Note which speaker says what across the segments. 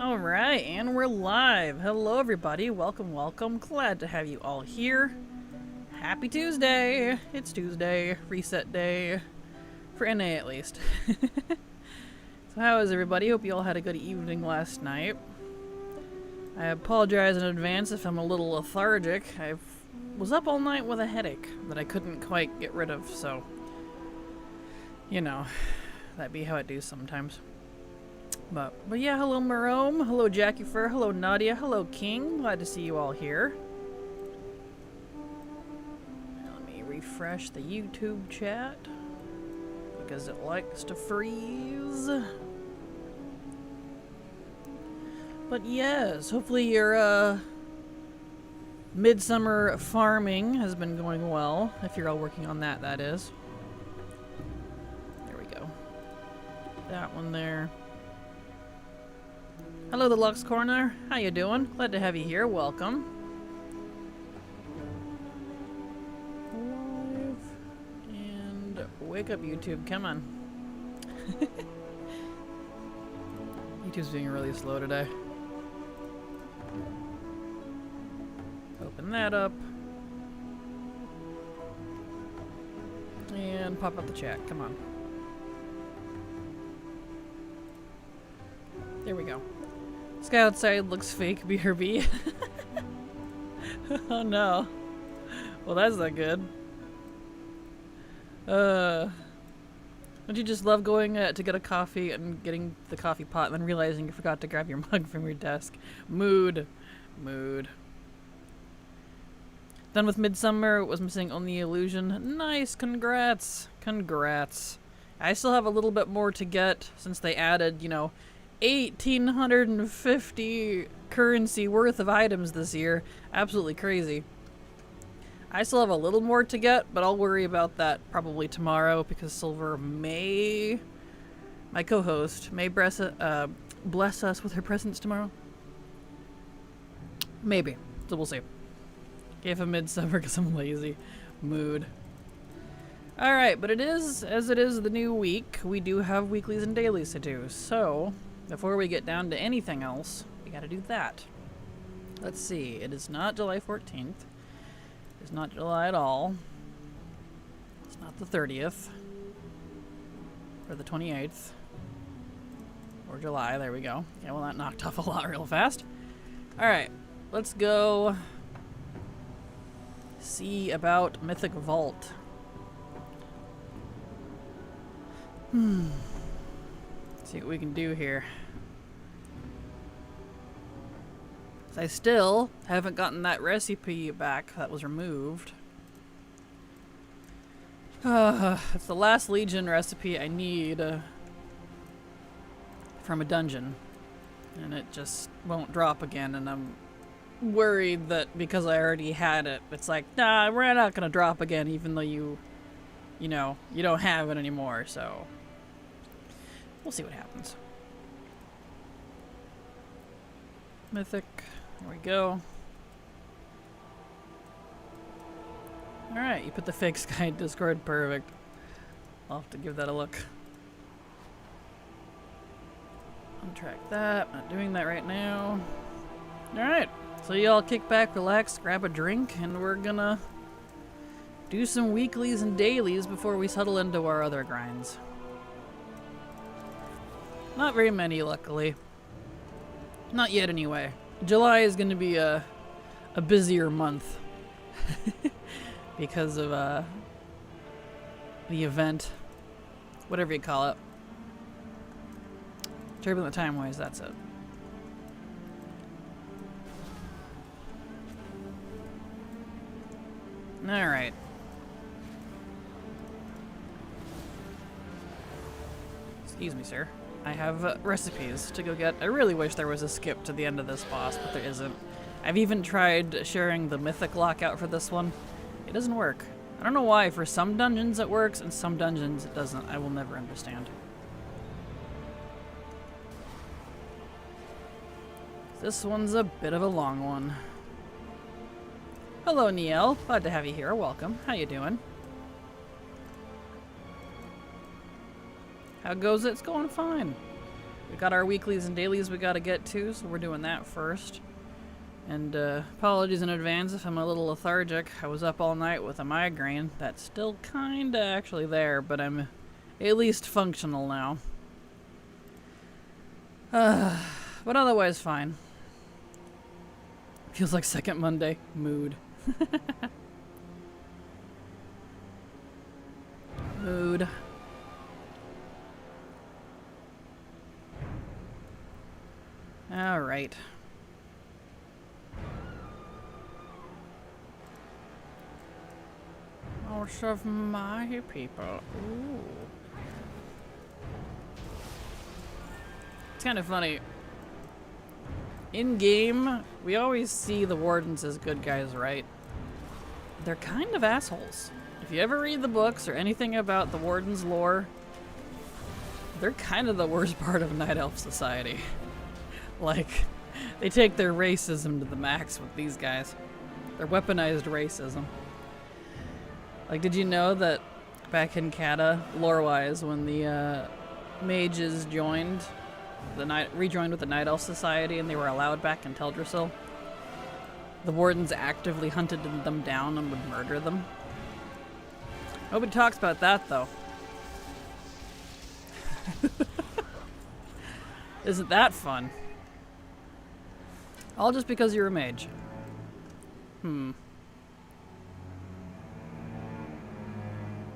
Speaker 1: Alright, and we're live. Hello everybody, welcome, welcome. Glad to have you all here. Happy Tuesday! It's Tuesday, reset day. For NA at least. So how is everybody? Hope you all had a good evening last night. I apologize in advance if I'm a little lethargic. I was up all night with a headache that I couldn't quite get rid of, so... You know, that'd be how it do sometimes. But yeah, hello Marome, hello Jackie Fur, hello Nadia, hello King. Glad to see you all here. Let me refresh the YouTube chat because it likes to freeze. But yes, hopefully your midsummer farming has been going well. If you're all working on that, that is. There we go. That one there. Hello, the Lux Corner. How you doing? Glad to have you here. Welcome. Live and wake up, YouTube. Come on. YouTube's being really slow today. Open that up. And pop up the chat. Come on. There we go. Sky outside looks fake, BRB. Oh no. Well, that's not good. Don't you just love going to get a coffee and getting the coffee pot and then realizing you forgot to grab your mug from your desk? Mood. Mood. Done with Midsummer, was missing only illusion. Nice, congrats. Congrats. I still have a little bit more to get since they added, you know, 1,850 currency worth of items this year. Absolutely crazy. I still have a little more to get, but I'll worry about that probably tomorrow because Silver may, my co-host, may bless us with her presence tomorrow. Maybe. So we'll see. Gave a midsummer because I'm lazy. Mood. Alright, but it is, as it is the new week, we do have weeklies and dailies to do, so... Before we get down to anything else, we gotta do that. Let's see, it is not July 14th. It's not July at all. It's not the 30th. Or the 28th. Or July, there we go. Yeah, well that knocked off a lot real fast. Alright, let's go see about Mythic Vault. See what we can do here. I still haven't gotten that recipe back that was removed. It's the last Legion recipe I need from a dungeon. And it just won't drop again, and I'm worried that because I already had it, it's like, nah, we're not gonna drop again even though you know, you don't have it anymore, so... We'll see what happens. Mythic. There we go. Alright, you put the fake sky in Discord. Perfect. I'll have to give that a look. Untrack that. I'm not doing that right now. Alright. So y'all kick back, relax, grab a drink, and we're gonna do some weeklies and dailies before we settle into our other grinds. Not very many, luckily. Not yet, anyway. July is going to be a busier month. Because of, the event. Whatever you call it. Turbulent Time-wise, that's it. Alright. Excuse me, sir. I have recipes to go get. I really wish there was a skip to the end of this boss, but there isn't. I've even tried sharing the mythic lockout for this one. It doesn't work. I don't know why. For some dungeons it works, and some dungeons it doesn't. I will never understand. This one's a bit of a long one. Hello, Niel. Glad to have you here. Welcome. How you doing? How goes it? It's going fine. we got our weeklies and dailies we gotta get to, so we're doing that first. And apologies in advance if I'm a little lethargic. I was up all night with a migraine. That's still kinda actually there, but I'm at least functional now. But otherwise fine. Feels like second Monday. Mood. Mood. Alright. Most of my people. Ooh. It's kind of funny. In game, we always see the wardens as good guys, right? They're kind of assholes. If you ever read the books or anything about the warden's lore, they're kind of the worst part of Night Elf society. Like, they take their racism to the max with these guys. Their weaponized racism. Like, did you know that back in Kata, lore-wise, when the mages rejoined with the Night Elf Society and they were allowed back in Teldrassil, the wardens actively hunted them down and would murder them? Nobody talks about that, though. Isn't that fun? All just because you're a mage.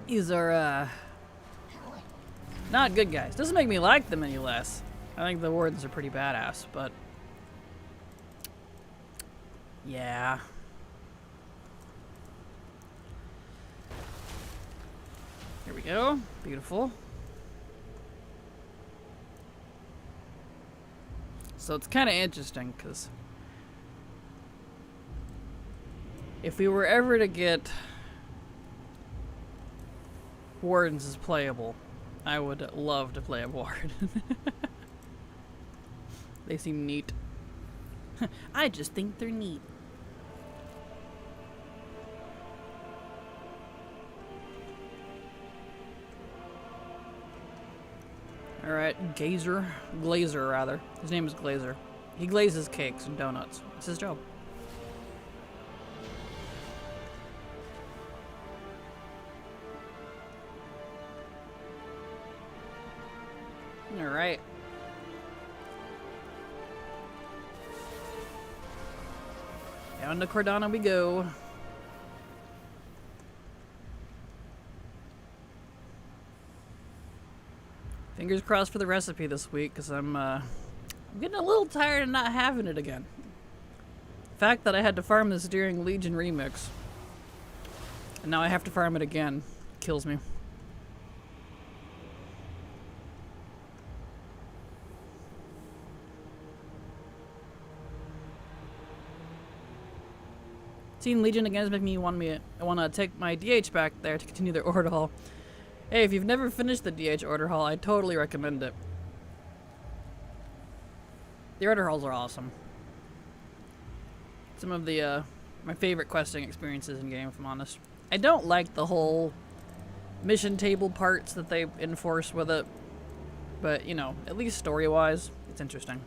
Speaker 1: These are, not good guys. Doesn't make me like them any less. I think the wardens are pretty badass, but yeah. Here we go. Beautiful. So it's kind of interesting, because if we were ever to get wardens as playable, I would love to play a warden. They seem neat. I just think they're neat. Alright, Glazer rather. His name is Glazer. He glazes cakes and donuts. It's his job. Alright. Down to Cordana we go. Fingers crossed for the recipe this week, because I'm getting a little tired of not having it again. The fact that I had to farm this during Legion Remix, and now I have to farm it again, kills me. Seeing Legion again is making me want to take my DH back there to continue their order haul. Hey, if you've never finished the DH order haul, I totally recommend it. The order hauls are awesome. Some of the my favorite questing experiences in game, if I'm honest. I don't like the whole mission table parts that they enforce with it, but you know, at least story-wise, it's interesting.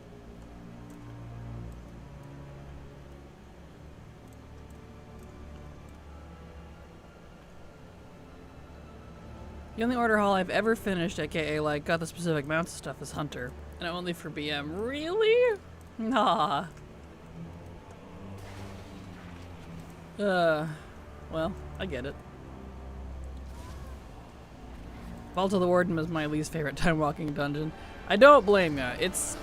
Speaker 1: The only order haul I've ever finished, aka like got the specific mounts and stuff, is Hunter. And only for BM. Really? Nah. Well, I get it. Vault of the Warden is my least favorite time walking dungeon. I don't blame ya. It's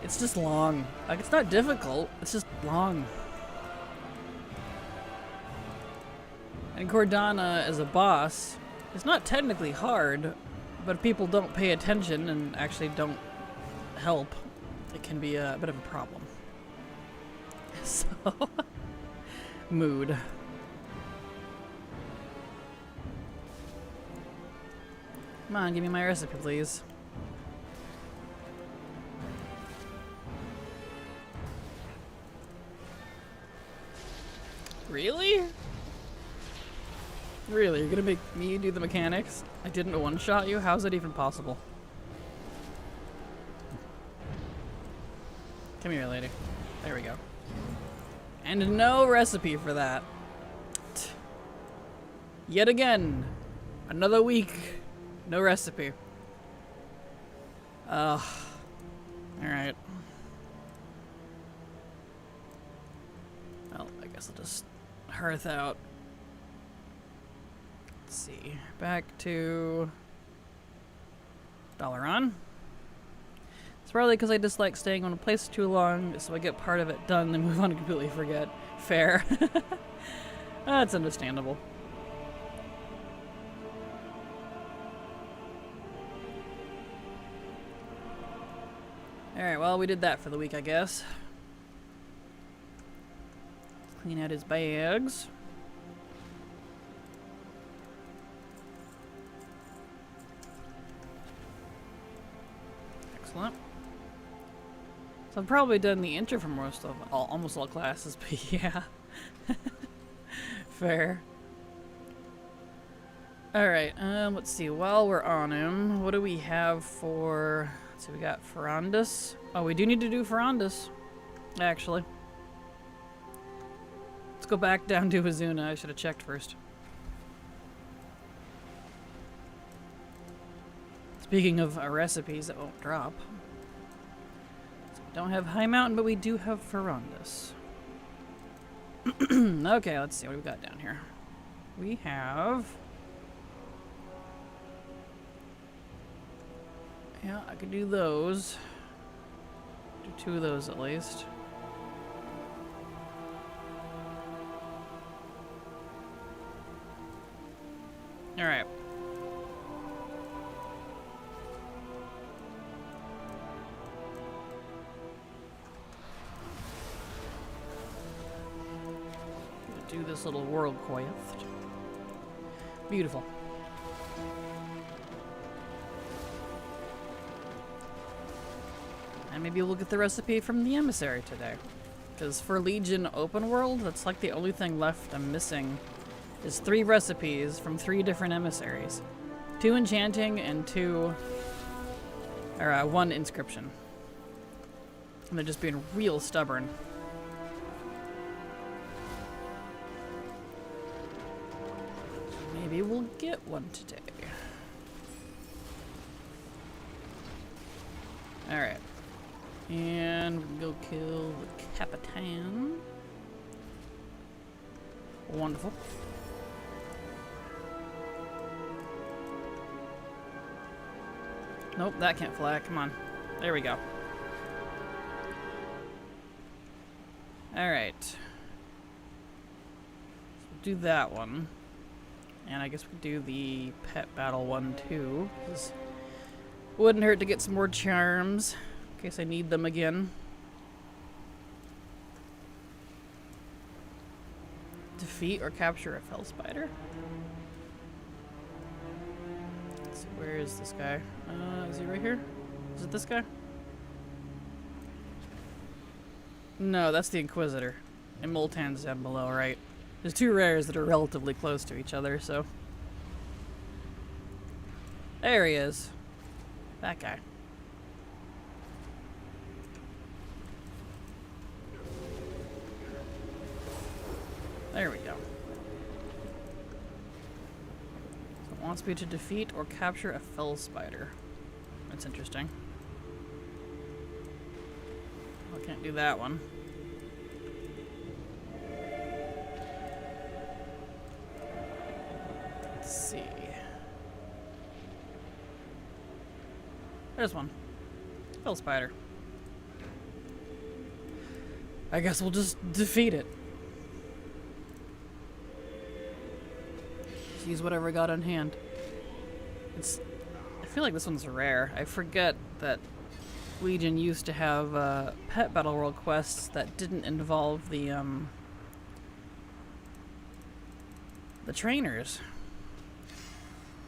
Speaker 1: just long. Like, it's not difficult, it's just long. And Cordana as a boss, it's not technically hard, but if people don't pay attention and actually don't help, it can be a bit of a problem. So, mood. Come on, give me my recipe, please. Really? Really? You're gonna make me do the mechanics? I didn't one-shot you? How's that even possible? Come here, lady. There we go. And no recipe for that. Yet again, another week, no recipe. Alright. Well, I guess I'll just hearth out. Let's see. Back to Dalaran. It's probably because I dislike staying on a place too long, so I get part of it done, then move on and completely forget. Fair. That's understandable. Alright, well, we did that for the week, I guess. Let's clean out his bags. Excellent. So I've probably done the intro for most of almost all classes, but yeah. Fair. Alright, let's see. While we're on him, what do we have for... Let's see, we got Ferrandus. Oh, we do need to do Ferrandus, actually. Let's go back down to Azuna. I should have checked first. Speaking of recipes that won't drop. So we don't have High Mountain, but we do have Ferrandus. Okay, let's see what we've got down here. We have... Yeah, I could do those. Do 2 of those at least. Alright. Do this little world quest. Beautiful. And maybe we'll get the recipe from the emissary today. Because for Legion open world, that's like the only thing left I'm missing. Is 3 recipes from 3 different emissaries. 2 enchanting and 1 inscription. And they're just being real stubborn. Maybe we'll get one today. Alright. And we'll go kill the Capitan. Wonderful. Nope, that can't fly. Come on. There we go. Alright. So we'll do that one. And I guess we do the pet battle one too. Wouldn't hurt to get some more charms in case I need them again. Defeat or capture a fell spider. Let's see, where is this guy? Is he right here? Is it this guy? No, that's the Inquisitor. And Moltan's down below, right? There's 2 rares that are relatively close to each other, so... There he is. That guy. There we go. So it wants me to defeat or capture a fell spider. That's interesting. I can't do that one. Let's see. There's one. Fell spider. I guess we'll just defeat it. Use whatever I got on hand. I feel like this one's rare. I forget that Legion used to have pet battle world quests that didn't involve the trainers.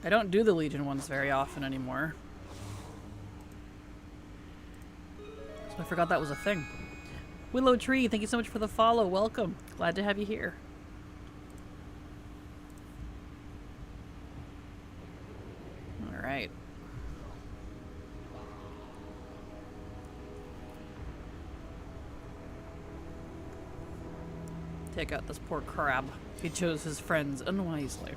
Speaker 1: I don't do the Legion ones very often anymore. So I forgot that was a thing. Willow Tree, thank you so much for the follow. Welcome. Glad to have you here. Alright. Take out this poor crab. He chose his friends unwisely.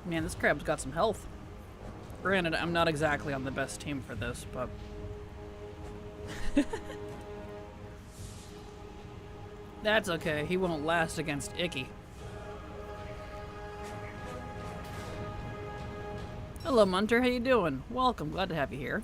Speaker 1: Man, this crab's got some health. Granted, I'm not exactly on the best team for this, but... That's okay. He won't last against Icky. Hello, Munter. How you doing? Welcome. Glad to have you here.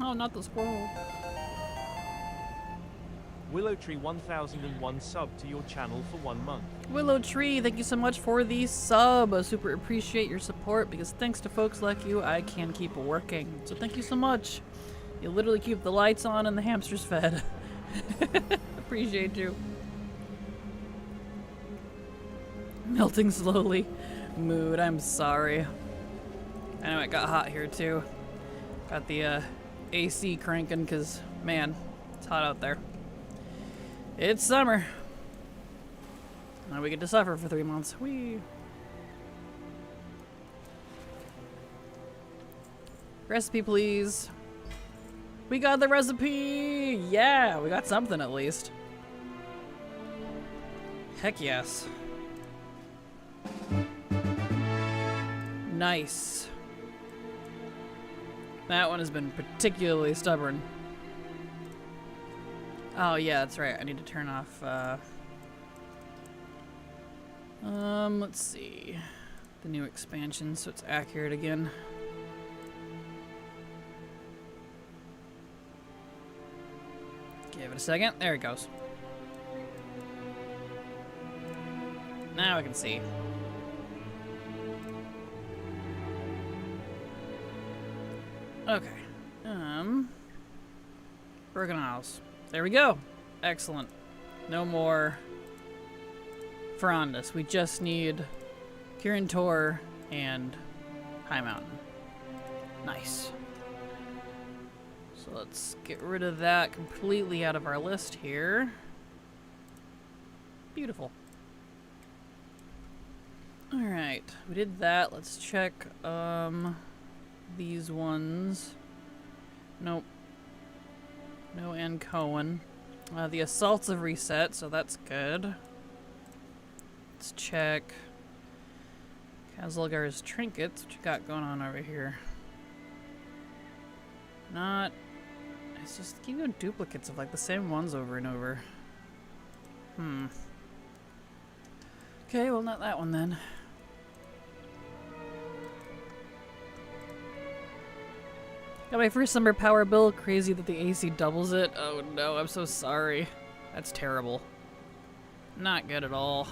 Speaker 1: Oh, not the squirrel.
Speaker 2: Willow Tree 1001 sub to your channel for 1 month.
Speaker 1: Willow Tree, thank you so much for the sub. I super appreciate your support because thanks to folks like you, I can keep working. So thank you so much. You literally keep the lights on and the hamsters fed. Appreciate you. Melting slowly. Mood, I'm sorry. I know it got hot here too. Got the AC cranking because, man, it's hot out there. It's summer. Now we get to suffer for 3 months. Whee! Recipe, please. We got the recipe! Yeah, we got something at least. Heck yes. Nice. That one has been particularly stubborn. Oh yeah, that's right. I need to turn off, let's see. The new expansion so it's accurate again. Give it a second. There it goes. Now I can see. Okay. Broken Isles. There we go. Excellent. No more Ferondus. We just need Kirin Tor and High Mountain. Nice. So let's get rid of that completely out of our list here. Beautiful. Alright, we did that. Let's check these ones. Nope. No Ann Cohen. The assaults have reset, so that's good. Let's check Kazalgar's trinkets. What you got going on over here? Not... It's just keep doing duplicates of like the same ones over and over. Okay, well not that one then. Got my first summer power bill. Crazy that the AC doubles it. Oh no, I'm so sorry. That's terrible. Not good at all.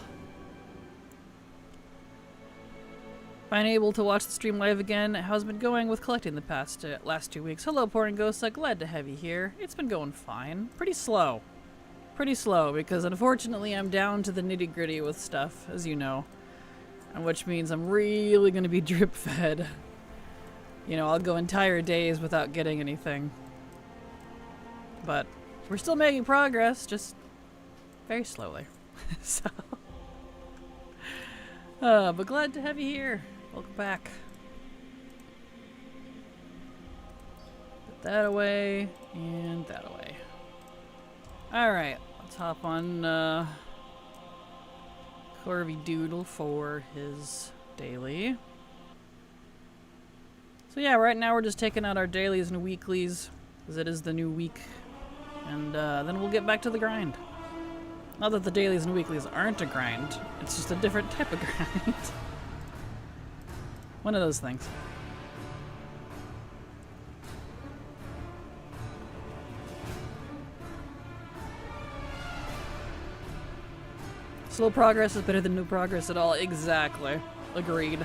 Speaker 1: Finally able to watch the stream live again. How's it been going with collecting the last 2 weeks? Hello, Pouring Ghost. Glad to have you here. It's been going fine. Pretty slow. Pretty slow because unfortunately I'm down to the nitty gritty with stuff, as you know. And which means I'm really going to be drip fed. You know, I'll go entire days without getting anything. But we're still making progress, just very slowly. So, but glad to have you here. Welcome back. Put that away and that away. Alright, let's hop on Corby Doodle for his daily. So yeah, right now we're just taking out our dailies and weeklies, because it is the new week. And then we'll get back to the grind. Not that the dailies and weeklies aren't a grind, it's just a different type of grind. One of those things. Slow progress is better than no progress at all. Exactly. Agreed.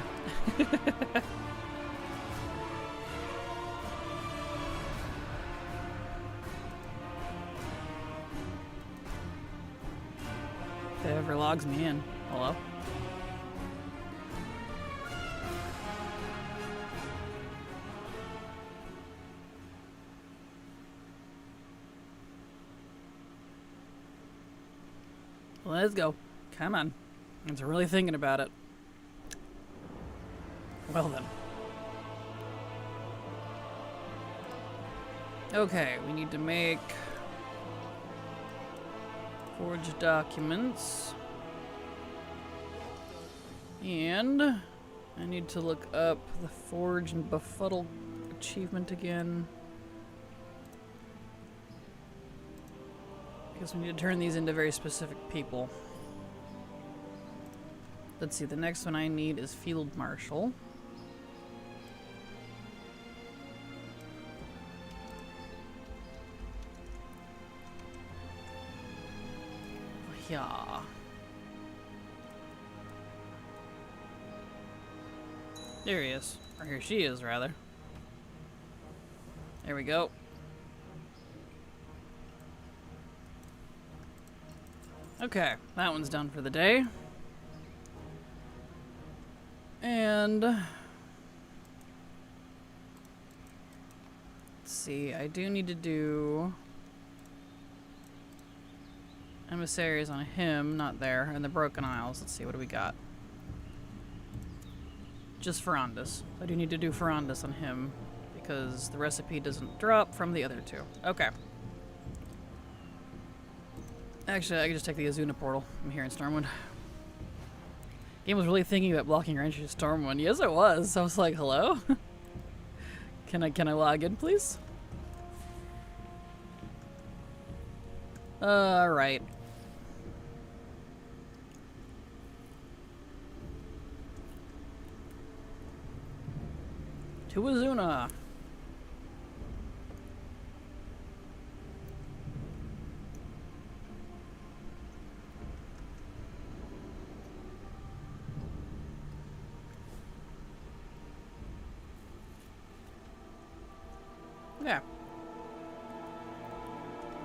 Speaker 1: it ever logs me in. Hello? Let's go. Come on. It's really thinking about it. Well then. Okay, we need to make forged documents. And I need to look up the Forge and Befuddle achievement again. Because we need to turn these into very specific people. Let's see, the next one I need is Field Marshal. Yeah. There he is. Or here she is, rather. There we go. Okay, that one's done for the day. And let's see, I do need to do emissaries on him, not there, and the Broken Isles. Let's see, what do we got? Just Ferrandis. I do need to do Ferrandis on him because the recipe doesn't drop from the other two. Okay. Actually, I can just take the Azuna portal. I'm here in Stormwind. Game was really thinking about blocking your entry to Stormwind. Yes, it was. I was like, hello? Can I log in, please? Alright. To Azuna. Yeah.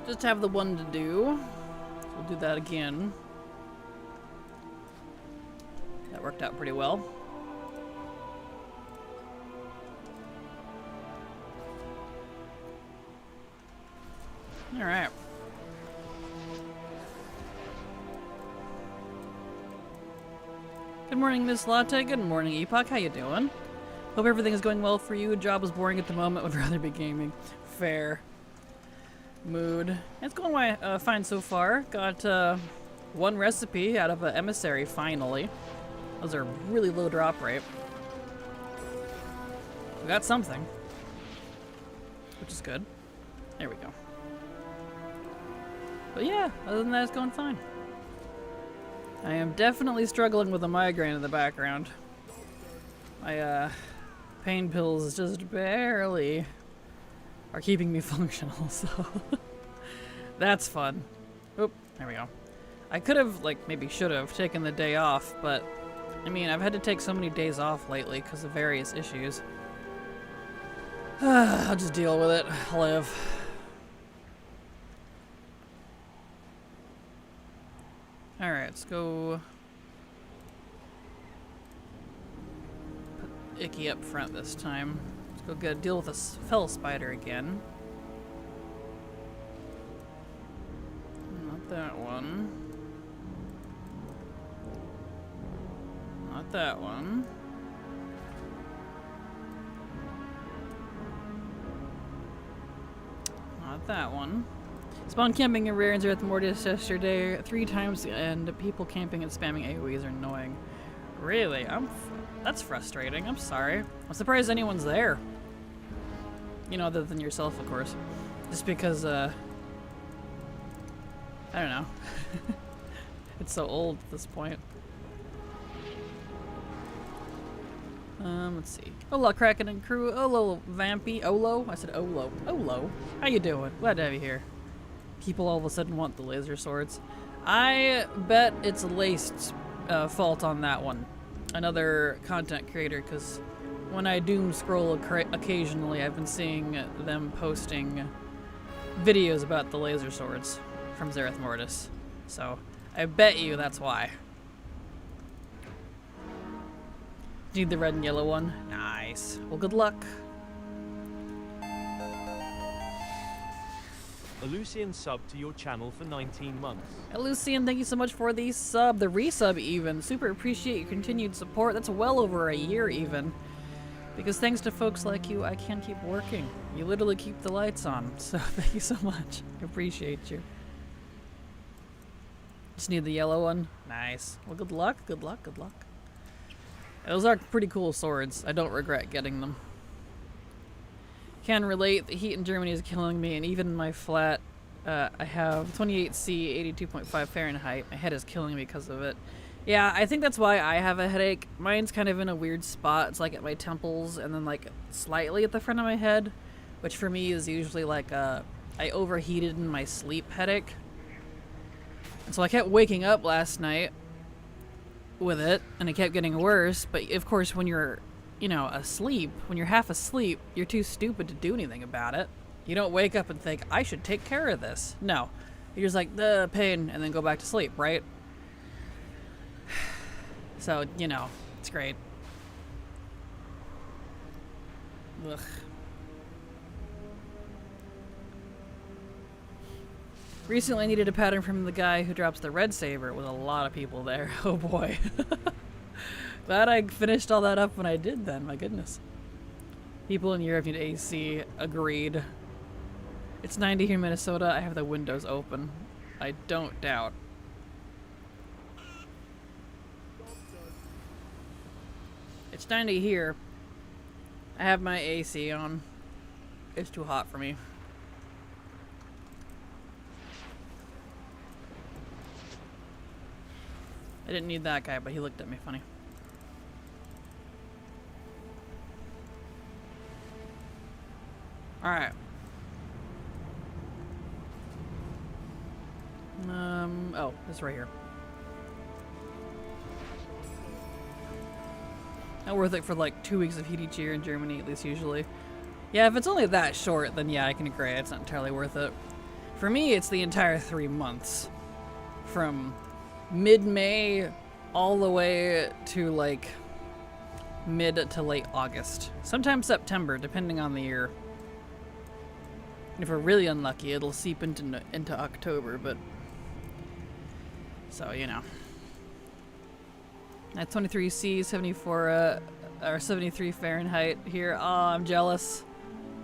Speaker 1: Just have the one to do. We'll do that again. That worked out pretty well. Alright. Good morning, Miss Latte. Good morning, Epoch. How you doing? Hope everything is going well for you. Job is boring at the moment. Would rather be gaming. Fair. Mood. It's going fine so far. Got one recipe out of an emissary finally. That was a really low drop rate. We got something, which is good. There we go. But yeah, other than that, it's going fine. I am definitely struggling with a migraine in the background. My pain pills just barely are keeping me functional, so that's fun. Oop, there we go. I could have, like, maybe should have taken the day off, but I mean, I've had to take so many days off lately because of various issues. I'll just deal with it. I'll live. Alright, let's go put Icky up front this time. Let's go deal with this fell spider again. Not that one. Not that one. Not that one. Spawn camping in rare and Earth Mortis yesterday 3 times, and people camping and spamming AoEs are annoying. Really? That's frustrating. I'm sorry. I'm surprised anyone's there. You know, other than yourself, of course. Just because, I don't know. It's so old at this point. Let's see. Hola, Kraken and crew. Olo, Vampy. Olo? I said Olo. Olo. How you doing? Glad to have you here. People all of a sudden want the laser swords. I bet it's Laced's fault on that one. Another content creator, because when I doom scroll occasionally, I've been seeing them posting videos about the laser swords from Zereth Mortis. So I bet you that's why. Need the red and yellow one? Nice. Well, good luck.
Speaker 2: A Lucian sub to your channel for 19 months.
Speaker 1: Hey, Lucian, thank you so much for the sub, the resub even. Super appreciate your continued support. That's well over a year even. Because thanks to folks like you, I can keep working. You literally keep the lights on. So thank you so much. I appreciate you. Just need the yellow one. Nice. Well, good luck, good luck, good luck. Those are pretty cool swords. I don't regret getting them. Can relate. The heat in Germany is killing me, and even in my flat, I have 28C, 82.5 Fahrenheit. My head is killing me because of it. Yeah, I think that's why I have a headache. Mine's kind of in a weird spot. It's like at my temples, and then like slightly at the front of my head, which for me is usually like I overheated in my sleep headache. And so I kept waking up last night with it, and it kept getting worse. But of course, when you're asleep, when you're half asleep, you're too stupid to do anything about it. You don't wake up and think, I should take care of this. No. You're just like, the pain, and then go back to sleep, right? So, it's great. Ugh. Recently I needed a pattern from the guy who drops the red saber with a lot of people there. Oh boy. Glad I finished all that up when I did then, my goodness. People in Europe need AC. Agreed. It's 90 here in Minnesota. I have the windows open. I don't doubt. It's 90 here. I have my AC on. It's too hot for me. I didn't need that guy, but he looked at me funny. Alright. Oh, it's right here. Not worth it for like 2 weeks of heat each year in Germany, at least usually. Yeah, if it's only that short, then yeah, I can agree. It's not entirely worth it. For me, it's the entire 3 months. From mid-May all the way to like mid to late August. Sometimes September, depending on the year. If we're really unlucky, it'll seep into October, but so At 23C, 74 or 73 Fahrenheit here. Oh, I'm jealous.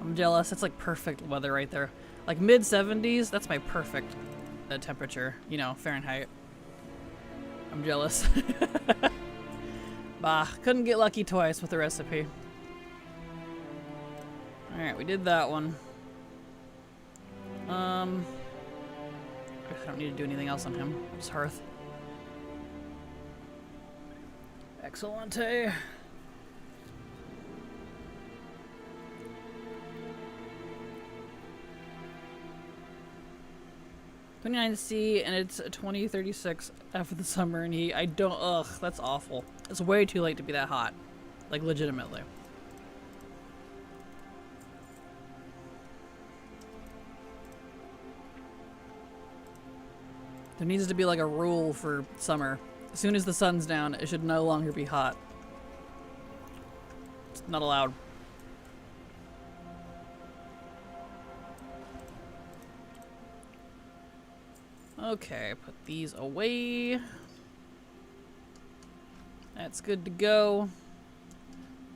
Speaker 1: I'm jealous. It's like perfect weather right there. Like mid 70s, that's my perfect temperature, Fahrenheit. I'm jealous. Bah, couldn't get lucky twice with the recipe. Alright, we did that one. I don't need to do anything else on him. Just Hearth. Excellente. $29C, and it's 2036 after the summer and heat. Ugh, that's awful. It's way too late to be that hot. Like, legitimately. There needs to be like a rule for summer. As soon as the sun's down, it should no longer be hot. It's not allowed. Okay, put these away. That's good to go.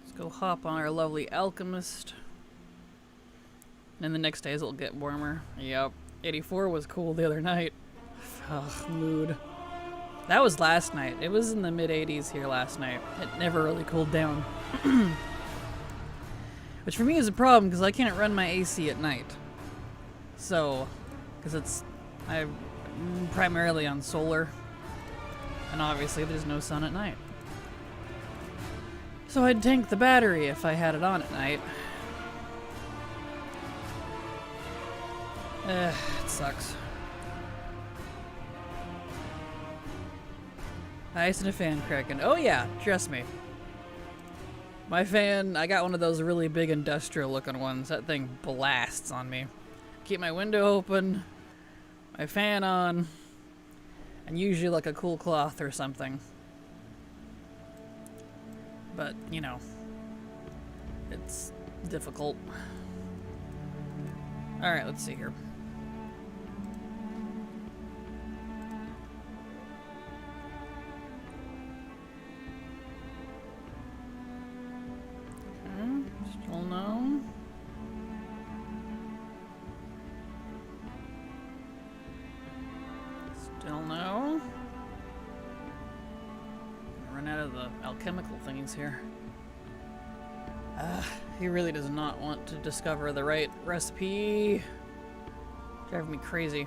Speaker 1: Let's go hop on our lovely alchemist. And the next days it'll get warmer. Yep. 84 was cool the other night. Ugh, mood. That was last night. It was in the mid-80s here last night. It never really cooled down. Which for me is a problem because I can't run my AC at night. So, because I'm primarily on solar. And obviously there's no sun at night. So I'd tank the battery if I had it on at night. It sucks. Ice and a fan, Kraken. Oh yeah, trust me. My fan, I got one of those really big industrial looking ones. That thing blasts on me. Keep my window open, my fan on, And usually like a cool cloth or something. But, you know, it's difficult. Alright, let's see here. Okay, still no. Still no. Run out of the alchemical things here. He really does not want to discover the right recipe. Driving me crazy.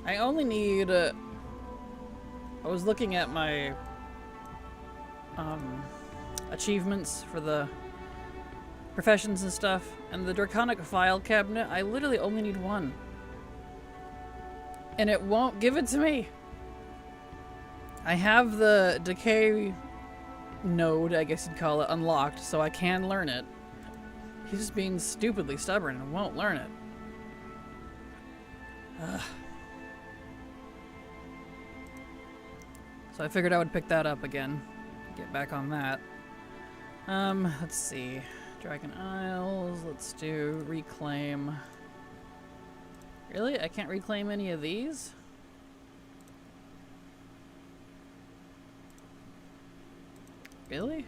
Speaker 1: I only need... I was looking at my achievements for the professions and stuff, and the Draconic file cabinet, I literally only need one. And it won't give it to me. I have the decay node, I guess you'd call it, unlocked, so I can learn it. He's just being stupidly stubborn and won't learn it. Ugh. So I figured I would pick that up again. Get back on that. Let's see. Dragon Isles, let's do reclaim. Really? I can't reclaim any of these? Really?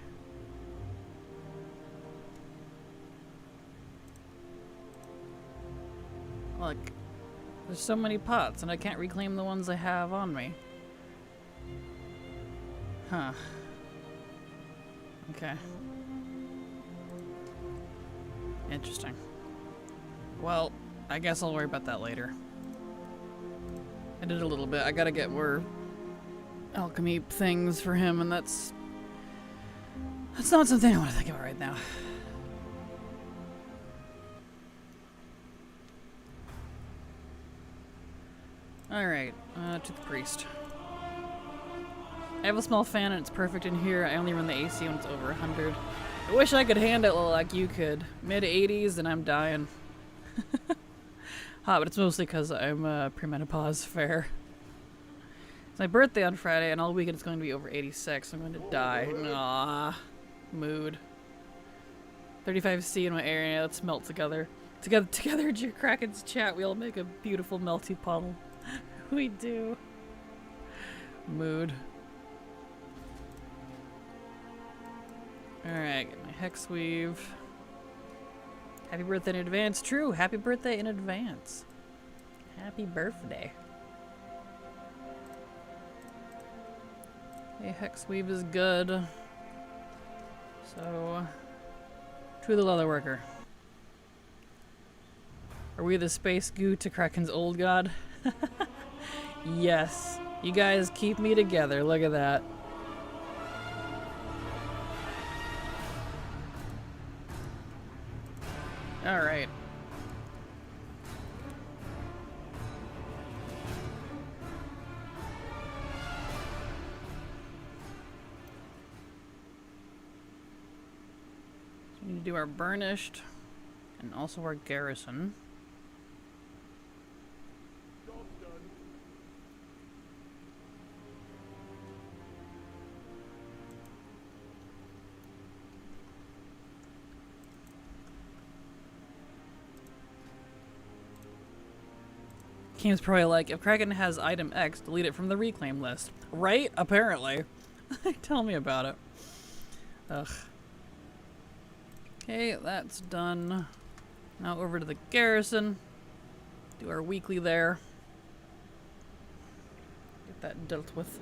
Speaker 1: Look, there's so many pots and I can't reclaim the ones I have on me. Huh. Okay. Interesting. Well, I guess I'll worry about that later. I did a little bit. I gotta get more alchemy things for him, and that's not something I want to think about right now. Alright, to the priest. I have a small fan and it's perfect in here. I only run the AC when it's over 100. I wish I could handle it like you could. Mid-80s and I'm dying. But it's mostly because I'm premenopause fair. It's my birthday on Friday and all weekend it's going to be over 86. I'm going to die. Aww. Mood. 35C in my area. Let's melt together. Together, Kraken's chat. We all make a beautiful melty puddle. We do. Mood. Alright, get my hex weave. Happy birthday in advance. True, happy birthday in advance. Happy birthday. Okay, hex weave is good. So, to the leatherworker. Are we the space goo to Kraken's old god? Yes. You guys keep me together. Look at that. Alright. So we need to do our burnished and also our garrison. Game's probably like, if Kraken has item X, delete it from the reclaim list. Right? Apparently. Tell me about it. Ugh. Okay, that's done. Now over to the garrison. Do our weekly there. Get that dealt with.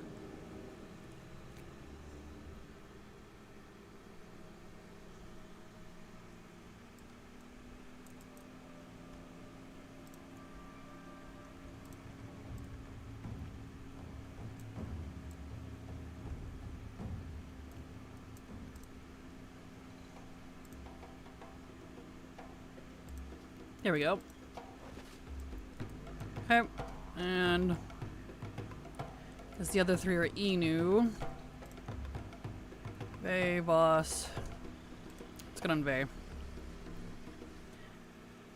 Speaker 1: There we go. Okay, and because the other three are Inu. Vey, boss. Let's get on Vey.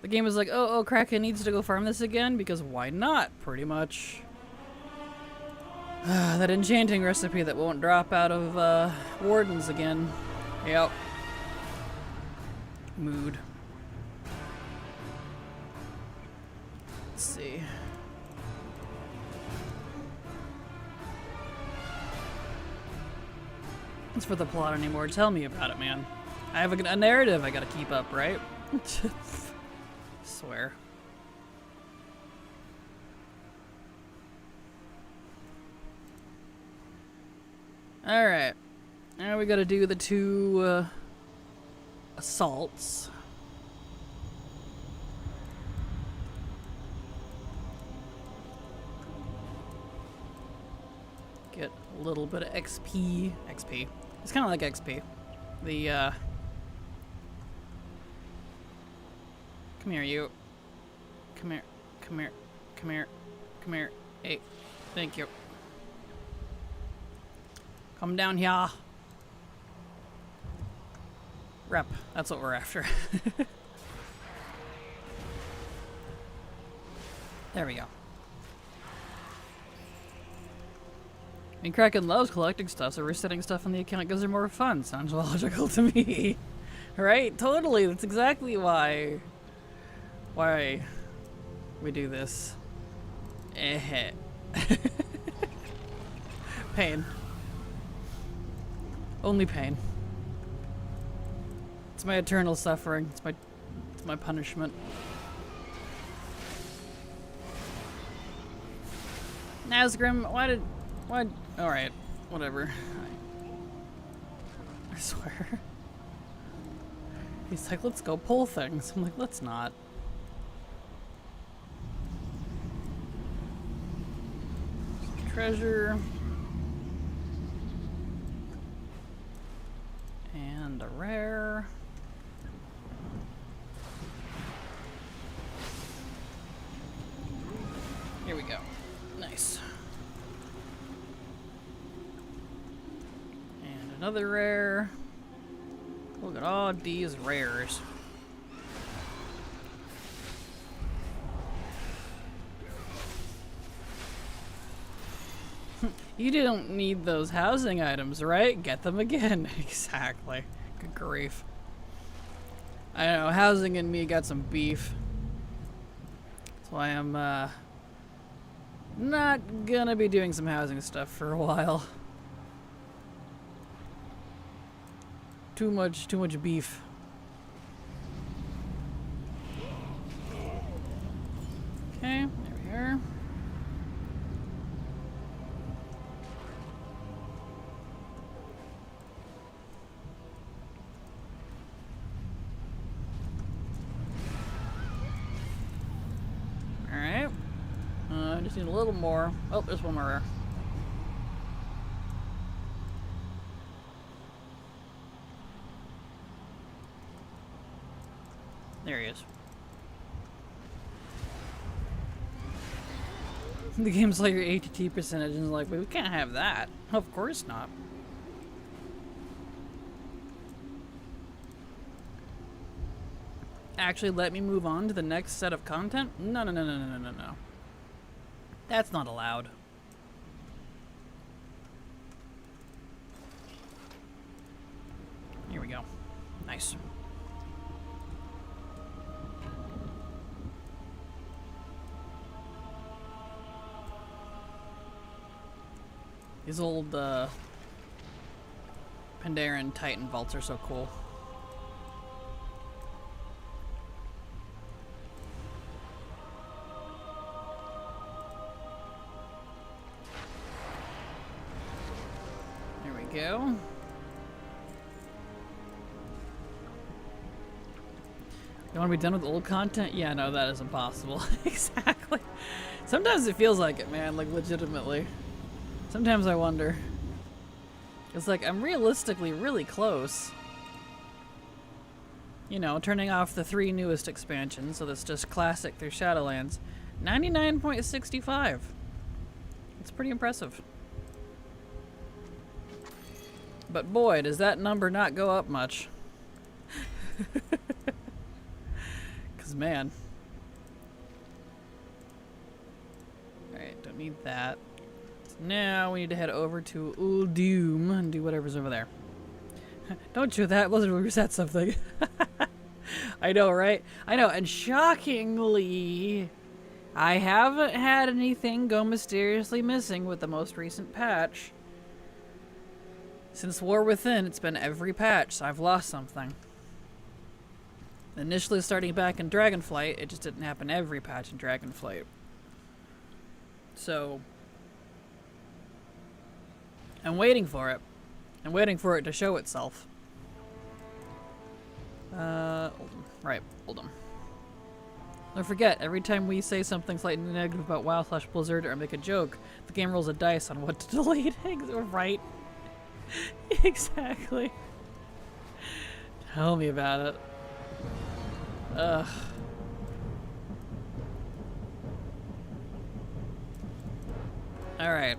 Speaker 1: The game is like, oh, Kraken needs to go farm this again because why not? Pretty much. That enchanting recipe that won't drop out of wardens again. Yep. Mood. Let's see. What's for the plot anymore? Tell me about it, man. I have a narrative I gotta keep up, right? Swear. Alright. Now we gotta do the two assaults. Get a little bit of XP. XP. It's kind of like XP. The, Come here, you. Come here. Come here. Come here. Come here. Hey. Thank you. Come down here. Rep. That's what we're after. There we go. I mean, Kraken loves collecting stuff, so resetting stuff on the account gives her more fun. Sounds logical to me. Right? Totally. That's exactly why we do this. Pain. Only pain. It's my eternal suffering. It's my punishment. Nazgrim, why? Alright, whatever. I swear. He's like, let's go pull things. I'm like, let's not. Treasure. And a rare. Here we go. Nice. And another rare. Look at all these rares. You don't need those housing items, right? Get them again. Exactly. Good grief. I know, housing and me got some beef. That's why I'm not gonna be doing some housing stuff for a while. Too much beef. Okay, there we are. Alright. I just need a little more. Oh, there's one more rare. There he is. The game's like your ATT percentage and like, we can't have that. Of course not. Actually, let me move on to the next set of content? No. That's not allowed. Here we go. Nice. These old Pandaren Titan vaults are so cool. There we go. You want to be done with old content? Yeah, no, that is impossible. Exactly. Sometimes it feels like it, man, like legitimately. Sometimes I wonder. It's like, I'm realistically really close. You know, turning off the 3 newest expansions, so that's just classic through Shadowlands. 99.65. It's pretty impressive. But boy, does that number not go up much. Because, man. Alright, don't need that. So now we need to head over to Uldum and do whatever's over there. Don't do that. Let's reset something. I know, right? I know, and shockingly, I haven't had anything go mysteriously missing with the most recent patch. Since War Within, it's been every patch, so I've lost something. Initially starting back in Dragonflight, it just didn't happen every patch in Dragonflight. So, I'm waiting for it. I'm waiting for it to show itself. Right, hold on. Don't forget, every time we say something slightly negative about WoW/Blizzard or make a joke, the game rolls a dice on what to delete. Right. Exactly. Tell me about it. Ugh. Alright.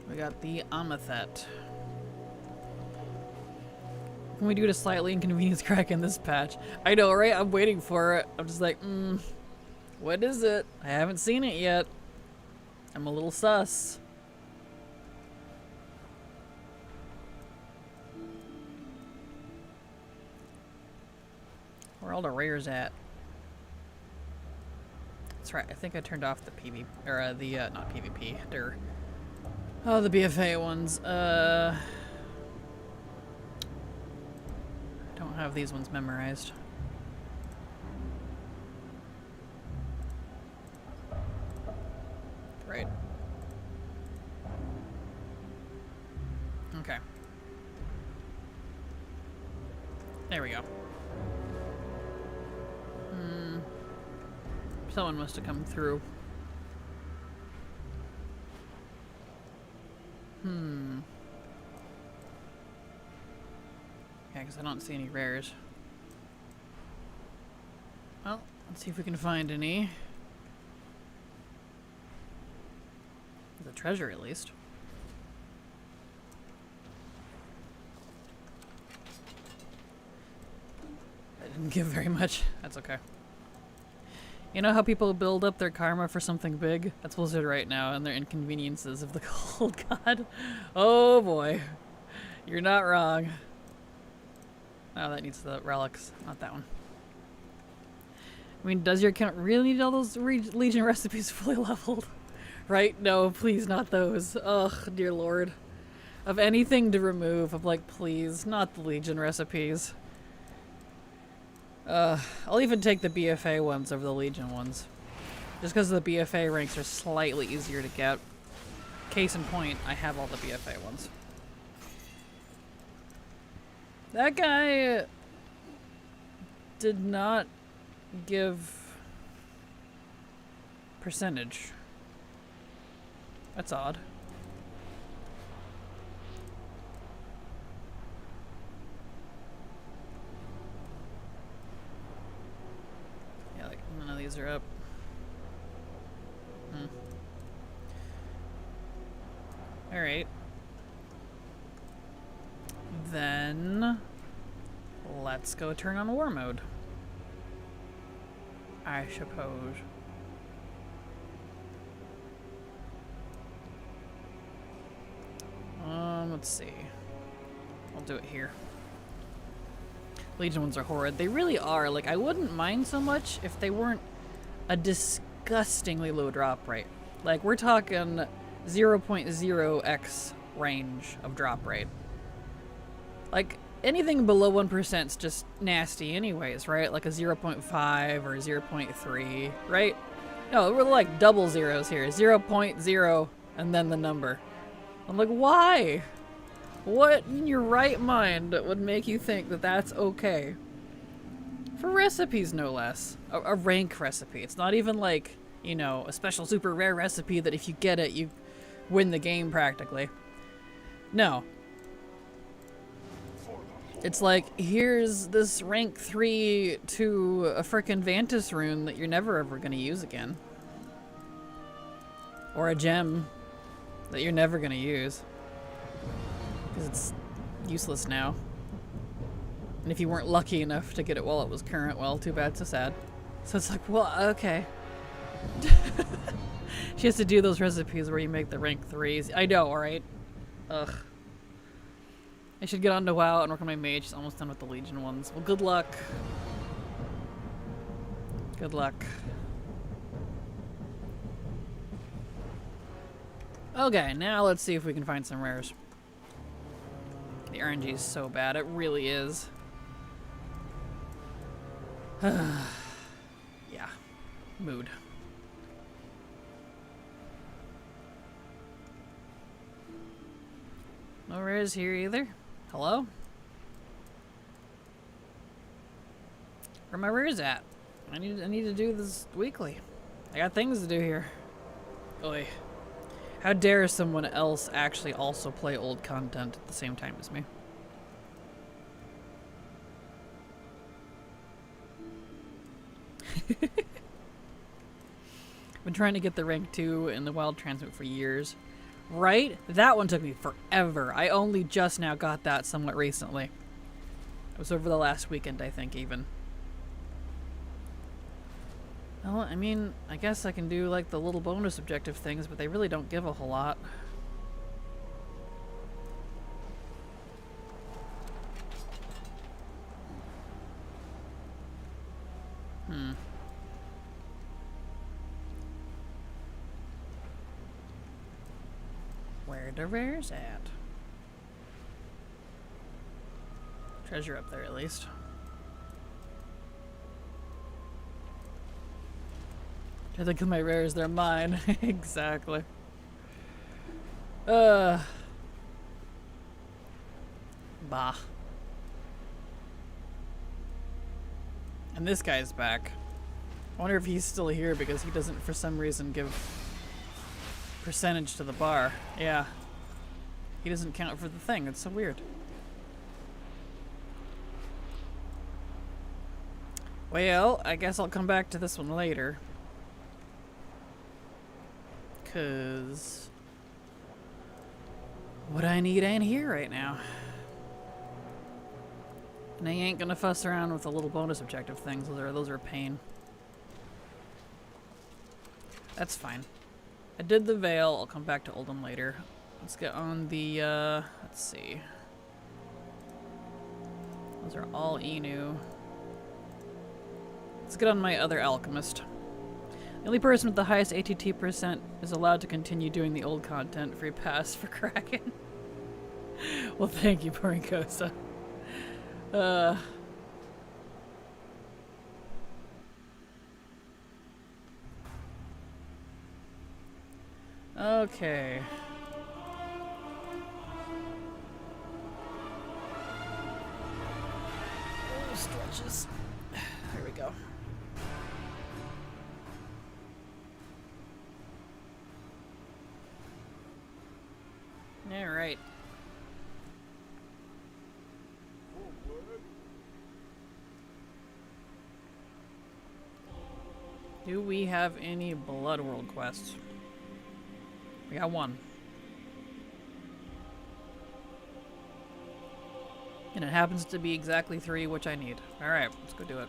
Speaker 1: We got the Amethet. Can we do to slightly inconvenience Kraken this patch? I know, right? I'm waiting for it. I'm just like, what is it? I haven't seen it yet. I'm a little sus. Where are all the rares at? That's right. I think I turned off the PvP, or not PvP. They're, oh, the BFA ones. I don't have these ones memorized. Right. Okay. There we go. Someone must have come through. Yeah, because I don't see any rares. Well, let's see if we can find any. The treasure, at least. I didn't give very much. That's okay. You know how people build up their karma for something big? That's Blizzard right now, and their inconveniences of the cold god. Oh boy. You're not wrong. Oh, that needs the relics, not that one. I mean, does your account really need all those Legion recipes fully leveled? Right? No, please, not those. Ugh, dear lord. Of anything to remove, I'm like, please, not the Legion recipes. I'll even take the BFA ones over the Legion ones. Just because the BFA ranks are slightly easier to get. Case in point, I have all the BFA ones. That guy did not give percentage. That's odd. Yeah, like none of these are up. Alright. Then let's go turn on war mode, I suppose. Let's see. I'll do it here. Legion ones are horrid. They really are. Like, I wouldn't mind so much if they weren't a disgustingly low drop rate. Like, we're talking 0.0x range of drop rate. Like, anything below 1% is just nasty anyways, right? Like a 0.5 or 0.3, right? No, we're like double zeros here. 0.0 and then the number. I'm like, why? What in your right mind would make you think that that's okay? For recipes, no less. A rank recipe. It's not even like, you know, a special super rare recipe that if you get it, you win the game practically. No. It's like, here's this rank 3 to a frickin' Vantis rune that you're never ever gonna use again. Or a gem that you're never gonna use. Because it's useless now. And if you weren't lucky enough to get it while it was current, well, too bad, so sad. So it's like, well, okay. She has to do those recipes where you make the rank 3s. I know, right? Ugh. I should get on to WoW and work on my mage. She's almost done with the Legion ones. Well, good luck. Good luck. Okay, now let's see if we can find some rares. The RNG is so bad. It really is. Yeah. Mood. No rares here either. Hello? Where are my rares at? I need to do this weekly. I got things to do here. Oy. How dare someone else actually also play old content at the same time as me? I've been trying to get the rank 2 in the Wild Transmute for years. Right? That one took me forever. I only just now got that somewhat recently. It was over the last weekend, I think, even. Well, I mean, I guess I can do, like, the little bonus objective things, but they really don't give a whole lot. Where the rares at? Treasure up there, at least. I think of my rares, they're mine. Exactly. Bah. And this guy's back. I wonder if he's still here because he doesn't, for some reason, give percentage to the bar. Yeah. He doesn't count for the thing. It's so weird. Well, I guess I'll come back to this one later. Because what I need ain't here right now. And I ain't gonna fuss around with the little bonus objective things. Those are a pain. That's fine. I did the Veil. I'll come back to Oldham later. Let's get on the, let's see. Those are all Inu. Let's get on my other Alchemist. The only person with the highest ATT percent is allowed to continue doing the old content. Free pass for Kraken. Well, thank you, Porinkosa. Okay. Oh, stretches. There we go. All right. Do we have any Blood World quests? We got one. And it happens to be exactly 3, which I need. Alright, let's go do it.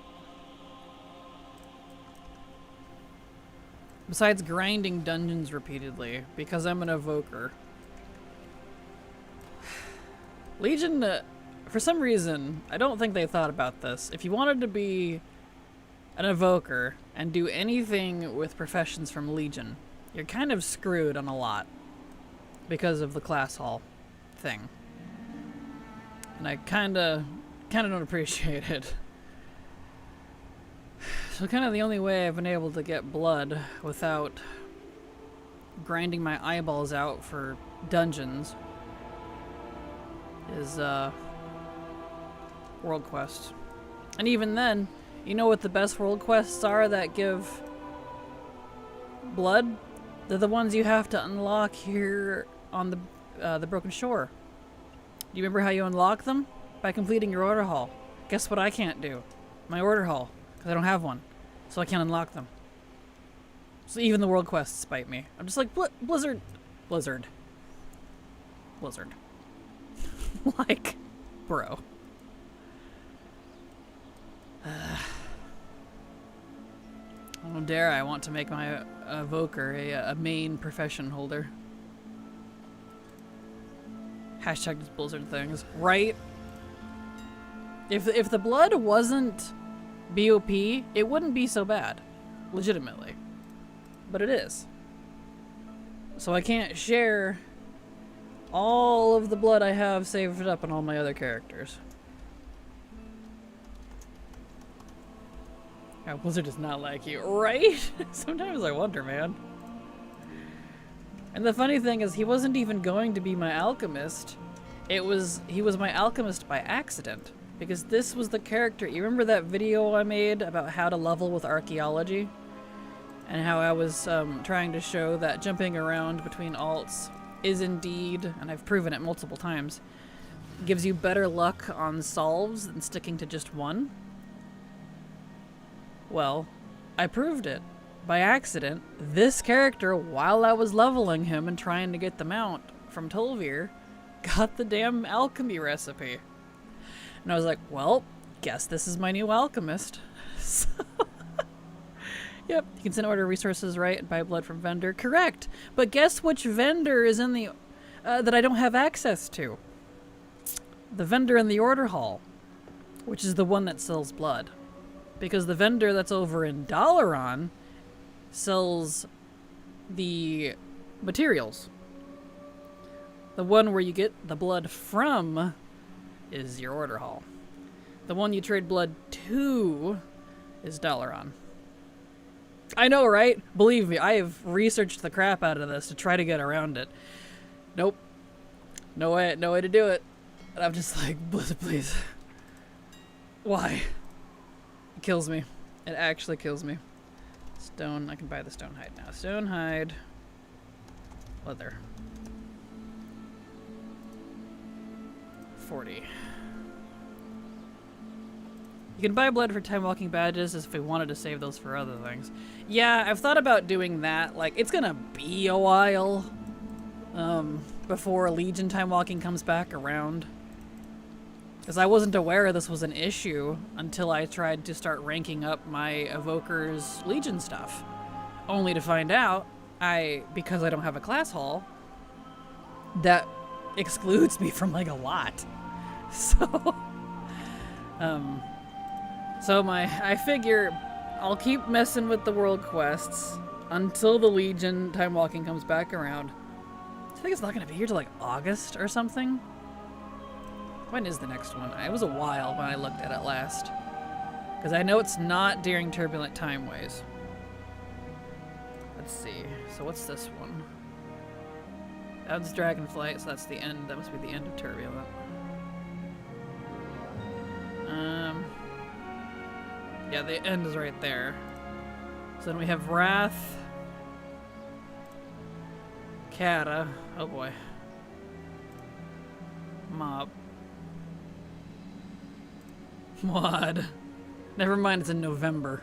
Speaker 1: Besides grinding dungeons repeatedly, because I'm an evoker. Legion, for some reason, I don't think they thought about this. If you wanted to be an evoker and do anything with professions from Legion, you're kind of screwed on a lot because of the class hall thing. And I kinda don't appreciate it. So kind of the only way I've been able to get blood without grinding my eyeballs out for dungeons is world quests. And even then, you know what the best world quests are that give blood? They're the ones you have to unlock here on the Broken Shore. Do you remember how you unlock them? By completing your order hall. Guess what I can't do? My order hall. Because I don't have one. So I can't unlock them. So even the world quests spite me. I'm just like, Blizzard. Like, Bro. Oh, dare I want to make my evoker a main profession holder. Hashtag just Blizzard things. Right? If the blood wasn't BOP, it wouldn't be so bad. Legitimately. But it is. So I can't share all of the blood I have saved up on all my other characters. Yeah, Blizzard does not like you, right? Sometimes I wonder, man. And the funny thing is, he wasn't even going to be my alchemist. He was my alchemist by accident. Because this was the character. You remember that video I made about how to level with archaeology? And how I was trying to show that jumping around between alts is indeed, and I've proven it multiple times, gives you better luck on solves than sticking to just one? Well, I proved it. By accident, this character, while I was leveling him and trying to get the mount from Tolvir, got the damn alchemy recipe. And I was like, well, guess this is my new alchemist. So, yep, you can send order resources, right, and buy blood from vendor. Correct. But guess which vendor is in the, that I don't have access to? The vendor in the order hall, which is the one that sells blood. Because the vendor that's over in Dalaran sells the materials. The one where you get the blood from is your order hall. The one you trade blood to is Dalaran. I know, right? Believe me, I have researched the crap out of this to try to get around it. Nope. No way to do it. And I'm just like, Blizzard, please. Why? It kills me. It actually kills me. Stone, I can buy the stone hide now. Stone hide. Leather. 40. You can buy blood for time walking badges as if we wanted to save those for other things. Yeah, I've thought about doing that. Like, it's gonna be a while before Legion time walking comes back around. Because I wasn't aware this was an issue until I tried to start ranking up my Evoker's Legion stuff. Only to find out, because I don't have a class hall, that excludes me from like a lot. So, I figure I'll keep messing with the world quests until the Legion time walking comes back around. I think it's not going to be here till like August or something. When is the next one? It was a while when I looked at it last. Because I know it's not during Turbulent Timeways. Let's see. So what's this one? That's Dragonflight, so that's the end. That must be the end of Turbulent. Yeah, the end is right there. So then we have Wrath. Kata. Oh boy. Mob. Mod. Never mind, it's in November.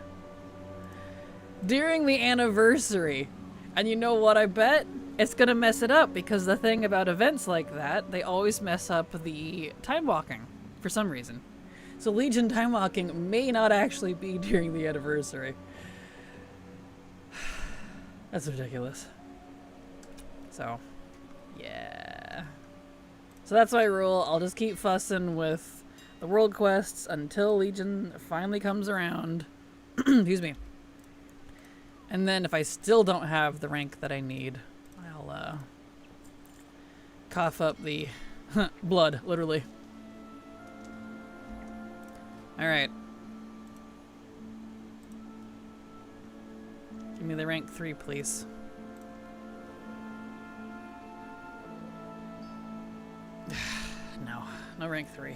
Speaker 1: During the anniversary. And you know what I bet? It's gonna mess it up, because the thing about events like that, they always mess up the time walking for some reason. So Legion time walking may not actually be during the anniversary. That's ridiculous. So, yeah. So that's my rule. I'll just keep fussing with the world quests until Legion finally comes around. Excuse me. And then if I still don't have the rank that I need, I'll cough up the blood, literally. Alright. Give me the rank 3, please. No. No rank 3.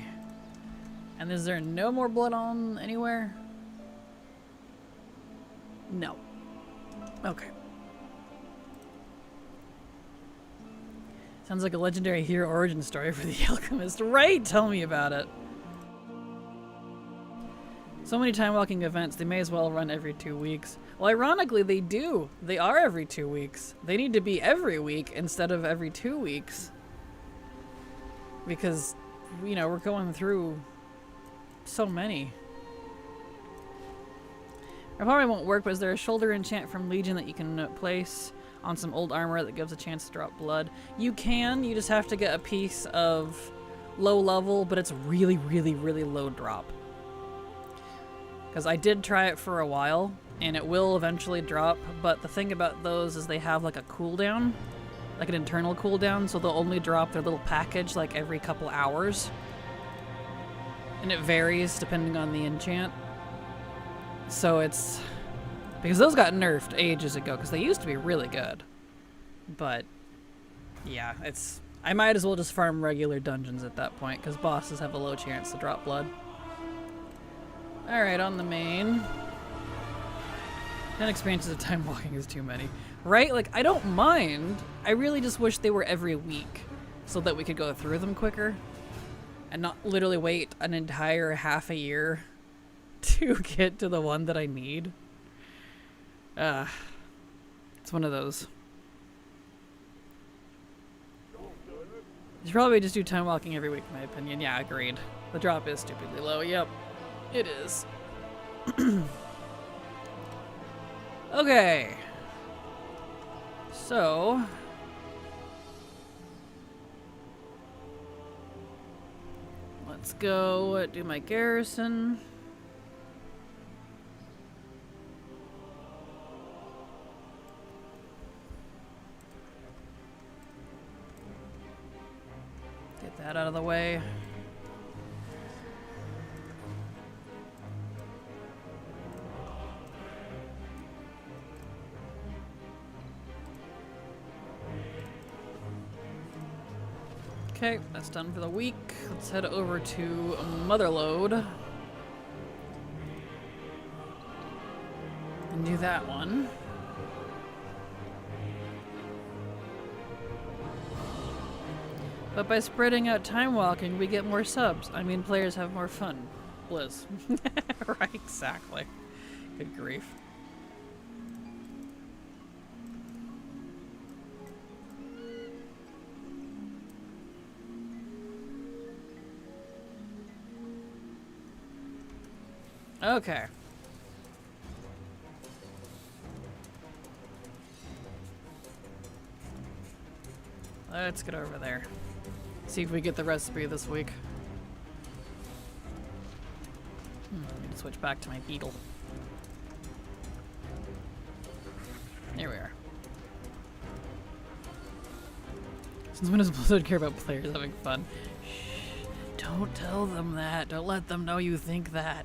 Speaker 1: And is there no more blood on anywhere? No. Okay. Sounds like a legendary hero origin story for the Alchemist. Right? Tell me about it. So many time-walking events, they may as well run every 2 weeks. Well, ironically, they do. They are every 2 weeks. They need to be every week instead of every 2 weeks. Because you know, we're going through so many. It probably won't work, but is there a shoulder enchant from Legion that you can place on some old armor that gives a chance to drop blood? You can, you just have to get a piece of low level, but it's really, really, really low drop. Because I did try it for a while, and it will eventually drop, but the thing about those is they have like a cooldown, like an internal cooldown, so they'll only drop their little package like every couple hours. And it varies depending on the enchant. So it's... because those got nerfed ages ago, because they used to be really good. But, yeah, it's... I might as well just farm regular dungeons at that point, because bosses have a low chance to drop blood. Alright, on the main. 10 expansions of time walking is too many. Right? Like, I don't mind. I really just wish they were every week, so that we could go through them quicker. And not literally wait an entire half a year to get to the one that I need. It's one of those. You should probably just do time walking every week, in my opinion. Yeah, agreed. The drop is stupidly low. Yep, it is. Okay. So... let's go do my garrison. Get that out of the way. Okay, that's done for the week. Let's head over to Motherlode. And do that one. But by spreading out time walking, we get more subs. I mean, players have more fun. Blizz. Right, exactly. Good grief. Okay. Let's get over there. See if we get the recipe this week. I need to switch back to my beetle. Here we are. Since when does Blizzard care about players having fun? Shh. Don't tell them that. Don't let them know you think that.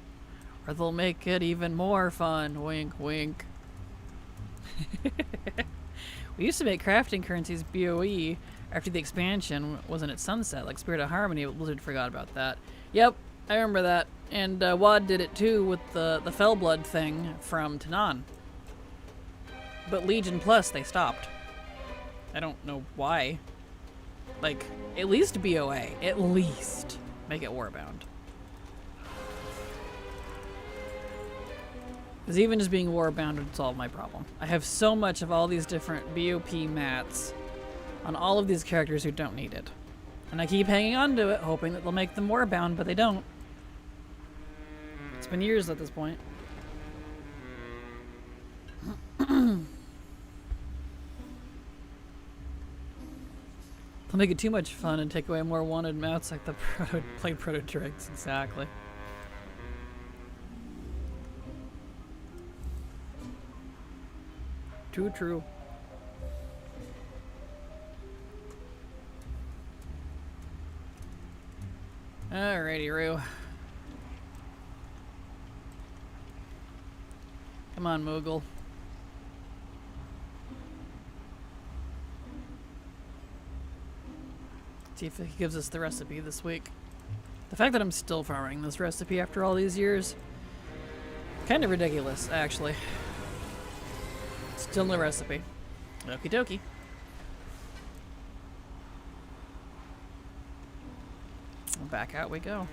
Speaker 1: Or they'll make it even more fun. Wink, wink. We used to make crafting currencies BOE after the expansion wasn't at sunset, like Spirit of Harmony, but Blizzard forgot about that. Yep, I remember that. And WoD did it too with the Fellblood thing from Tanan. But Legion Plus, they stopped. I don't know why. Like, at least BOA. At least. Make it Warbound. Because even just being Warbound would solve my problem. I have so much of all these different BOP mats on all of these characters who don't need it. And I keep hanging on to it, hoping that they'll make them Warbound, but they don't. It's been years at this point. They'll make it too much fun and take away more wanted mats like the Proto-Dregs, exactly. Too true. Alrighty, Roo. Come on, Moogle. See if he gives us the recipe this week. The fact that I'm still farming this recipe after all these years, kind of ridiculous, actually. Still no recipe. Okie dokie. Back out we go.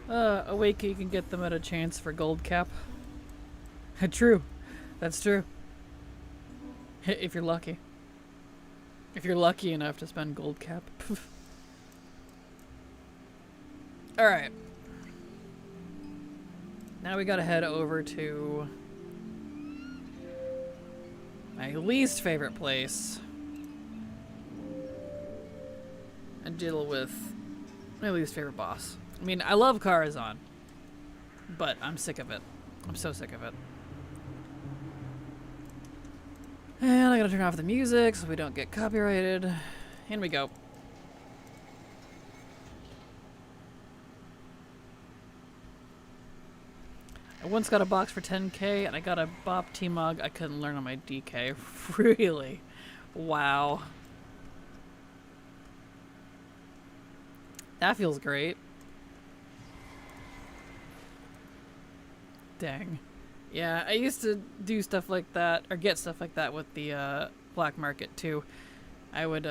Speaker 1: Awake, you can get them at a chance for gold cap. True. That's true. If you're lucky. If you're lucky enough to spend gold cap. Alright. Now we gotta head over to my least favorite place and deal with my least favorite boss. I mean, I love Karazhan, but I'm sick of it. I'm so sick of it. And I gotta turn off the music so we don't get copyrighted. In we go. I once got a box for 10k and I got a Bop T-Mug I couldn't learn on my DK. Really? Wow. That feels great. Dang. Yeah, I used to do stuff like that, or get stuff like that with the black market too. I would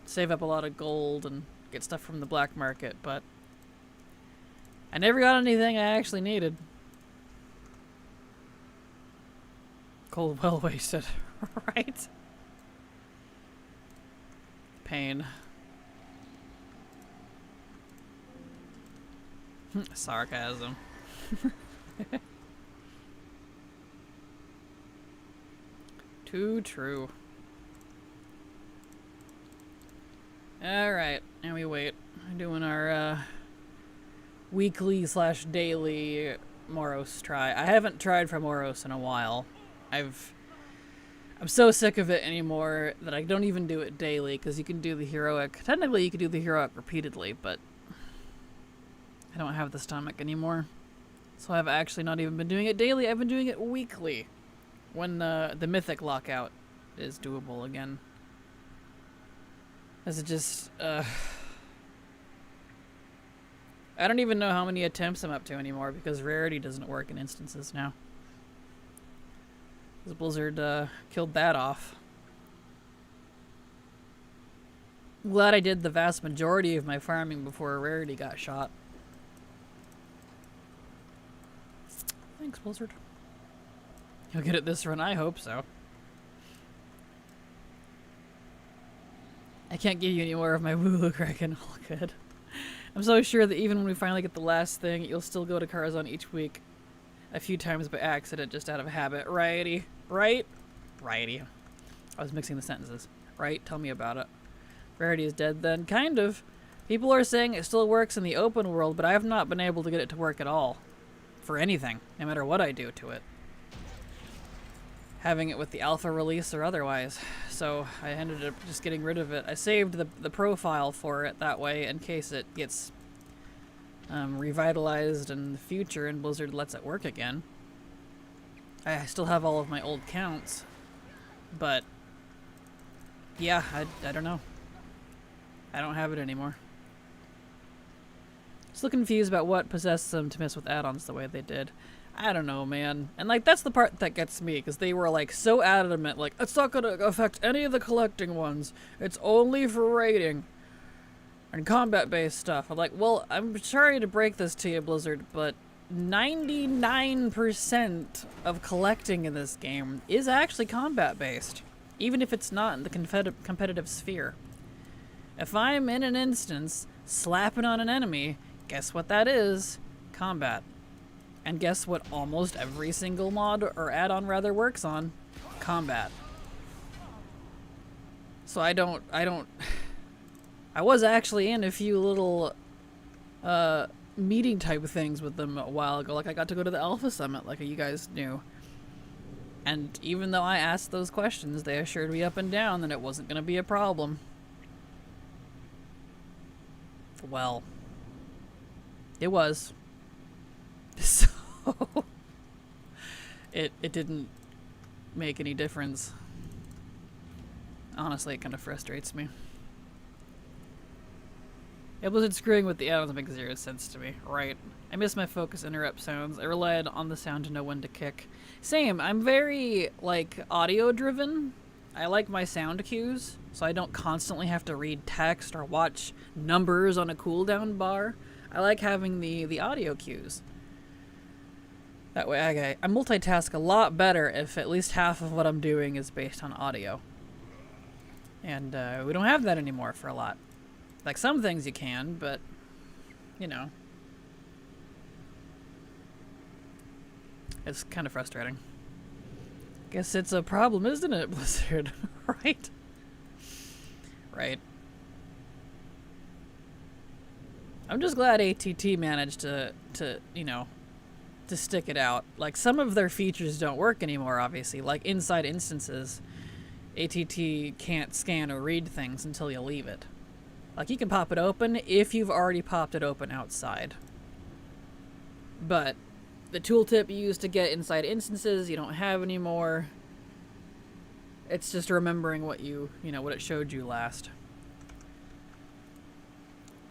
Speaker 1: save up a lot of gold and get stuff from the black market, but I never got anything I actually needed. Gold well wasted, right? Pain. Sarcasm. Too true. Alright, and we wait. We're doing our weekly / daily Moros try. I haven't tried for Moros in a while. I'm so sick of it anymore that I don't even do it daily, because you can do the heroic. Technically you could do the heroic repeatedly, but I don't have the stomach anymore. So I've actually not even been doing it daily, I've been doing it weekly. When the mythic lockout is doable again. As it just, I don't even know how many attempts I'm up to anymore because rarity doesn't work in instances now. Because Blizzard killed that off. I'm glad I did the vast majority of my farming before rarity got shot. Thanks, Blizzard. You'll get it this run, I hope so. I can't give you any more of my Wooloo Kraken. All good. I'm so sure that even when we finally get the last thing, you'll still go to Karazhan each week. A few times by accident, just out of habit. Righty. Right? Righty. I was mixing the sentences. Right? Tell me about it. Rarity is dead then. Kind of. People are saying it still works in the open world, but I have not been able to get it to work at all. For anything. No matter what I do to it. Having it with the alpha release or otherwise. So I ended up just getting rid of it. I saved the profile for it that way in case it gets revitalized in the future and Blizzard lets it work again. I still have all of my old counts, but yeah, I don't know. I don't have it anymore. Still confused about what possessed them to mess with add-ons the way they did. I don't know, man. And, like, that's the part that gets me, because they were, like, so adamant, like, it's not gonna affect any of the collecting ones. It's only for raiding and combat-based stuff. I'm like, well, I'm sorry to break this to you, Blizzard, but 99% of collecting in this game is actually combat-based, even if it's not in the competitive sphere. If I'm in an instance slapping on an enemy, guess what that is? Combat. And guess what almost every single mod, or add-on rather, works on? Combat. So I was actually in a few little, meeting type of things with them a while ago. Like, I got to go to the Alpha Summit, like you guys knew. And even though I asked those questions, they assured me up and down that it wasn't going to be a problem. Well, it was. So it didn't make any difference. Honestly, it kind of frustrates me. Yeah, Blizzard screwing with the add-ons makes zero sense to me. Right. I miss my focus interrupt sounds. I relied on the sound to know when to kick. Same. I'm very, like, audio-driven. I like my sound cues, so I don't constantly have to read text or watch numbers on a cooldown bar. I like having the audio cues. That way I multitask a lot better if at least half of what I'm doing is based on audio. And we don't have that anymore for a lot. Like, some things you can, but, you know. It's kind of frustrating. Guess it's a problem, isn't it, Blizzard? Right? Right. I'm just glad ATT managed to, you know, to stick it out. Like, some of their features don't work anymore, obviously. Like, inside instances, ATT can't scan or read things until you leave it. Like, you can pop it open if you've already popped it open outside. But the tooltip you used to get inside instances, you don't have anymore. It's just remembering what you know, what it showed you last.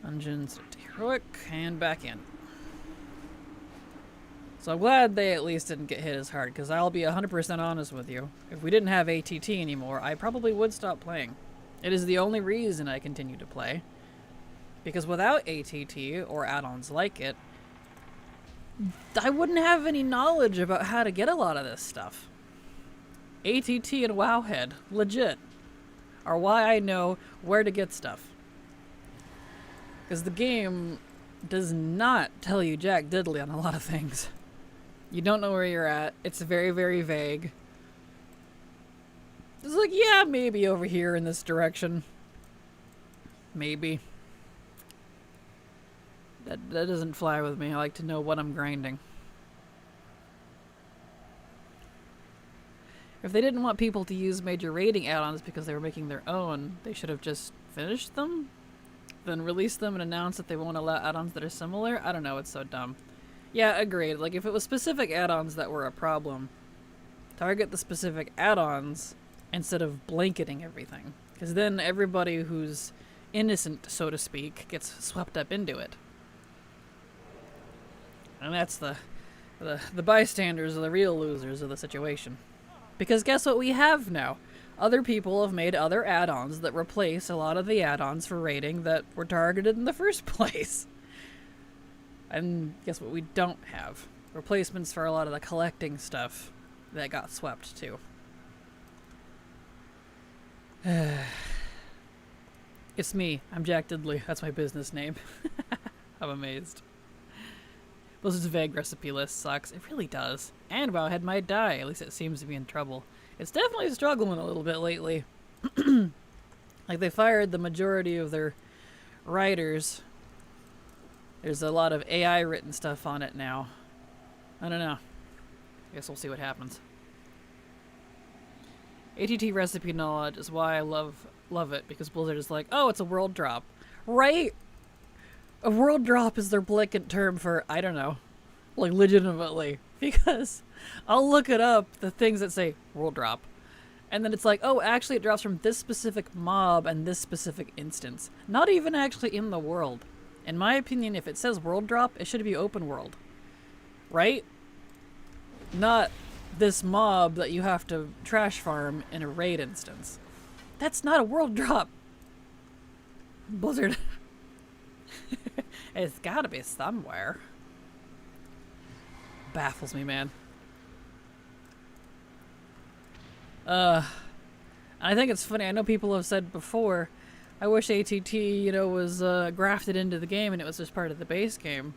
Speaker 1: Dungeons to heroic, and back in. So I'm glad they at least didn't get hit as hard, because I'll be 100% honest with you. If we didn't have ATT anymore, I probably would stop playing. It is the only reason I continue to play. Because without ATT, or add-ons like it, I wouldn't have any knowledge about how to get a lot of this stuff. ATT and Wowhead, legit, are why I know where to get stuff. Because the game does not tell you jack diddly on a lot of things. You don't know where you're at. It's very, very vague. It's like, yeah, maybe over here in this direction. Maybe. That doesn't fly with me. I like to know what I'm grinding. If they didn't want people to use major rating add-ons because they were making their own, they should have just finished them, then released them and announced that they won't allow add-ons that are similar. I don't know, it's so dumb. Yeah, agreed. Like, if it was specific add-ons that were a problem, target the specific add-ons instead of blanketing everything. Because then everybody who's innocent, so to speak, gets swept up into it. And that's the bystanders are the real losers of the situation. Because guess what we have now? Other people have made other add-ons that replace a lot of the add-ons for rating that were targeted in the first place. And guess what we don't have? Replacements for a lot of the collecting stuff that got swept too. It's me. I'm Jack Diddley. That's my business name. I'm amazed. Blizzard's vague recipe list sucks. It really does. And Wowhead might die. At least it seems to be in trouble. It's definitely struggling a little bit lately. Like, they fired the majority of their writers. There's a lot of AI written stuff on it now. I don't know. I guess we'll see what happens. ATT recipe knowledge is why I love it, because Blizzard is like, oh, it's a world drop. Right? A world drop is their blanket term for, I don't know, like, legitimately. Because I'll look it up, the things that say world drop, and then it's like, oh, actually it drops from this specific mob and this specific instance. Not even actually in the world. In my opinion, if it says world drop, it should be open world. Right? Not this mob that you have to trash farm in a raid instance. That's not a world drop. Blizzard. It's gotta be somewhere. Baffles me, man. I think it's funny. I know people have said before, I wish ATT, you know, was grafted into the game and it was just part of the base game.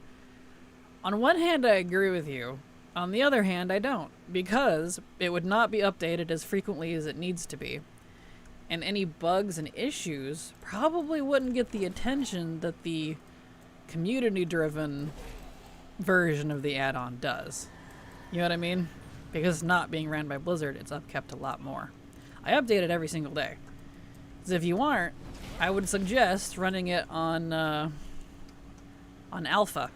Speaker 1: On one hand, I agree with you. On the other hand, I don't. Because it would not be updated as frequently as it needs to be. And any bugs and issues probably wouldn't get the attention that the community-driven version of the add-on does. You know what I mean? Because not being ran by Blizzard, it's upkept a lot more. I update it every single day. Because if you aren't, I would suggest running it on alpha.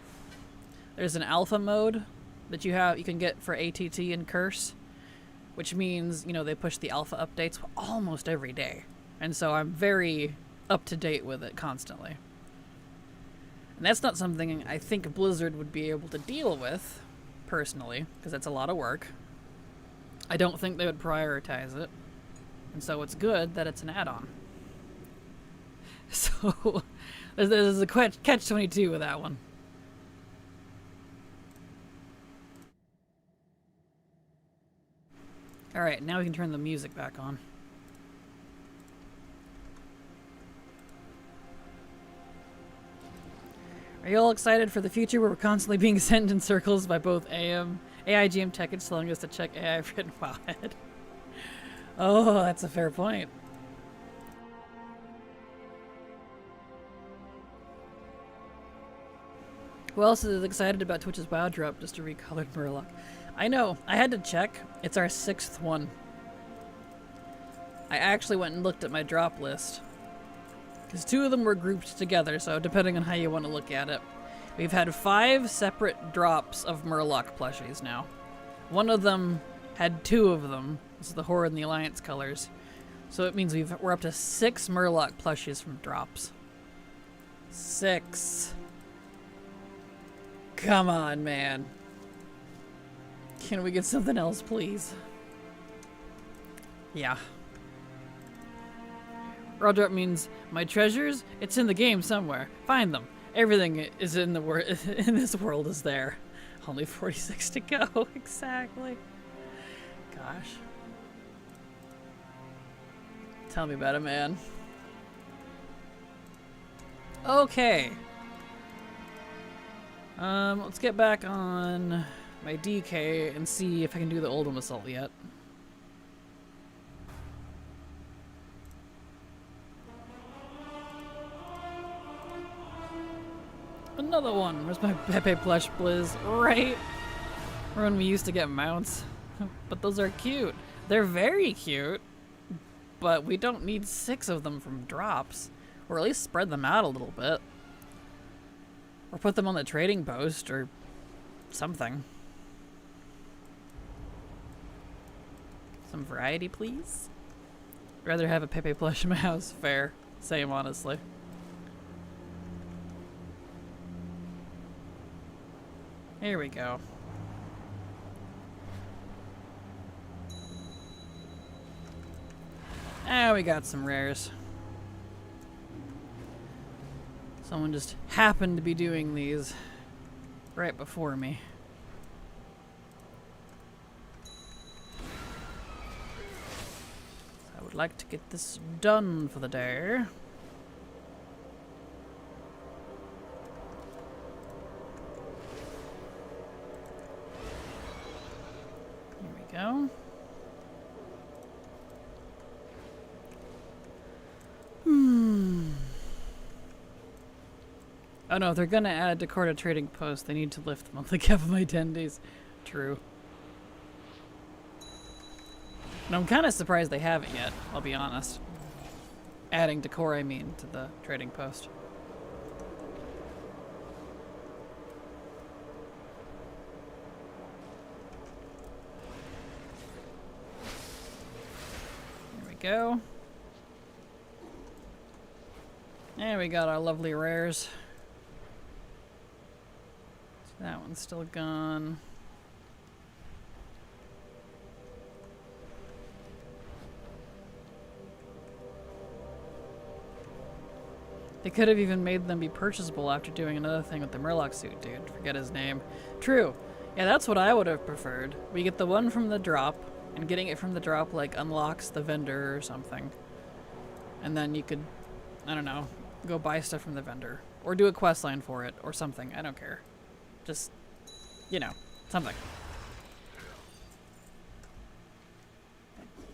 Speaker 1: There's an alpha mode that you can get for ATT and Curse, which means, you know, they push the alpha updates almost every day. And so I'm very up to date with it constantly. And that's not something I think Blizzard would be able to deal with, personally, because that's a lot of work. I don't think they would prioritize it. And so it's good that it's an add-on. So, there's a catch-22 with that one. Alright, now we can turn the music back on. Are you all excited for the future where we're constantly being sent in circles by both AIGM tech telling us to check AI written wildhead? Oh, that's a fair point. Who else is excited about Twitch's WoW drop, just a recolored Murloc? I know, I had to check. It's our 6th one. I actually went and looked at my drop list. Because 2 of them were grouped together, so depending on how you want to look at it. We've had 5 separate drops of Murloc plushies now. One of them had 2 of them. This is the Horde and the Alliance colors. So it means we're up to 6 Murloc plushies from drops. 6. Come on, man. Can we get something else, please? Yeah. Raw drop means my treasures. It's in the game somewhere. Find them. Everything is in the in this world is there. Only 46 to go. Exactly. Gosh. Tell me about it, man. Okay. Let's get back on my DK and see if I can do the Oldham Assault yet. Another one. Where's my Pepe plush blizz? Right when we used to get mounts. But those are cute. They're very cute. But we don't need 6 of them from drops. Or at least spread them out a little bit. Or put them on the trading post or something. Some variety, please. Rather have a Pepe plush in my house. Fair. Same, honestly. Here we go. Ah, we got some rares. Someone just happened to be doing these right before me. I would like to get this done for the day. Here we go. Oh no, if they're gonna add decor to trading post, they need to lift the monthly cap of my attendees. True. And I'm kind of surprised they haven't yet, I'll be honest. Adding decor, I mean, to the trading post. There we go. And we got our lovely rares. That one's still gone. They could have even made them be purchasable after doing another thing with the Murloc suit, dude. Forget his name. True. Yeah, that's what I would have preferred. We get the one from the drop, and getting it from the drop, like, unlocks the vendor or something. And then you could, I don't know, go buy stuff from the vendor. Or do a quest line for it, or something. I don't care. Just, you know, something.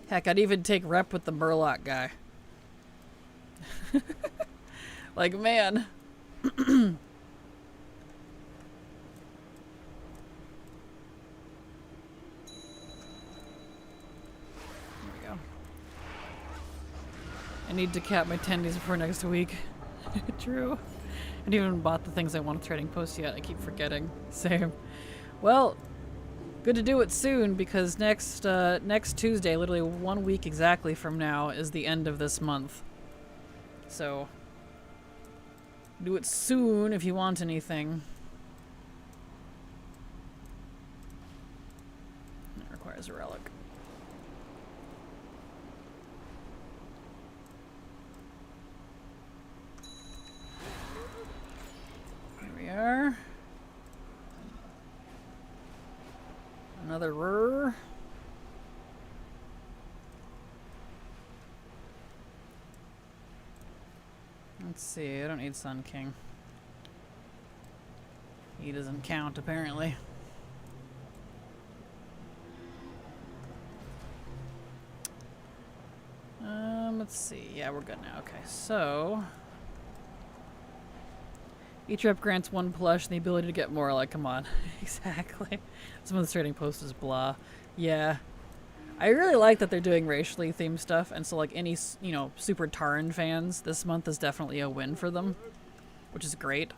Speaker 1: Heck, I'd even take rep with the Murloc guy. Like, man. There we go. I need to cap my tendies before next week. True. I haven't even bought the things I want to trading post yet. I keep forgetting. Same. Well, good to do it soon because next Tuesday, literally 1 week exactly from now, is the end of this month. So, do it soon if you want anything. That requires a relic. Here we are. Another rare. Let's see, I don't need Sun King. He doesn't count, apparently. Let's see. Yeah, we're good now. Okay, so... Each rep grants 1 plush and the ability to get more. Like, come on. Exactly. Some of the starting post is blah. Yeah. I really like that they're doing racially themed stuff, and so, like, any, you know, super Tarn fans, this month is definitely a win for them, which is great.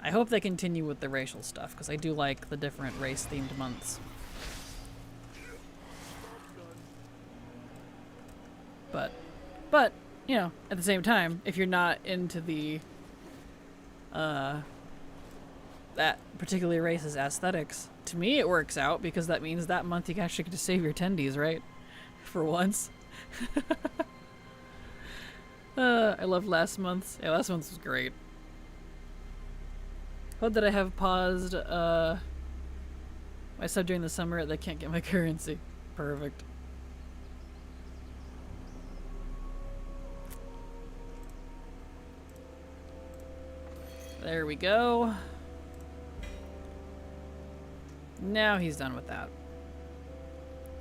Speaker 1: I hope they continue with the racial stuff, because I do like the different race-themed months. But, you know, at the same time, if you're not into the, that particular race's aesthetics, to me it works out, because that means that month you actually get to save your tendies, right? For once. I love last month's. Yeah, last month's was great. Hope that I have paused, my sub during the summer, they can't get my currency. Perfect. There we go. Now he's done with that.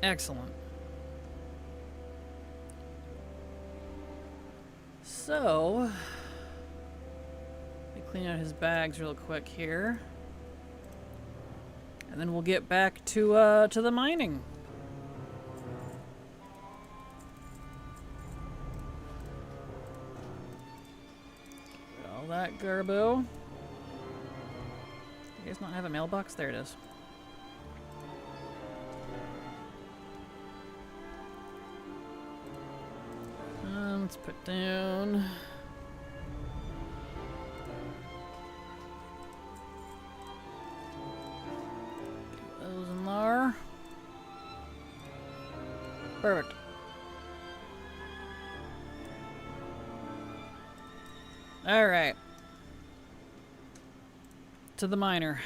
Speaker 1: Excellent. So, let me clean out his bags real quick here. And then we'll get back to the mining. All that garbo. You guys not have a mailbox? There it is. Let's put down. Those in there. Perfect. All right. To the miner.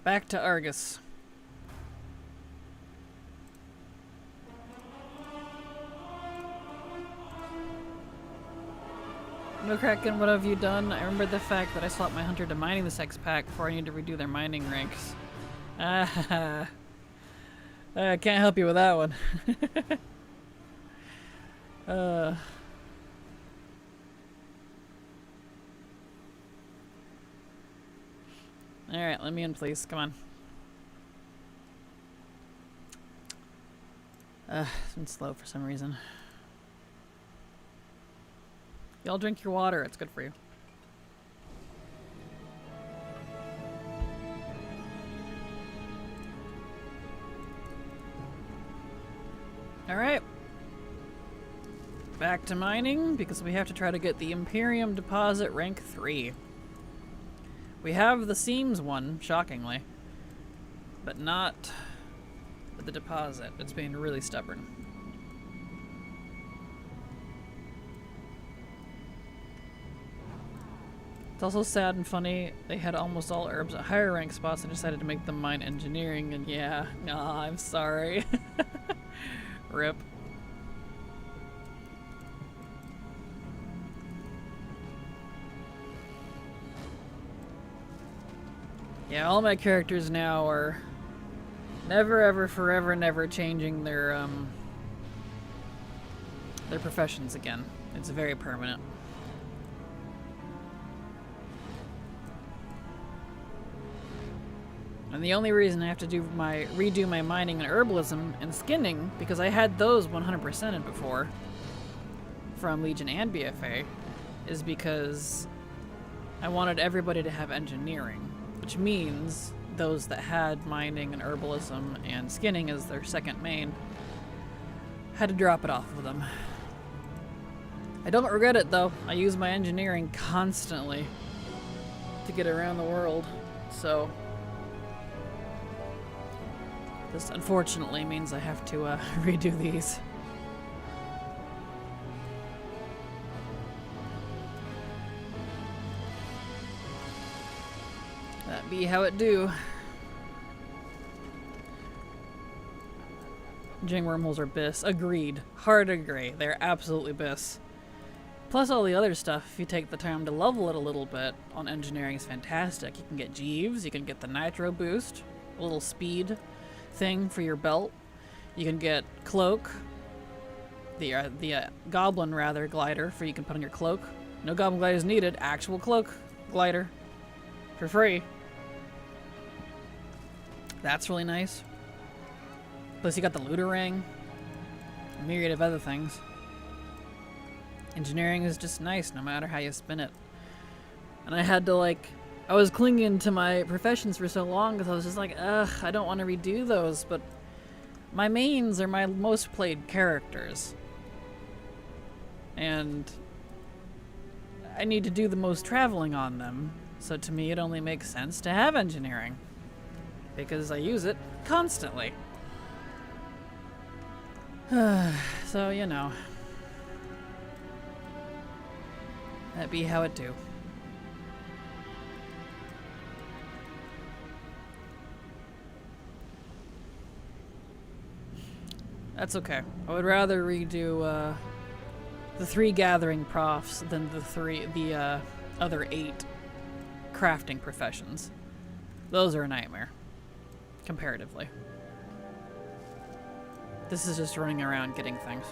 Speaker 1: Back to Argus. No, Kraken, what have you done? I remember the fact that I swapped my hunter to mining the sex pack before I need to redo their mining ranks. I can't help you with that one. Alright, let me in, please. Come on. It's been slow for some reason. Y'all drink your water. It's good for you. Alright. Back to mining, because we have to try to get the Imperium deposit rank 3. We have the seams one, shockingly, but not the deposit. It's being really stubborn. It's also sad and funny, they had almost all herbs at higher rank spots and decided to make them mine engineering, and yeah, aw, I'm sorry. Rip. Yeah, all my characters now are never, ever, forever, never changing their professions again. It's very permanent. And the only reason I have to redo my mining and herbalism and skinning, because I had those 100%ed before from Legion and BFA, is because I wanted everybody to have engineering, which means those that had mining and herbalism and skinning as their second main had to drop it off of them. I don't regret it though. I use my engineering constantly to get around the world, so this unfortunately means I have to redo these. That be how it do. Jing wormholes are bis. Agreed. Hard agree. They're absolutely bis. Plus all the other stuff, if you take the time to level it a little bit on engineering, is fantastic. You can get Jeeves, you can get the Nitro boost, a little speed thing for your belt. You can get Cloak, the Goblin rather glider for you can put on your cloak. No Goblin gliders needed, actual cloak glider for free. That's really nice. Plus you got the looter ring, a myriad of other things. Engineering is just nice no matter how you spin it. And I had to I was clinging to my professions for so long because I was just like, ugh, I don't want to redo those, but my mains are my most played characters. And I need to do the most traveling on them, so to me it only makes sense to have engineering. Because I use it constantly. So, you know. That be how it do. That's okay. I would rather redo the 3 gathering profs than the other 8 crafting professions. Those are a nightmare, comparatively. This is just running around getting things.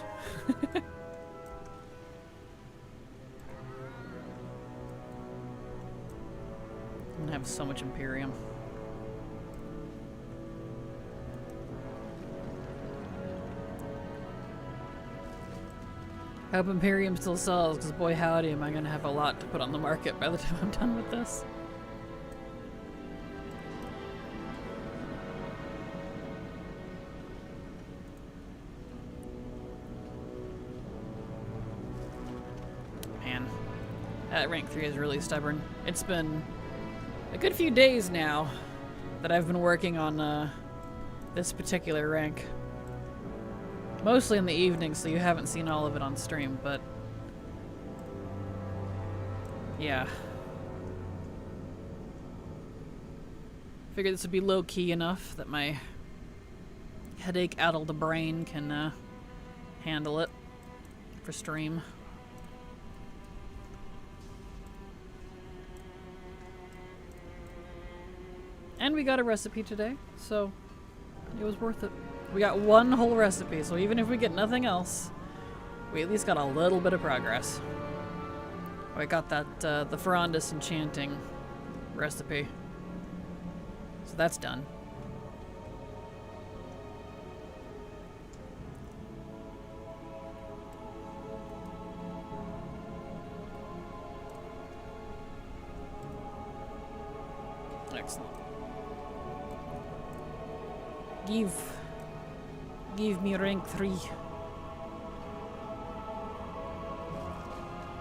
Speaker 1: I'm gonna have so much Imperium. I hope Imperium still sells, because boy howdy am I gonna have a lot to put on the market by the time I'm done with this. Man, that rank 3 is really stubborn. It's been a good few days now that I've been working on this particular rank. Mostly in the evening, so you haven't seen all of it on stream, but yeah. Figured this would be low-key enough that my headache-addled brain can handle it for stream. And we got a recipe today, so it was worth it. We got 1 whole recipe, so even if we get nothing else, we at least got a little bit of progress. I got that, the Ferondis enchanting recipe. So that's done. Excellent. Give me rank 3.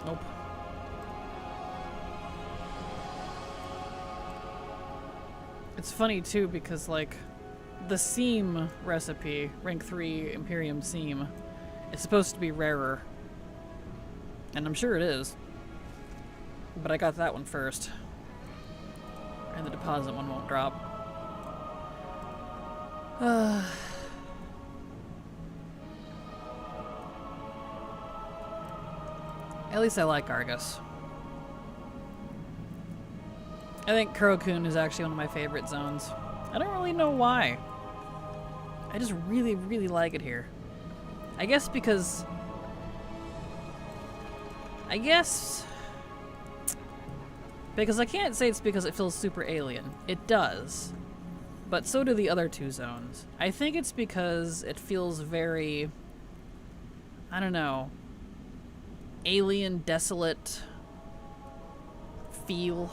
Speaker 1: Nope. It's funny too because the seam recipe, rank 3 Imperium seam, is supposed to be rarer. And I'm sure it is. But I got that one first. And the deposit one won't drop. At least I like Argus. I think Kraken is actually one of my favorite zones. I don't really know why. I just really, really like it here. I guess because... I can't say it's because it feels super alien. It does. But so do the other 2 zones. I think it's because it feels very... I don't know... alien, desolate feel.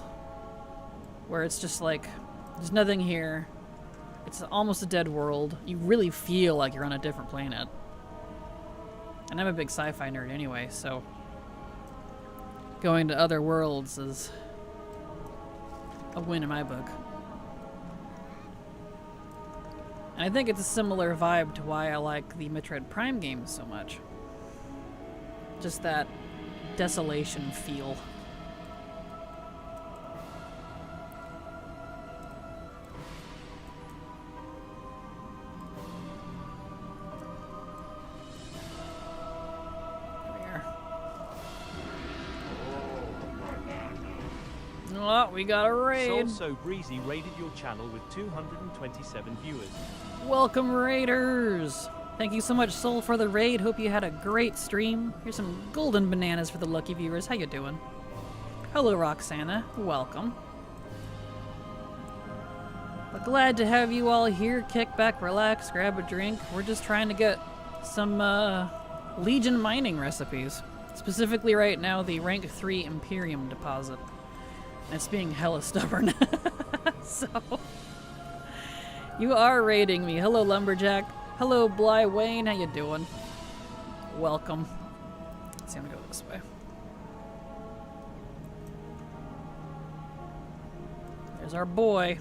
Speaker 1: Where it's just there's nothing here. It's almost a dead world. You really feel like you're on a different planet. And I'm a big sci-fi nerd anyway, so going to other worlds is a win in my book. And I think it's a similar vibe to why I like the Metroid Prime games so much. Just that desolation feel. There we are. Oh, we got a raid.
Speaker 2: So Breezy raided your channel with 227 viewers.
Speaker 1: Welcome, raiders. Thank you so much, Soul, for the raid. Hope you had a great stream. Here's some golden bananas for the lucky viewers. How you doing? Hello, Roxana. Welcome. But glad to have you all here. Kick back, relax, grab a drink. We're just trying to get some Legion mining recipes. Specifically right now, the rank 3 Imperium deposit. And it's being hella stubborn. So, you are raiding me. Hello, Lumberjack. Hello, Bly Wayne. How you doing? Welcome. Let's see, I'm gonna go this way. There's our boy.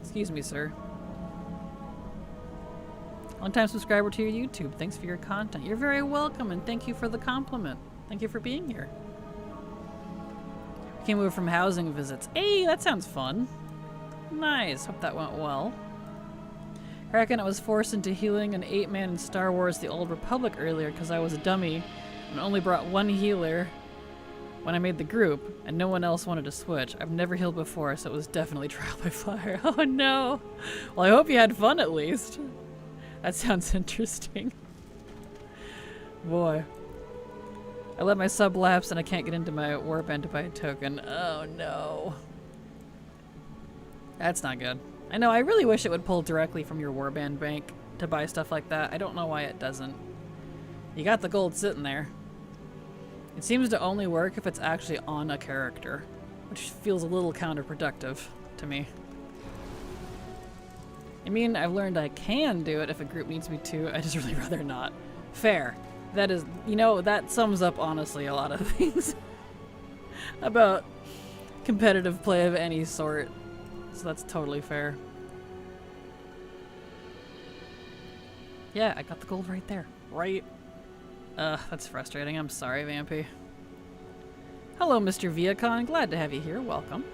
Speaker 1: Excuse me, sir. Long-time subscriber to your YouTube. Thanks for your content. You're very welcome, and thank you for the compliment. Thank you for being here. Came over from housing visits. Hey, that sounds fun. Nice. Hope that went well. Kraken, I was forced into healing an 8-man in Star Wars The Old Republic earlier because I was a dummy and only brought one healer when I made the group, and no one else wanted to switch. I've never healed before, so it was definitely trial by fire. Oh no. Well, I hope you had fun at least. That sounds interesting. Boy. I let my sub lapse and I can't get into my warband to buy a token. Oh no. That's not good. I know, I really wish it would pull directly from your warband bank to buy stuff like that. I don't know why it doesn't. You got the gold sitting there. It seems to only work if it's actually on a character, which feels a little counterproductive to me. I mean, I've learned I can do it if a group needs me to. I just really rather not. Fair. That is, you know, that sums up honestly a lot of things about competitive play of any sort. So that's totally fair. Yeah, I got the gold right there. Right. That's frustrating. I'm sorry, Vampy. Hello, Mr. Viacon. Glad to have you here. Welcome.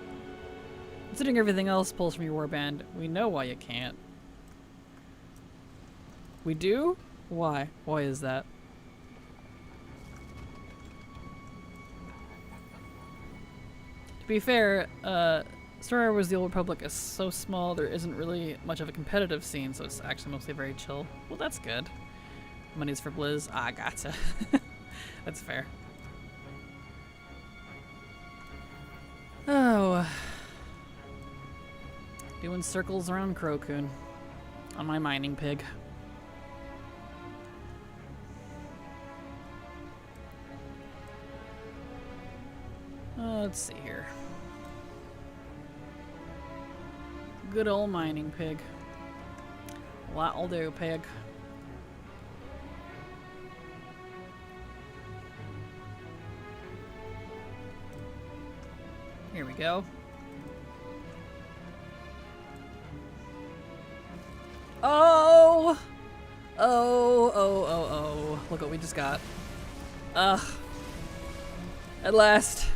Speaker 1: Considering everything else pulls from your warband, we know why you can't. We do? Why? Why is that? To be fair, Star Wars The Old Republic is so small there isn't really much of a competitive scene, so it's actually mostly very chill. Well, that's good. Money's for Blizz. Ah, gotcha. That's fair. Oh. Doing circles around Kraken on my mining pig. Let's see here. Good old mining pig. That'll do, pig. Here we go. Oh! Oh. Look what we just got. Ugh. At last.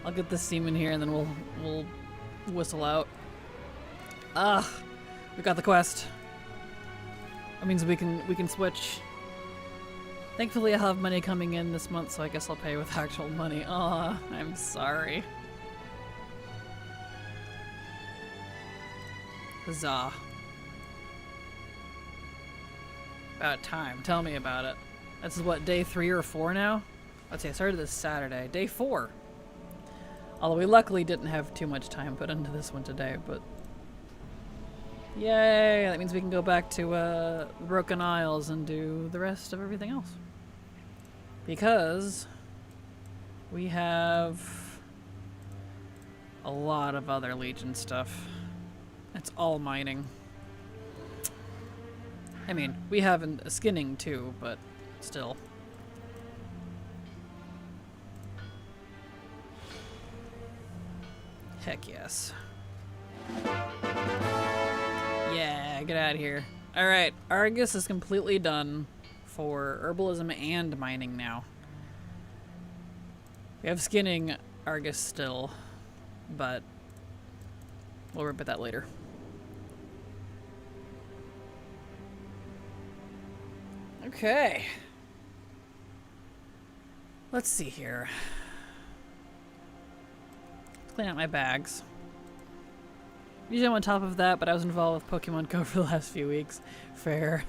Speaker 1: I'll get this seam in here and then we'll whistle out. Ugh. We got the quest. That means we can switch. Thankfully, I'll have money coming in this month, so I guess I'll pay with actual money. Aw, I'm sorry. Huzzah. About time. Tell me about it. This is what, day 3 or 4 now? Let's see, I started this Saturday. Day 4. Although we luckily didn't have too much time put into this one today, but... Yay! That means we can go back to Broken Isles and do the rest of everything else. Because we have a lot of other Legion stuff. It's all mining. I mean, we have a skinning too, but still. Heck yes. Yeah, get out of here. Alright, Argus is completely done for herbalism and mining now. We have skinning Argus still, but we'll rip at that later. Okay. Let's see here. clean out my bags. Usually I'm on top of that, but I was involved with Pokemon Go for the last few weeks. Fair.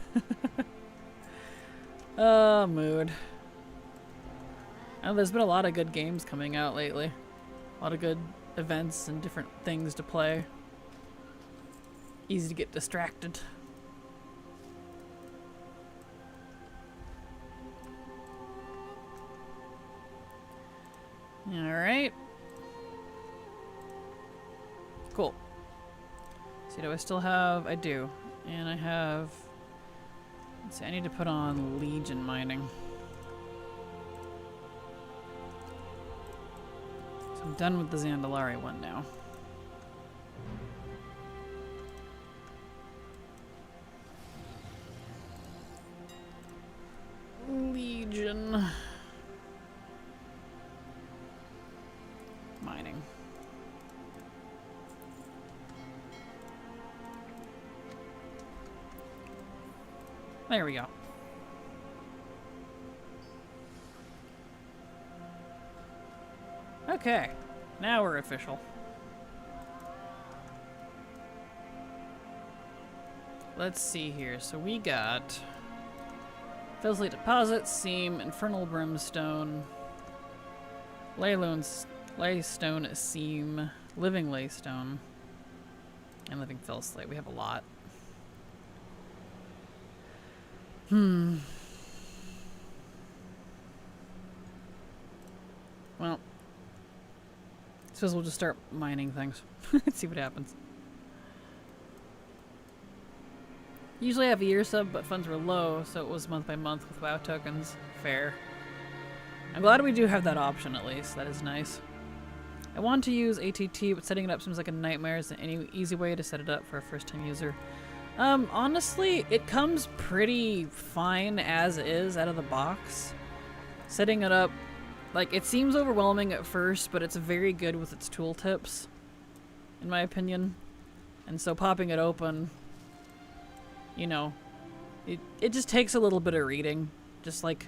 Speaker 1: Oh, mood. Oh, there's been a lot of good games coming out lately. A lot of good events and different things to play. Easy to get distracted. Alright. Cool. See, do I still have... I do. And I have... Let's see, I need to put on Legion Mining. So I'm done with the Zandalari one now. Legion... Mining. There we go. Okay, now we're official. Let's see here. So we got Fizzly Deposit, Seam, Infernal Brimstone, Laystone, Seam, Living Laystone, and Living Fellslate. We have a lot. Well, I suppose we'll just start mining things. See what happens. Usually I have a year sub, but funds were low, so it was month by month with WoW tokens. Fair. I'm glad we do have that option at least. That is nice. I want to use ATT, but setting it up seems like a nightmare. Is there any easy way to set it up for a first-time user? Honestly, it comes pretty fine as is out of the box. Setting it up, like, it seems overwhelming at first, but it's very good with its tooltips, in my opinion. And so popping it open, you know, it just takes a little bit of reading. Just, like,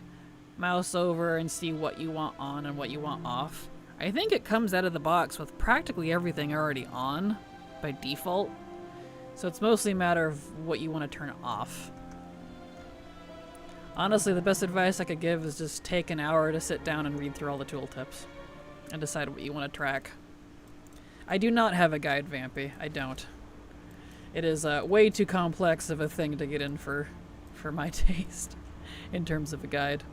Speaker 1: mouse over and see what you want on and what you want off. I think it comes out of the box with practically everything already on by default. So it's mostly a matter of what you want to turn off. Honestly, the best advice I could give is just take an hour to sit down and read through all the tooltips and decide what you want to track. I do not have a guide, Vampy. I don't. It is way too complex of a thing to get in for my taste in terms of a guide.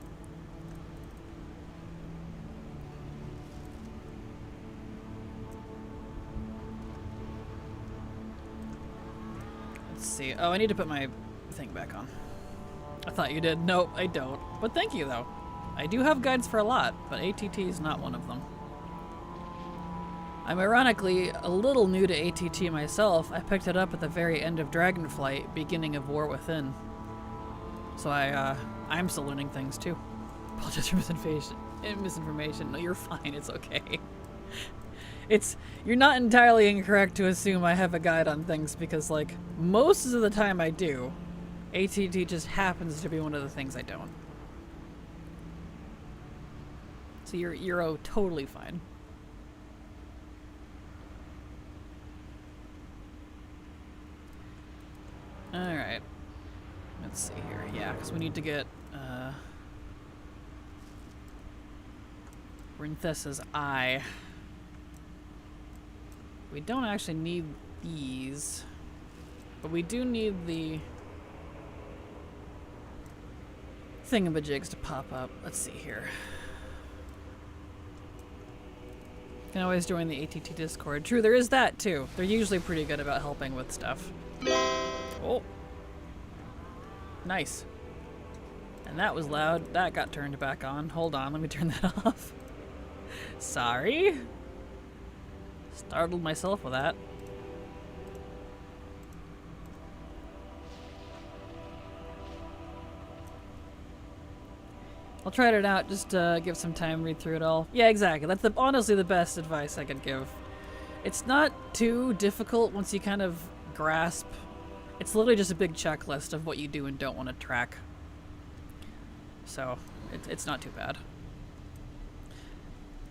Speaker 1: Let's see. Oh, I need to put my thing back on. I thought you did. Nope, I don't. But thank you, though. I do have guides for a lot, but ATT is not one of them. I'm ironically a little new to ATT myself. I picked it up at the very end of Dragonflight, beginning of War Within. So I'm still learning things, too. Apologize for misinformation. No, you're fine. It's okay. You're not entirely incorrect to assume I have a guide on things because, like, most of the time I do. ATT just happens to be one of the things I don't. So you're totally fine. Alright. Let's see here. Yeah, because we need to get Rinthessa's eye. We don't actually need these, but we do need the thingamajigs to pop up. Let's see here. You can always join the ATT Discord. True, there is that too. They're usually pretty good about helping with stuff. Oh. Nice. And that was loud. That got turned back on. Hold on, let me turn that off. Sorry. Startled myself with that. I'll try it out, just give some time, read through it all. Yeah, exactly. That's honestly the best advice I could give. It's not too difficult once you kind of grasp. It's literally just a big checklist of what you do and don't want to track. So, it's not too bad.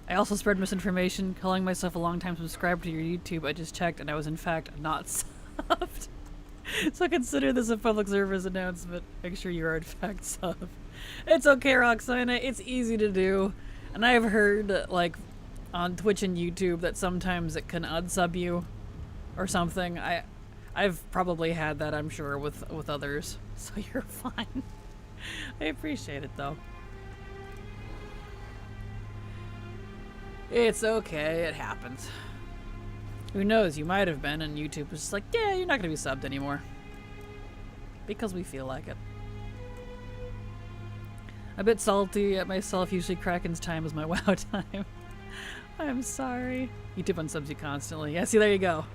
Speaker 1: I also spread misinformation, calling myself a long-time subscriber to your YouTube. I just checked, and I was in fact not subbed. So consider this a public service announcement. Make sure you are in fact subbed. It's okay, Roxana. It's easy to do. And I've heard, like, on Twitch and YouTube that sometimes it can unsub you or something. I've probably had that, I'm sure, with others. So you're fine. I appreciate it, though. It's okay, it happens. Who knows, you might have been, and YouTube was just like, yeah, you're not gonna be subbed anymore. Because we feel like it. A bit salty at myself, usually Kraken's time is my WoW time. I'm sorry. YouTube unsubs you constantly. Yeah, see, there you go.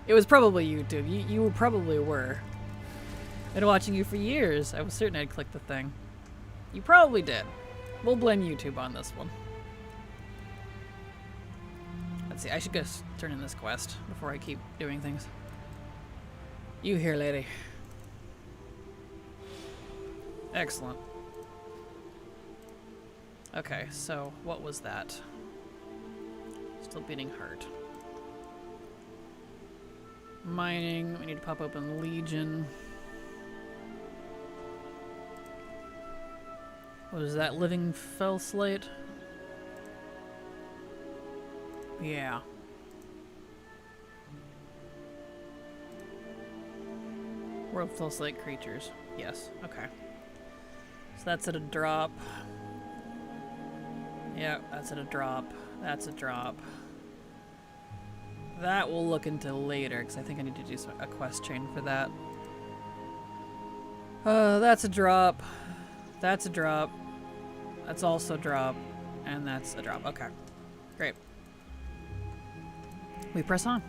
Speaker 1: It was probably YouTube. You probably were. Been watching you for years. I was certain I'd click the thing. You probably did. We'll blame YouTube on this one. Let's see, I should go turn in this quest before I keep doing things. You here, lady. Excellent. Okay, so what was that? Still beating heart. Mining, we need to pop open Legion. What is that, living fell slate? Yeah. World of Warcraft like creatures. Yes. Okay. So that's at a drop. Yeah, that's at a drop. That's a drop. That we'll look into later, because I think I need to do a quest chain for that. That's a drop. That's a drop. That's also a drop. And that's a drop. Okay. Great. We press on.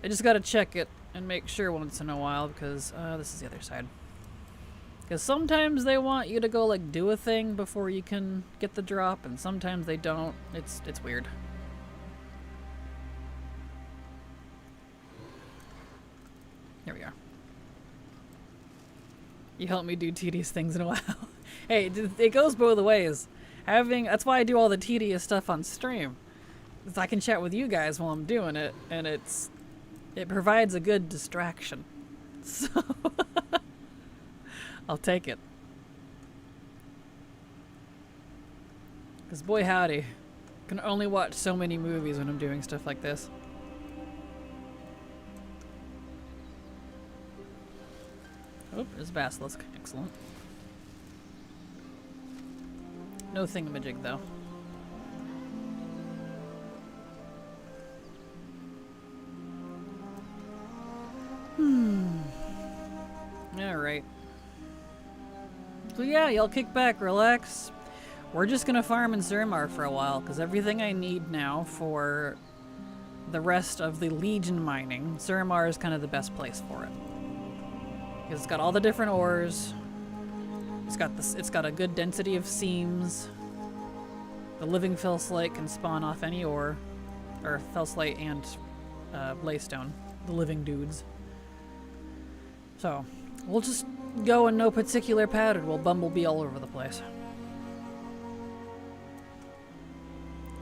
Speaker 1: I just gotta check it and make sure once in a while, because this is the other side. Because sometimes they want you to go like do a thing before you can get the drop, and sometimes they don't. It's weird. Here we are. You help me do tedious things in a while. Hey, it goes both ways. That's why I do all the tedious stuff on stream. I can chat with you guys while I'm doing it, and it provides a good distraction. So I'll take it. Because boy howdy, I can only watch so many movies when I'm doing stuff like this. Oh, there's Basilisk. Excellent. No thingamajig, though. Alright. So yeah, y'all kick back, relax. We're just gonna farm in Suramar for a while, because everything I need now for the rest of the Legion mining, Suramar is kind of the best place for it. Because it's got all the different ores. It's got a good density of seams. The living fell slate can spawn off any ore. Or fell slate and blaystone. The living dudes. So, we'll just go in no particular pattern. We'll bumblebee all over the place.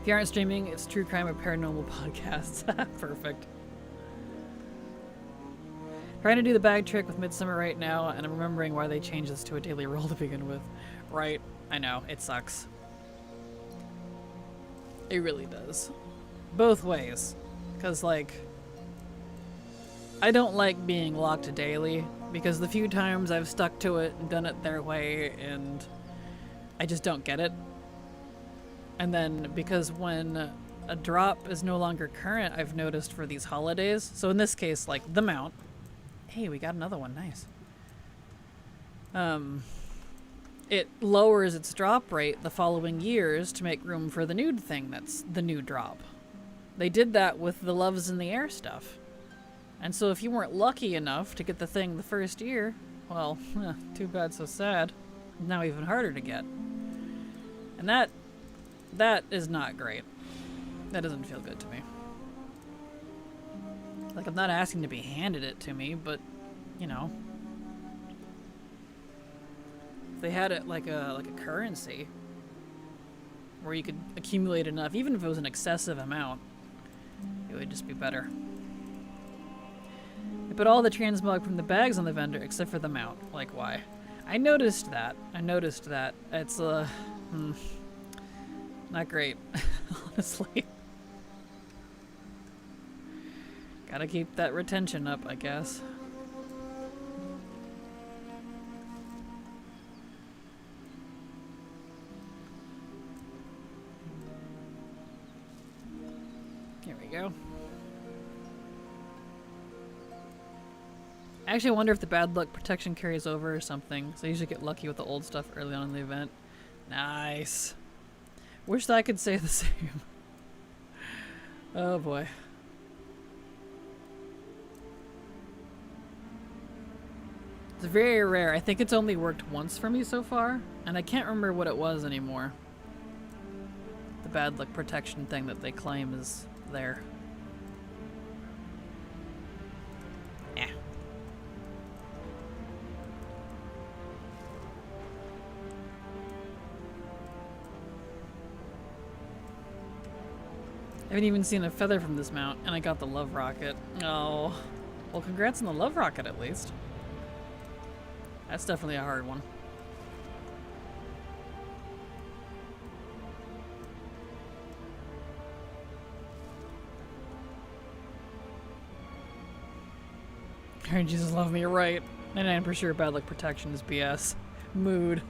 Speaker 1: If you aren't streaming, it's true crime or paranormal podcasts. Perfect. Trying to do the bag trick with Midsummer right now, and I'm remembering why they changed this to a daily role to begin with. Right, I know, it sucks. It really does. Both ways. Because, like, I don't like being locked to daily, because the few times I've stuck to it and done it their way, and I just don't get it. And then, because when a drop is no longer current, I've noticed for these holidays, so in this case, like, the mount. Hey, we got another one, nice. It lowers its drop rate the following years to make room for the new thing that's the new drop. They did that with the Loves in the Air stuff. And so if you weren't lucky enough to get the thing the first year, well, too bad, so sad. Now even harder to get. And that is not great. That doesn't feel good to me. Like, I'm not asking to be handed it to me, but, you know. If they had it like a currency, where you could accumulate enough, even if it was an excessive amount, it would just be better. I put all the transmog from the bags on the vendor except for the mount. Like, why? I noticed that. It's, not great, honestly. Gotta keep that retention up, I guess. Here we go. I actually wonder if the bad luck protection carries over or something. So I usually get lucky with the old stuff early on in the event. Nice. Wish that I could say the same. Oh boy. It's very rare. I think it's only worked once for me so far, and I can't remember what it was anymore. The bad luck protection thing that they claim is there. Yeah. I haven't even seen a feather from this mount, and I got the love rocket. Oh. Well, congrats on the love rocket at least. That's definitely a hard one. Alright, Jesus love me, you're right. 99% sure bad luck protection is BS. Mood.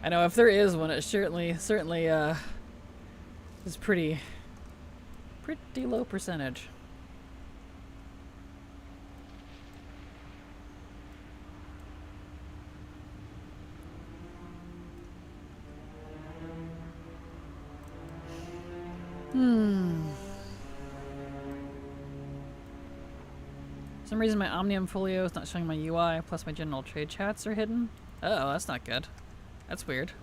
Speaker 1: I know if there is one, it certainly is pretty low percentage. For some reason my Omnium Folio is not showing my UI, plus my general trade chats are hidden. Uh oh, that's not good. That's weird.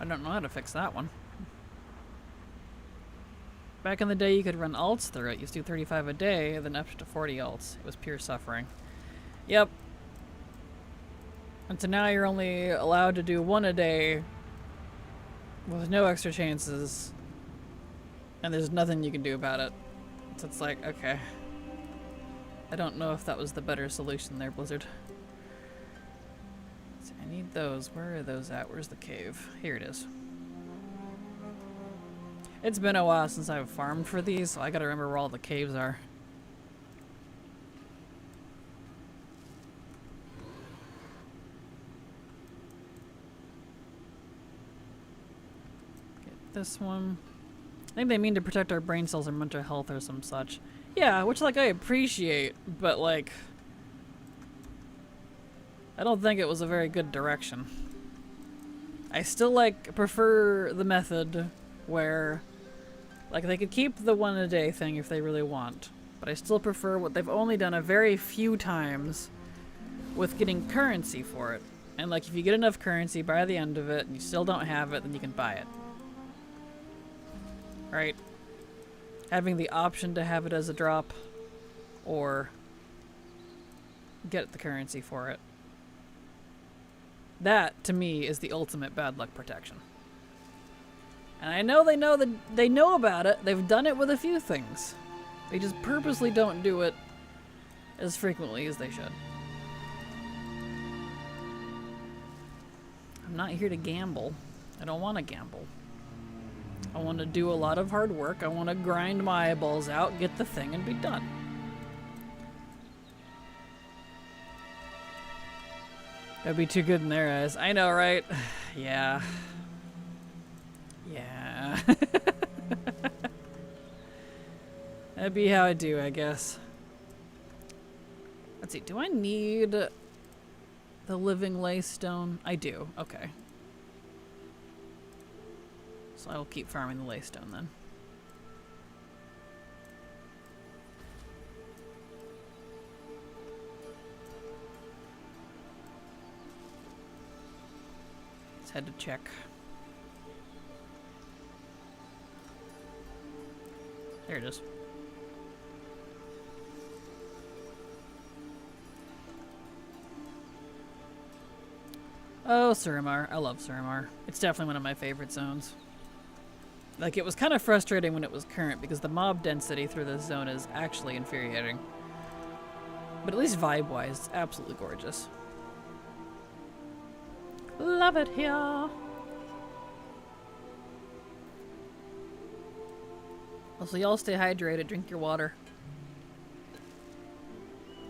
Speaker 1: I don't know how to fix that one. Back in the day you could run alts through it. You used to do 35 a day, then up to 40 alts. It was pure suffering. Yep. And so now you're only allowed to do one a day with no extra chances, and there's nothing you can do about it. So it's like, okay. I don't know if that was the better solution there, Blizzard. So I need those. Where are those at? Where's the cave? Here it is. It's been a while since I've farmed for these, so I gotta remember where all the caves are. This one. I think they mean to protect our brain cells or mental health or some such. Yeah, which like I appreciate, but like I don't think it was a very good direction. I still like prefer the method where like they could keep the one a day thing if they really want, but I still prefer what they've only done a very few times with getting currency for it. And like if you get enough currency by the end of it and you still don't have it, then you can buy it. Right? Having the option to have it as a drop or get the currency for it. That, to me, is the ultimate bad luck protection. And I know they know about it. They've done it with a few things. They just purposely don't do it as frequently as they should. I'm not here to gamble. I don't want to gamble. I want to do a lot of hard work. I want to grind my eyeballs out, get the thing, and be done. That'd be too good in their eyes. I know, right? Yeah. Yeah. That'd be how I do, I guess. Let's see. Do I need the living laystone? I do. Okay. So I will keep farming the laystone then. Let's head to check. There it is. Oh, Suramar. I love Suramar. It's definitely one of my favorite zones. Like, it was kind of frustrating when it was current because the mob density through this zone is actually infuriating. But at least vibe-wise, it's absolutely gorgeous. Love it here. Also, y'all stay hydrated, drink your water.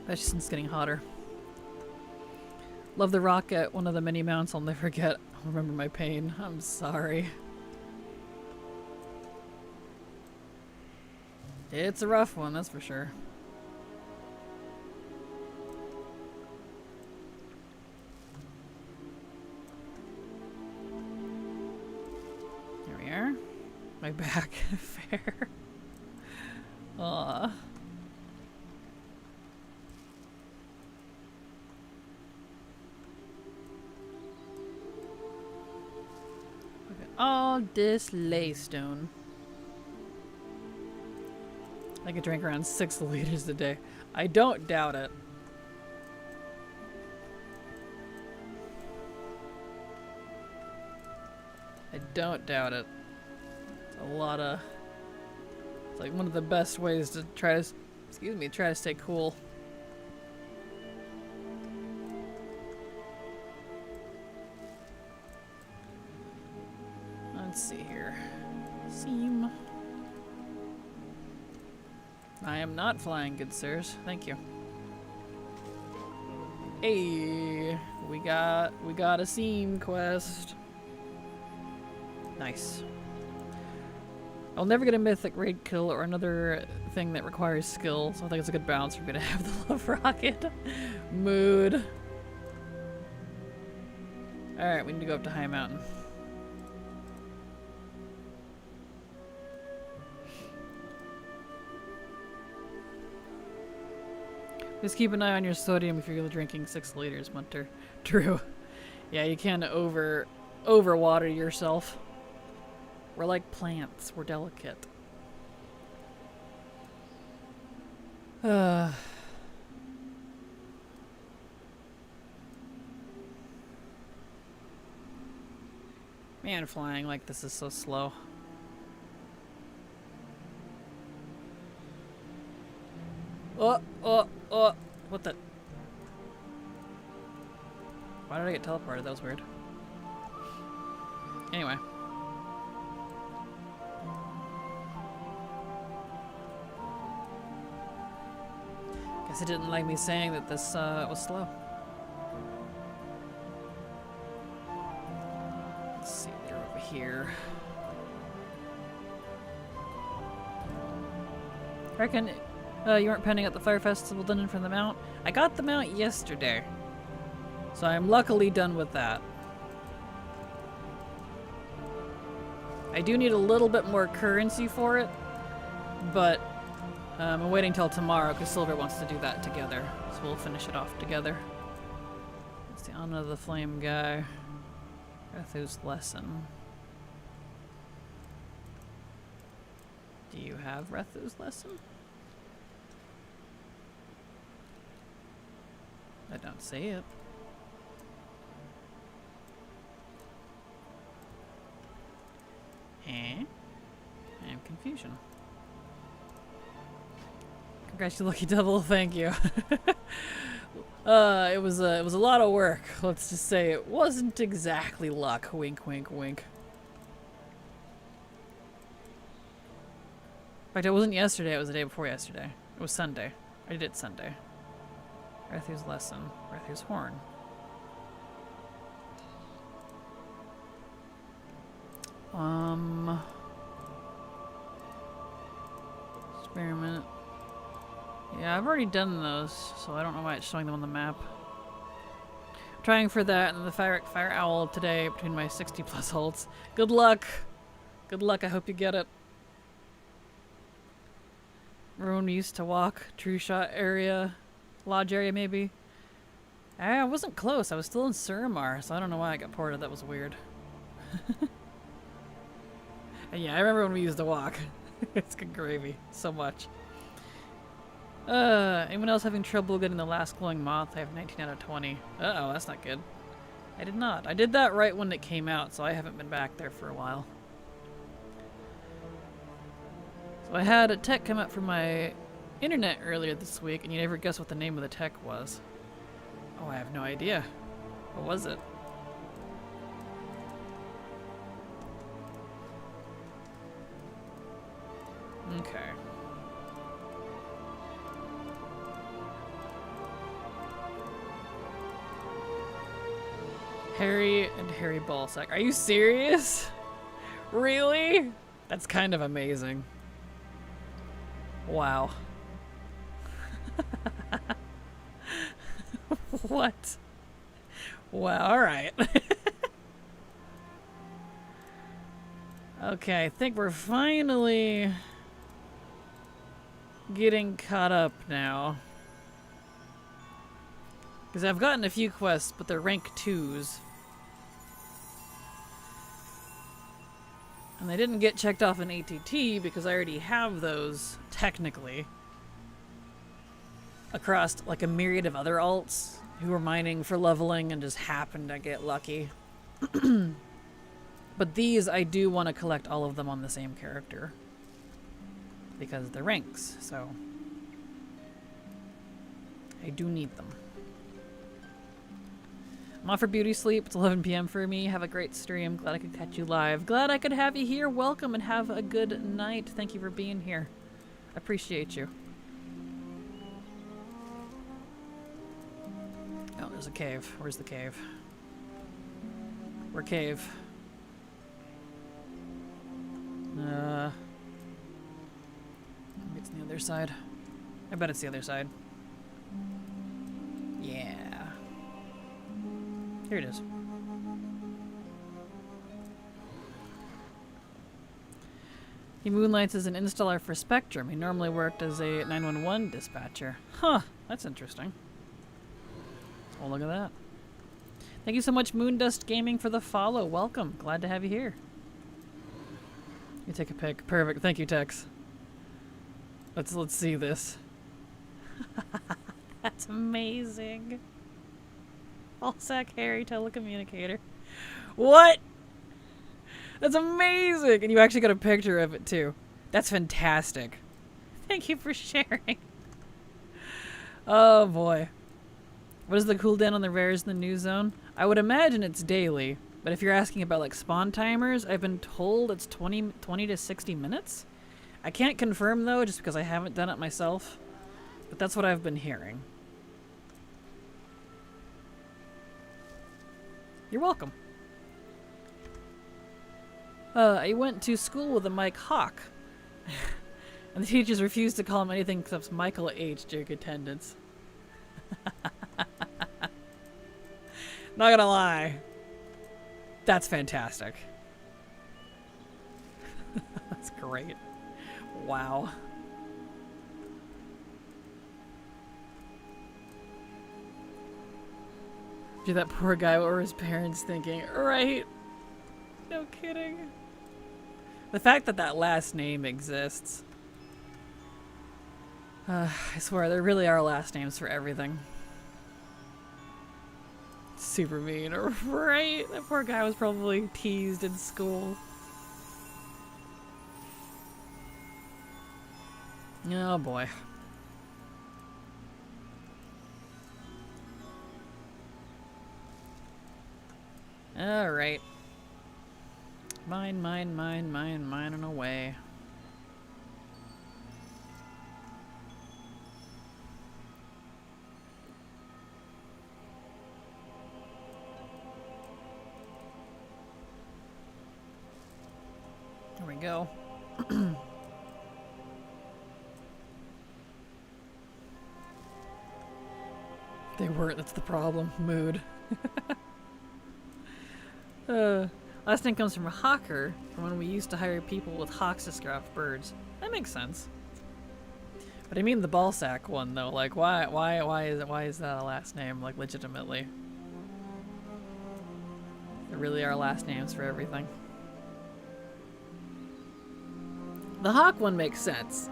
Speaker 1: Especially since it's getting hotter. Love the rock at one of the mini mounts I'll never get. I'll remember my pain. I'm sorry. It's a rough one, that's for sure. Here we are. My back. Fair. Aww. All this laystone. I could drink around 6 liters a day. I don't doubt it. I don't doubt it. It's a lot of... It's like one of the best ways to try to... Excuse me, try to stay cool. Let's see here. Seam. I am not flying, good sirs. Thank you. Hey, we got a seam quest. Nice. I'll never get a mythic raid kill or another thing that requires skill, so I think it's a good balance for me to have the love rocket. Mood. Alright, we need to go up to High Mountain. Just keep an eye on your sodium if you're drinking 6 liters, Munter. True. Yeah, you can't overwater yourself. We're like plants. We're delicate. Man, flying like this is so slow. Oh, what the? Why did I get teleported? That was weird. Anyway. Guess it didn't like me saying that this was slow. Let's see, they're over here. Kraken, you weren't pending at the Fire Festival done for the mount? I got the mount yesterday. So I'm luckily done with that. I do need a little bit more currency for it, but I'm waiting till tomorrow because Silver wants to do that together. So we'll finish it off together. It's the Honor of the Flame guy. Rethu's Lesson. Do you have Rethu's Lesson? I don't see it. Eh? I am confusion. Congrats, you lucky double. Thank you. It was a lot of work. Let's just say it wasn't exactly luck. Wink, wink, wink. In fact, it wasn't yesterday. It was the day before yesterday. It was Sunday. I did it Sunday. Rethu's Lesson. Rethu's Horn. Experiment. Yeah, I've already done those, so I don't know why it's showing them on the map. I'm trying for that and the Fire Owl today between my 60 plus holds. Good luck! Good luck, I hope you get it. Everyone used to walk. True shot area. Lodge area, maybe. I wasn't close. I was still in Suramar, so I don't know why I got ported. That was weird. And yeah, I remember when we used to walk. It's good gravy. So much. Anyone else having trouble getting the last glowing moth? I have 19 out of 20. Uh-oh, that's not good. I did not. I did that right when it came out, so I haven't been back there for a while. So I had a tech come up from my internet earlier this week, and you never guess what the name of the tech was. Oh, I have no idea. What was it? Okay. Harry and Harry Ballsack. Are you serious? Really? That's kind of amazing. Wow. What? Wow, alright. Okay, I think we're finally getting caught up now. Because I've gotten a few quests, but they're rank 2s. And they didn't get checked off in ATT because I already have those, technically, across like a myriad of other alts who were mining for leveling and just happened to get lucky. But these, I do want to collect all of them on the same character because they're ranks, so I do need them. I'm off for beauty sleep. It's 11 p.m. for me. Have a great stream. Glad I could catch you live. Glad I could have you here. Welcome and have a good night. Thank you for being here. Appreciate you. Oh, there's a cave. Where's the cave? Where cave? Maybe it's the other side. I bet it's the other side. Yeah. Here it is. He moonlights as an installer for Spectrum. He normally worked as a 911 dispatcher. Huh, that's interesting. Oh, look at that. Thank you so much, Moondust Gaming, for the follow. Welcome. Glad to have you here. You take a pic. Perfect. Thank you, Tex. Let's see this. That's amazing. Ballsack Harry telecommunicator. What? That's amazing! And you actually got a picture of it too. That's fantastic. Thank you for sharing. Oh boy. What is the cooldown on the rares in the new zone? I would imagine it's daily, but if you're asking about like spawn timers, I've been told it's 20 to 60 minutes. I can't confirm though, just because I haven't done it myself, but that's what I've been hearing. You're welcome. I went to school with a Mike Hawk. And the teachers refused to call him anything except Michael H. Jerk attendance. Not gonna lie. That's fantastic. That's great. Wow. Dude, that poor guy, what were his parents thinking? Right? No kidding. The fact that that last name exists. I swear, there really are last names for everything. Super mean, right? That poor guy was probably teased in school. Oh boy. Alright. Mine and away. There we go. They weren't, that's the problem. Mood. Last name comes from a hawker, from when we used to hire people with hawks to scare off birds. That makes sense. But I mean the ballsack one though. Like why is that a last name? Like legitimately. There really are last names for everything. The hawk one makes sense.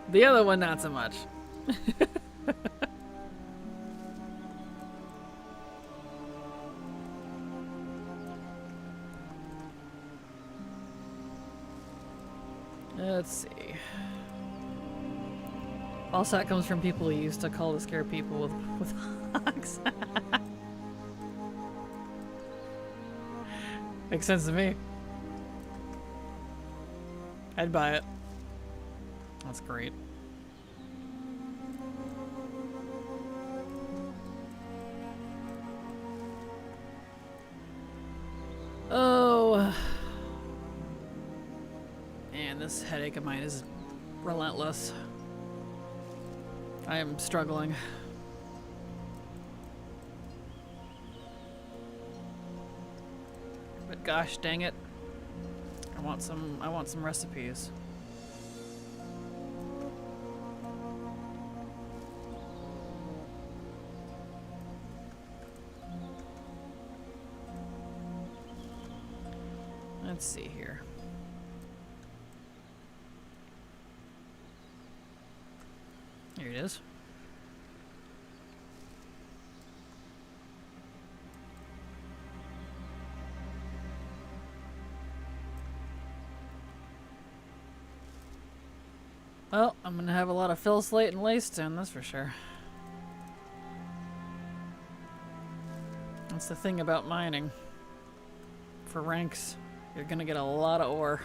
Speaker 1: The other one not so much. Let's see. Also, that comes from people who used to call to scare people with hawks. Makes sense to me. I'd buy it. That's great. Oh. Man, this headache of mine is relentless. I am struggling. But gosh dang it. I want some recipes. Let's see here. Here it is. Well, I'm gonna have a lot of fill slate and laystone, that's for sure. That's the thing about mining. For ranks, you're gonna get a lot of ore.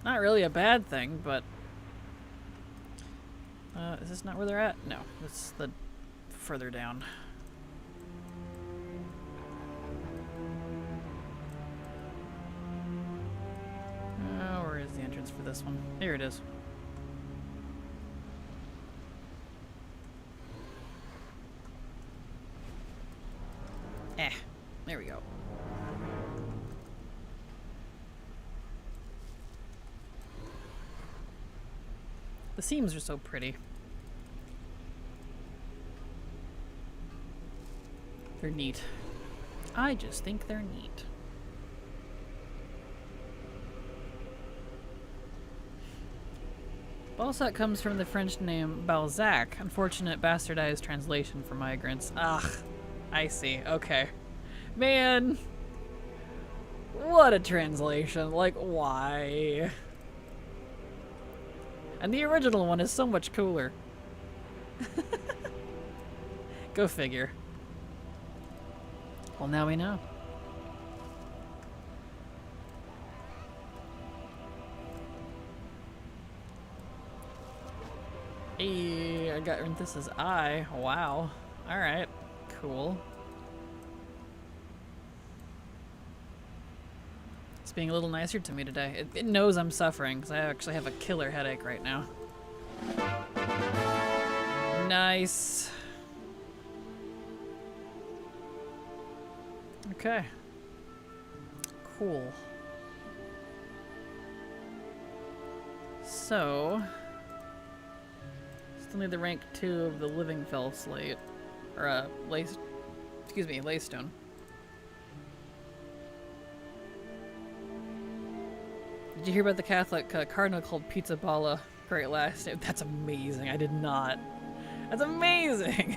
Speaker 1: Not really a bad thing, but... is this not where they're at? No, it's the further down. Where is the entrance for this one? Here it is. There we go. The seams are so pretty. They're neat. I just think they're neat. Balzac comes from the French name Balzac, unfortunate bastardized translation for migrants. Ugh, I see. Okay. Man, what a translation. Like, why? And the original one is so much cooler. Go figure. Well, now we know. Hey, I got this as I. Wow. Alright. Cool. It's being a little nicer to me today. It knows I'm suffering because I actually have a killer headache right now. Nice. Okay. Cool. So, still need the rank 2 of the living fell slate, or laystone. Did you hear about the Catholic cardinal called Pizza Balla? Great last name. That's amazing. I did not. That's amazing.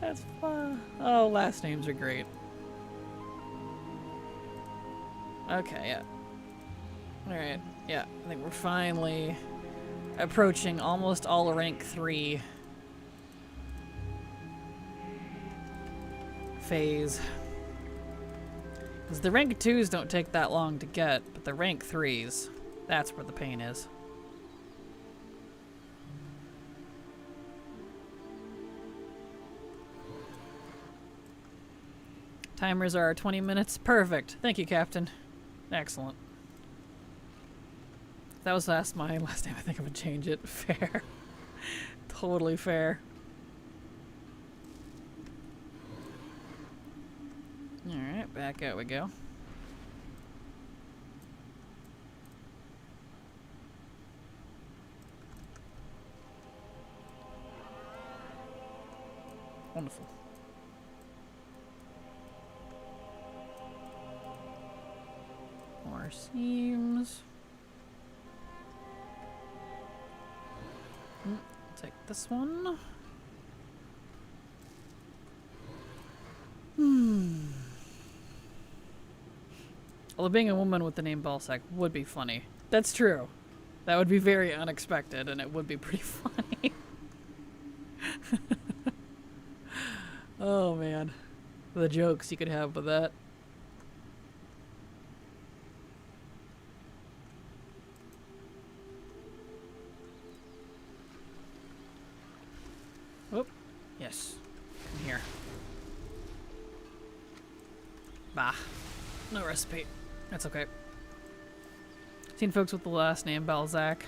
Speaker 1: That's fun. Oh, last names are great. Okay, yeah. Alright, yeah. I think we're finally approaching almost all rank 3 phase. Because the rank 2s don't take that long to get, but the rank 3s, that's where the pain is. Timers are 20 minutes. Perfect. Thank you, Captain. Excellent. If that was my last time, I think I would change it. Fair. Totally fair. Alright, back out we go. Wonderful. More seams. Take this one. Although being a woman with the name Balzac would be funny. That's true. That would be very unexpected, and it would be pretty funny. Oh man. The jokes you could have with that. Whoop. Yes. Come here. Bah. No recipe. That's okay. Seen folks with the last name Balzac.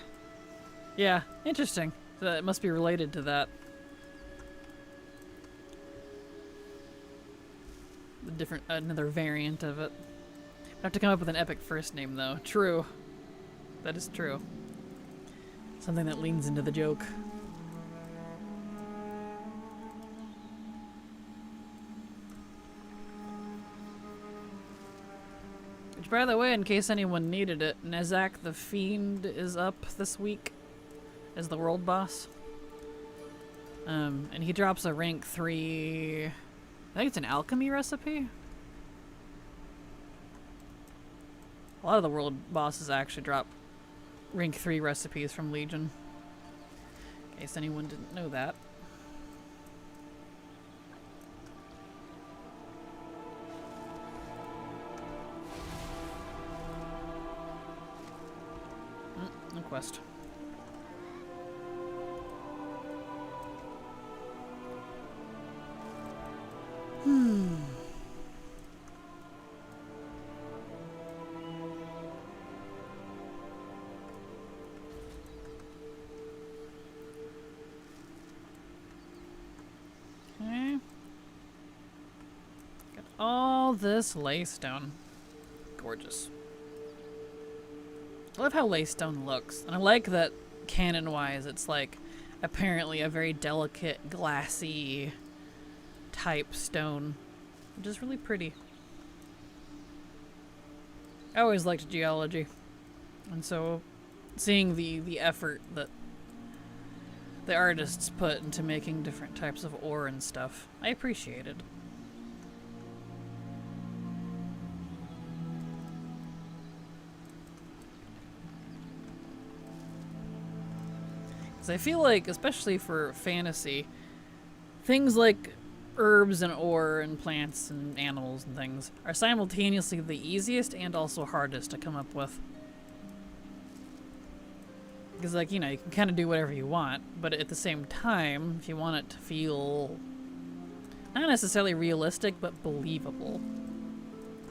Speaker 1: Yeah, interesting. So it must be related to that. The different, another variant of it. I have to come up with an epic first name though. True. That is true. Something that leans into the joke. Which, by the way, in case anyone needed it, Nezak the Fiend is up this week as the world boss. And he drops a rank 3... I think it's an alchemy recipe? A lot of the world bosses actually drop rank 3 recipes from Legion. In case anyone didn't know that. No quest. Okay. Got all this laystone. Gorgeous. I love how laystone looks, and I like that canon-wise it's like apparently a very delicate, glassy type stone, which is really pretty. I always liked geology, and so seeing the effort that the artists put into making different types of ore and stuff, I appreciated. I feel like, especially for fantasy, things like herbs and ore and plants and animals and things are simultaneously the easiest and also hardest to come up with. Because, like, you know, you can kind of do whatever you want, but at the same time, if you want it to feel not necessarily realistic, but believable,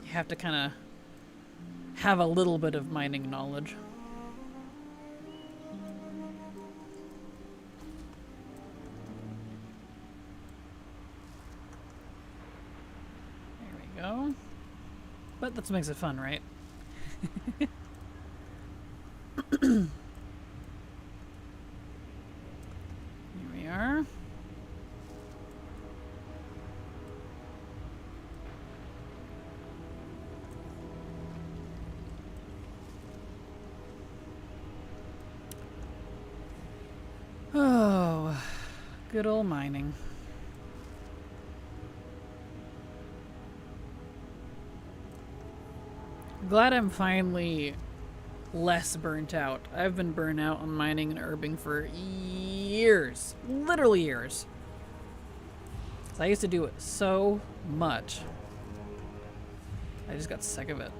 Speaker 1: you have to kind of have a little bit of mining knowledge. Go. But that makes it fun, right? Here we are. Oh, good old mining. Glad I'm finally less burnt out. I've been burnt out on mining and herbing for years. Literally years. I used to do it so much. I just got sick of it.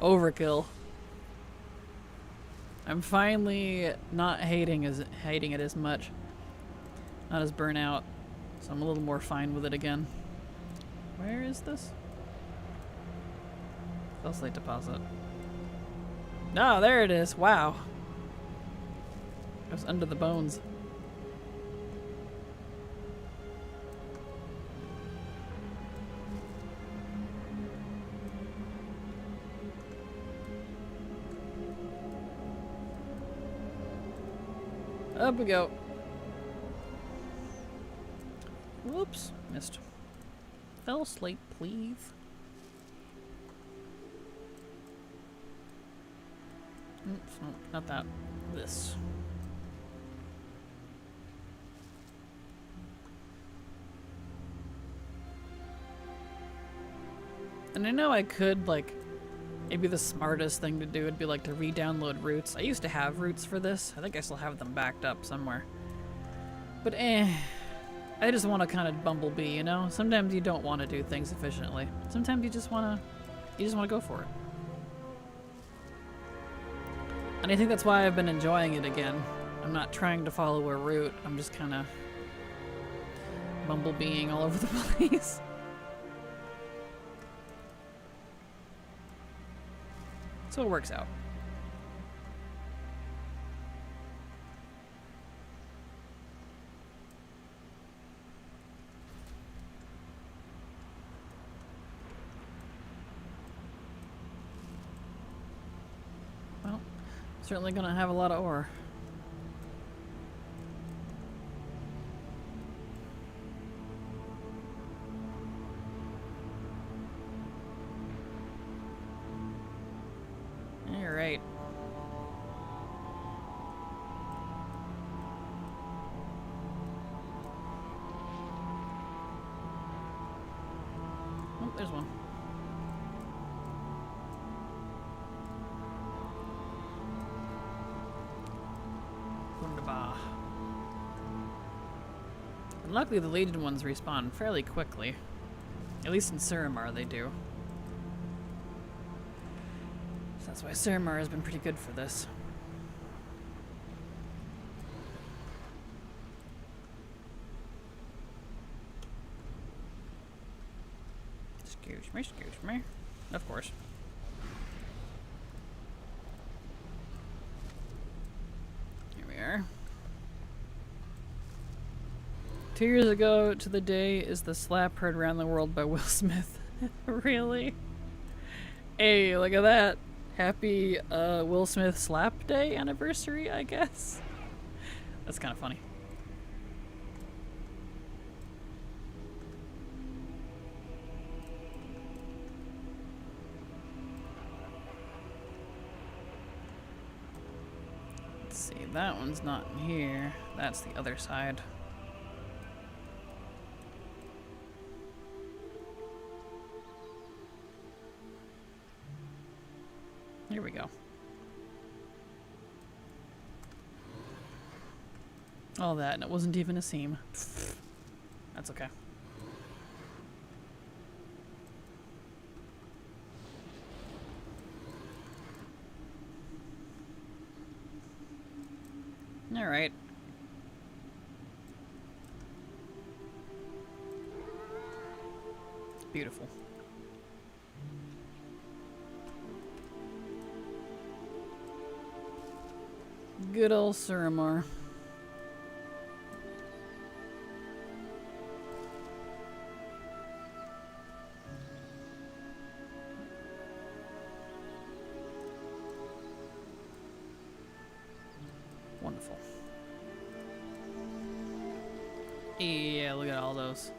Speaker 1: Overkill. I'm finally not hating it as much. Not as burnt out. So I'm a little more fine with it again. Where is this? Slate deposit. No, there it is. Wow. It was under the bones. Up we go. Whoops. Missed. Fell slate, please. Oops, no, not that. This. And I know I could, like, maybe the smartest thing to do would be, like, to re-download roots. I used to have roots for this. I think I still have them backed up somewhere. But I just want to kind of bumblebee, you know? Sometimes you don't want to do things efficiently. Sometimes you just want to go for it. And I think that's why I've been enjoying it again. I'm not trying to follow a route. I'm just kind of bumblebeeing all over the place. So it works out. Well, certainly gonna have a lot of ore. Alright. Oh, there's one. Wunderbar. And luckily the Legion ones respawn fairly quickly. At least in Suramar they do. So that's why Suramar has been pretty good for this. Excuse me. Of course. Here we are. 2 years ago to the day is the slap heard around the world by Will Smith. Really? Hey, look at that. Happy Will Smith slap day anniversary, I guess. That's kind of funny. Let's see, that one's not in here. That's the other side. Here we go. All that, and it wasn't even a seam. That's okay. All right. Beautiful. Good old Suramar. Wonderful. Yeah, look at all those.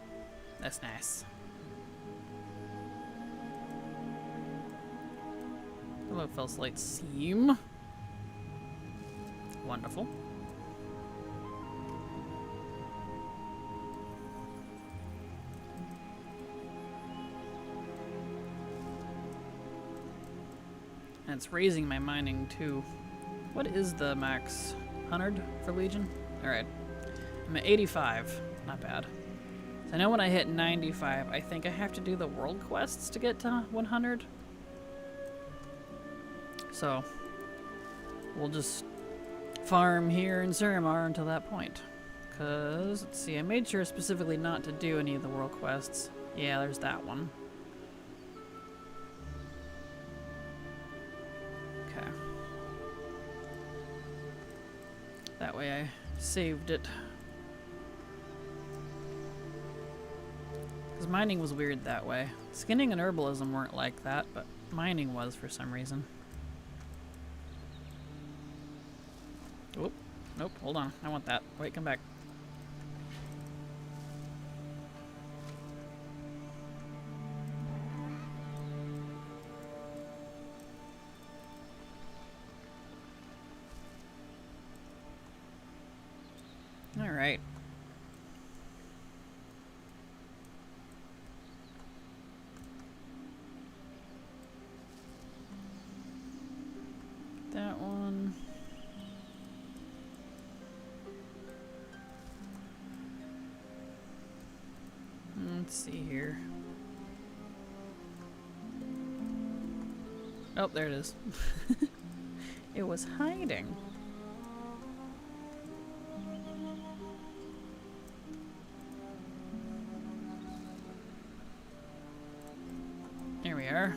Speaker 1: That's nice. Hello, Felslate Seam. Wonderful. And it's raising my mining too. What is the max? 100 for Legion? Alright. I'm at 85. Not bad. So I know when I hit 95, I think I have to do the world quests to get to 100. So we'll just farm here in Suramar until that point. Because, let's see, I made sure specifically not to do any of the world quests. Yeah, there's that one. Okay. That way I saved it. Because mining was weird that way. Skinning and herbalism weren't like that, but mining was for some reason. Oop. Nope, hold on. I want that. Wait, come back. All right. see here. Oh, there it is. It was hiding. Here we are.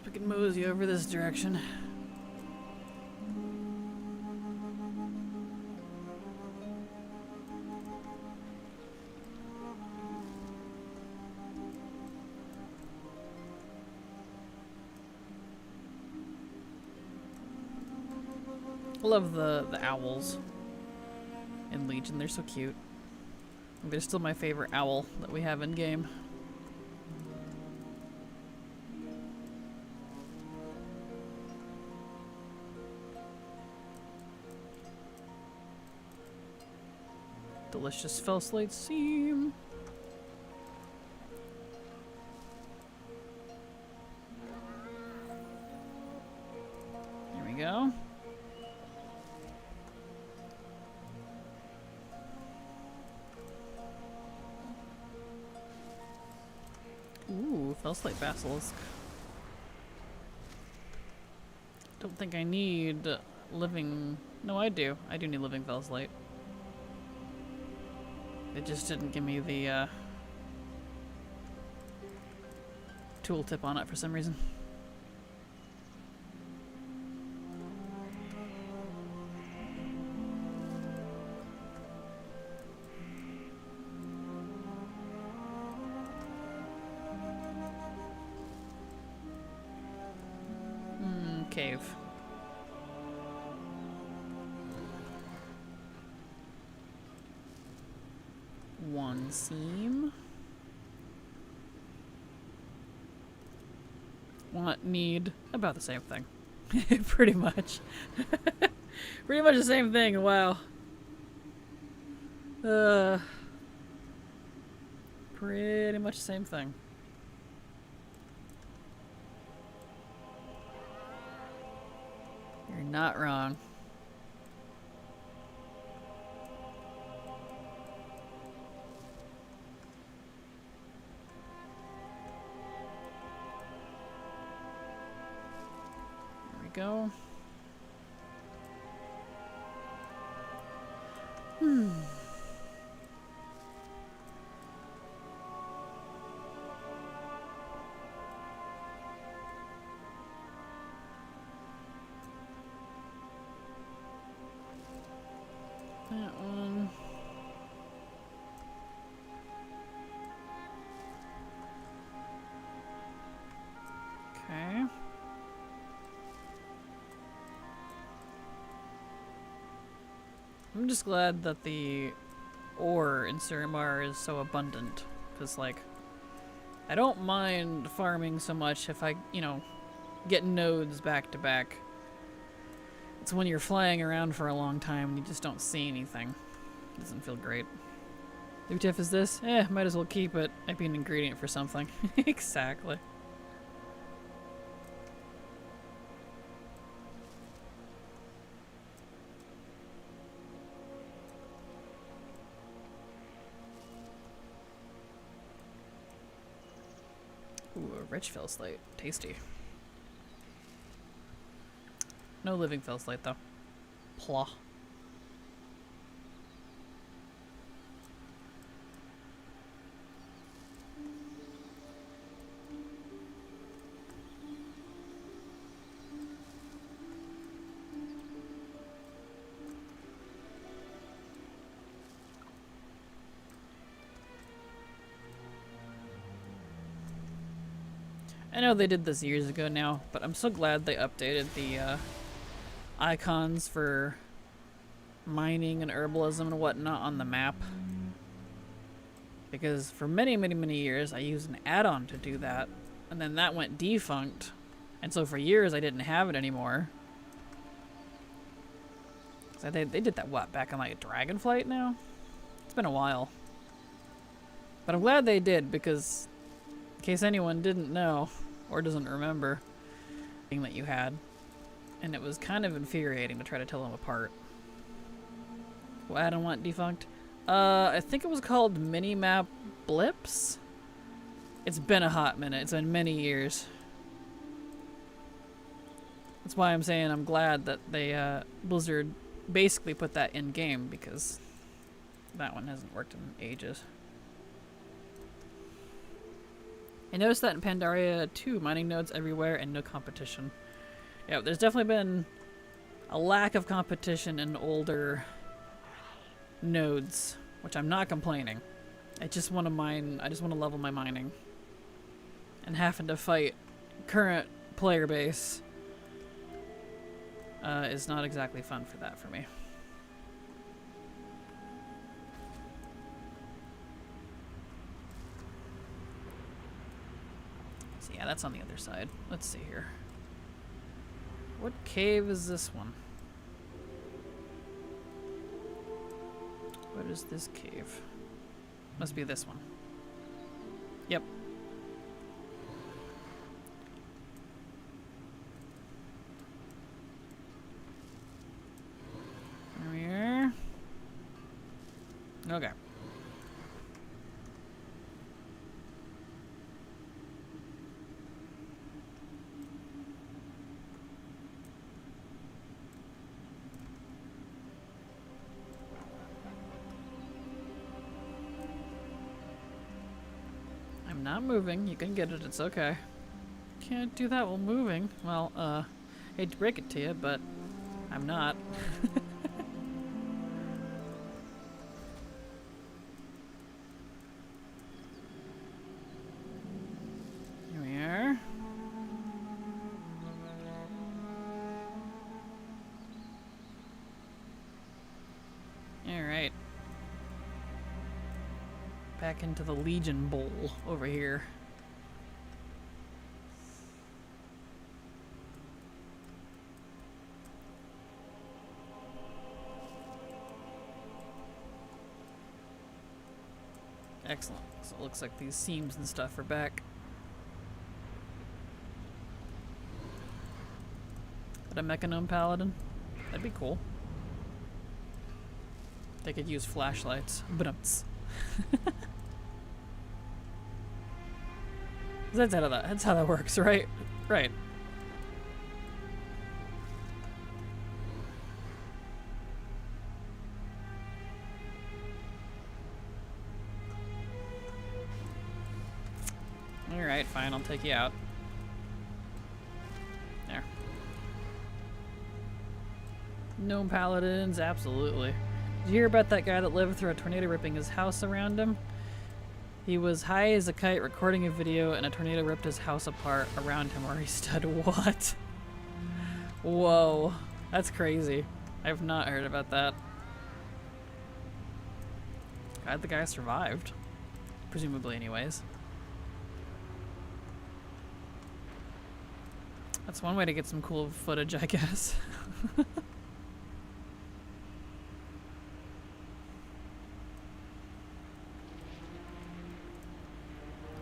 Speaker 1: We can mosey over this direction. I love the owls in Legion. They're so cute. They're still my favorite owl that we have in game. Delicious fell slate seam. Here we go. Ooh, fell slate basilisk. Don't think I need living. No, I do. I do need living fell slate. It just didn't give me the tooltip on it for some reason. Cave. One seam. Want, need, about the same thing. Pretty much. Pretty much the same thing, wow. Pretty much the same thing. You're not wrong. There we go. That one. Okay. I'm just glad that the ore in Suramar is so abundant, because, like, I don't mind farming so much if I, you know, get nodes back to back. It's when you're flying around for a long time and you just don't see anything. It doesn't feel great. New tiff is this? Might as well keep it. Might be an ingredient for something. Exactly. Ooh, a rich fell slate. Tasty. No living fell slate though. Plah. I know they did this years ago now, but I'm so glad they updated the icons for mining and herbalism and whatnot on the map. Because for many, many, many years I used an add-on to do that, and then that went defunct, and so for years I didn't have it anymore. So they did that, what, back in like Dragonflight now? It's been a while. But I'm glad they did, because in case anyone didn't know or doesn't remember thing that you had, and it was kind of infuriating to try to tell them apart. Well, I don't want defunct. I think it was called Minimap Blips. It's been a hot minute. It's been many years. That's why I'm saying I'm glad that they, Blizzard basically put that in game, because that one hasn't worked in ages. I noticed that in Pandaria too, mining nodes everywhere and no competition. Yeah, there's definitely been a lack of competition in older nodes, which I'm not complaining. I just want to mine, I just want to level my mining. And having to fight current player base is not exactly fun for that for me. So yeah, that's on the other side. Let's see here. What cave is this one? What is this cave? Must be this one. Yep. There we are. Okay. I'm not moving. You can get it. It's okay. Can't do that while moving. Well, hate to break it to you, but I'm not. Here we are. Alright. Back into the Legion Bowl over here. Excellent. So it looks like these seams and stuff are back. But a Mechanome Paladin? That'd be cool. They could use flashlights. But that's how that works, right? Right. Alright, fine, I'll take you out. There. Gnome paladins, absolutely. Did you hear about that guy that lived through a tornado ripping his house around him? He was high as a kite recording a video and a tornado ripped his house apart around him where he stood. What? Whoa. That's crazy. I've not heard about that. Glad the guy survived. Presumably anyways. That's one way to get some cool footage, I guess.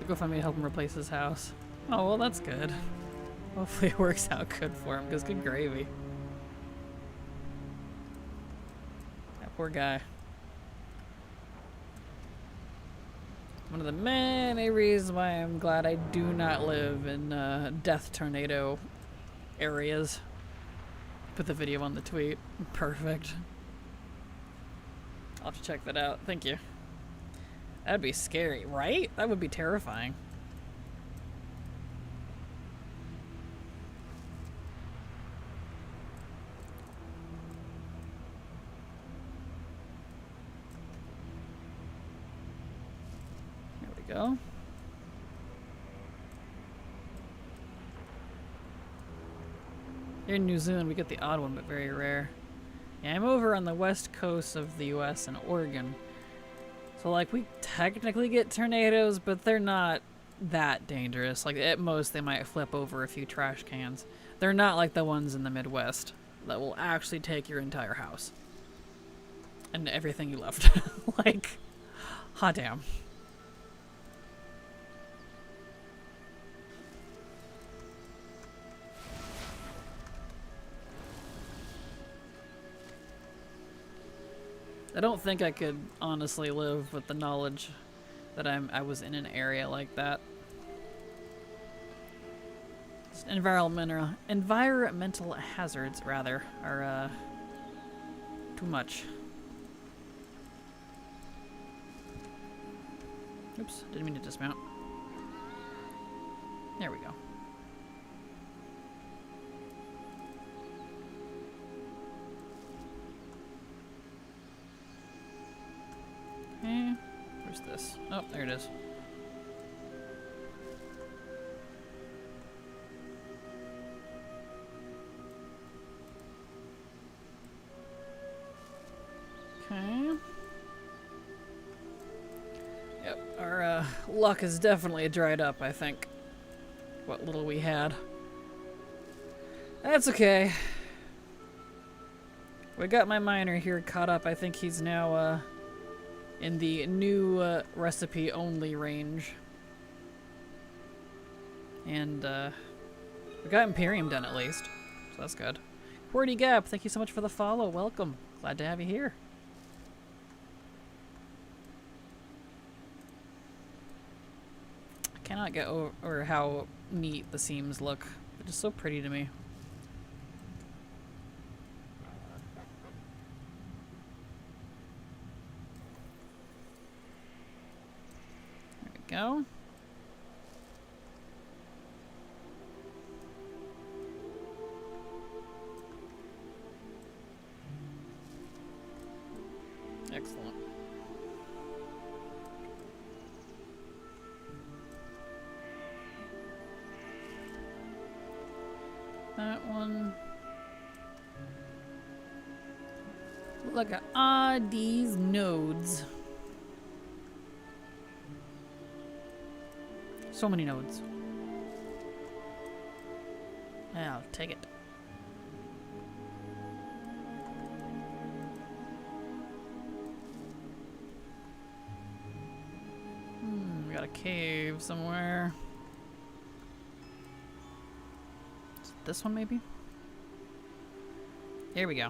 Speaker 1: Go find me to help him replace his house. Oh, well, that's good. Hopefully it works out good for him, because good gravy. That poor guy. One of the many reasons why I'm glad I do not live in death tornado areas. Put the video on the tweet. Perfect. I'll have to check that out. Thank you. That'd be scary, right? That would be terrifying. There we go. Here in New Zealand, we get the odd one, but very rare. Yeah, I'm over on the west coast of the US in Oregon. So, like, we technically get tornadoes, but they're not that dangerous. Like, at most, they might flip over a few trash cans. They're not like the ones in the Midwest that will actually take your entire house. And everything you left. Like, hot damn. I don't think I could honestly live with the knowledge that I was in an area like that. Just environmental hazards, rather, are too much. Oops, didn't mean to dismount. There we go. Okay, where's this? Oh, there it is. Okay. Yep, our luck is definitely dried up, I think. What little we had. That's okay. We got my miner here caught up. I think he's now in the new recipe only range. And we got Imperium done at least, so that's good. Qwerty Gap, thank you so much for the follow. Welcome. Glad to have you here. I cannot get over how neat the seams look. They're just so pretty to me. There we go. Excellent. That one. Look at these nodes. So many nodes. I'll take it. We got a cave somewhere. Is it this one maybe? Here we go.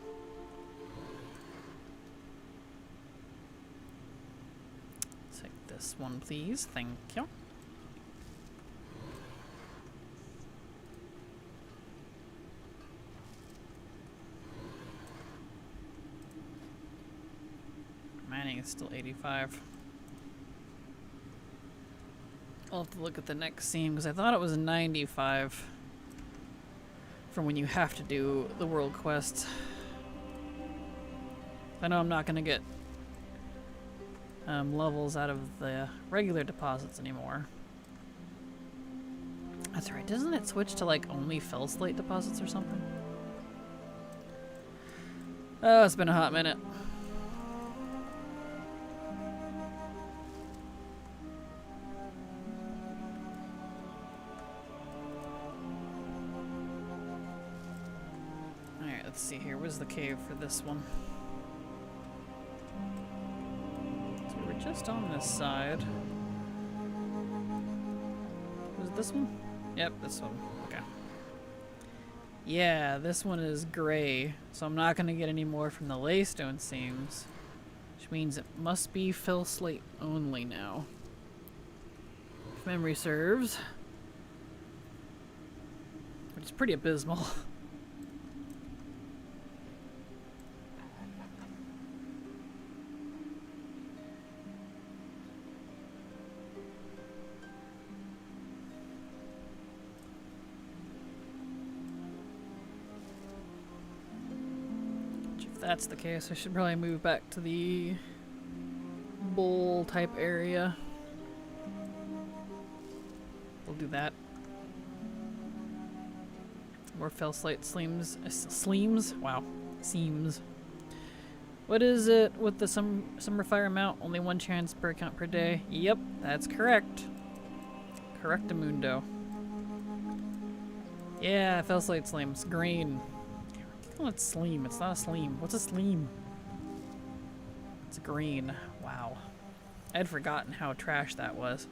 Speaker 1: Take this one, please. Thank you. Mining is still 85. I'll have to look at the next seam because I thought it was 95 from when you have to do the world quests. I know I'm not going to get levels out of the regular deposits anymore. That's right, doesn't it switch to like only fell slate deposits or something? Oh, it's been a hot minute. Let's see here. Where's the cave for this one? So we're just on this side. Was it this one? Yep, this one. Okay. Yeah, this one is gray, so I'm not going to get any more from the laystone seams, which means it must be fill slate only now. If memory serves. Which is pretty abysmal. If that's the case, I should probably move back to the bowl type area. We'll do that. More fell slate sleems? Wow. Seams. What is it with the summer fire amount? Only one chance per account per day? Yep, that's correct. Correctamundo. Yeah, fell slate sleems. Green. Oh, it's sleem. It's not a sleem. What's a sleem? It's green. Wow. I had forgotten how trash that was.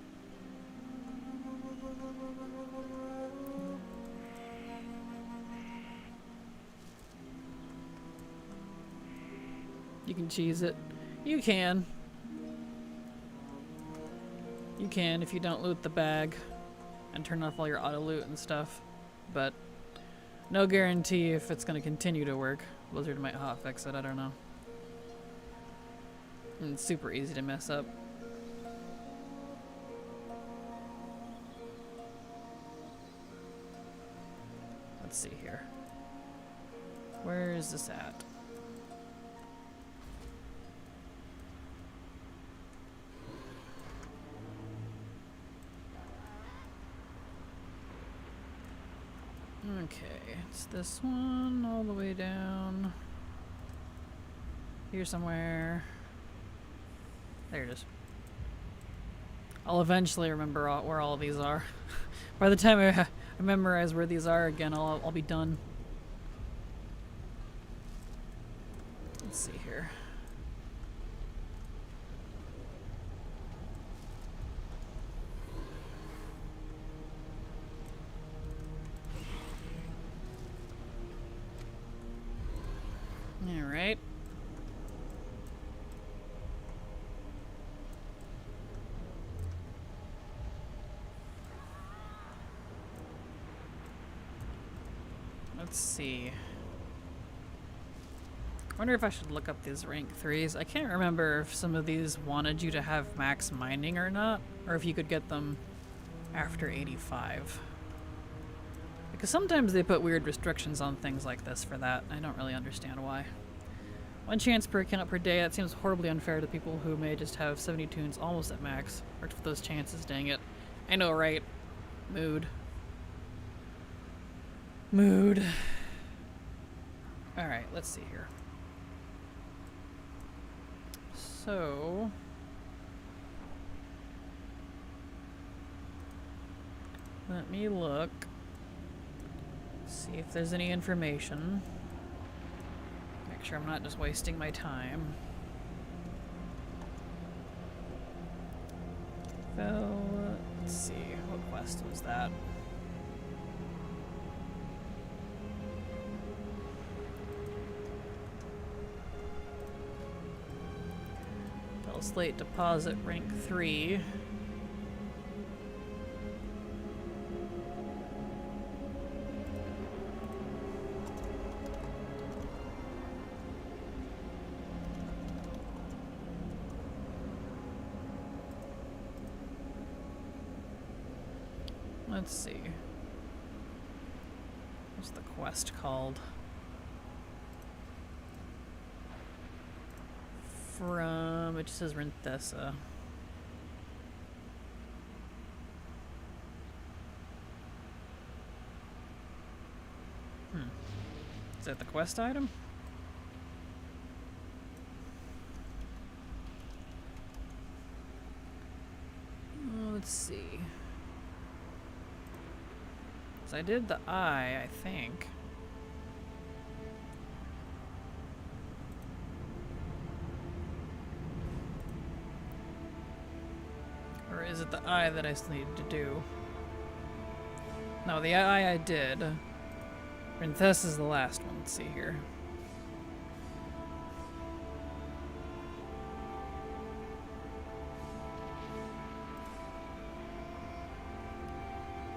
Speaker 1: You can cheese it. You can. You can if you don't loot the bag and turn off all your auto loot and stuff. But no guarantee if it's going to continue to work. Blizzard might hotfix it, I don't know. And it's super easy to mess up. Let's see here. Where is this at? Okay, it's this one all the way down here somewhere. There it is. I'll eventually remember where all of these are. By the time I memorize where these are again, I'll be done. Let's see here. All right. Let's see. I wonder if I should look up these rank 3s. I can't remember if some of these wanted you to have max mining or not, or if you could get them after 85. Because sometimes they put weird restrictions on things like this for that. I don't really understand why. 1 chance per account per day, that seems horribly unfair to people who may just have 70 tunes almost at max. Worked for those chances, dang it. I know, right? Mood. Mood. Alright, let's see here. So... let me look. See if there's any information. Make sure I'm not just wasting my time. So, let's see. What quest was that? Slate deposit rank 3. Let's see. What's the quest called? From, it just says Renthessa. Is that the quest item? Let's see. So I did the eye, I think. Or is it the eye that I still need to do? No, the eye I did. Renthessa is the last one. Let's see here.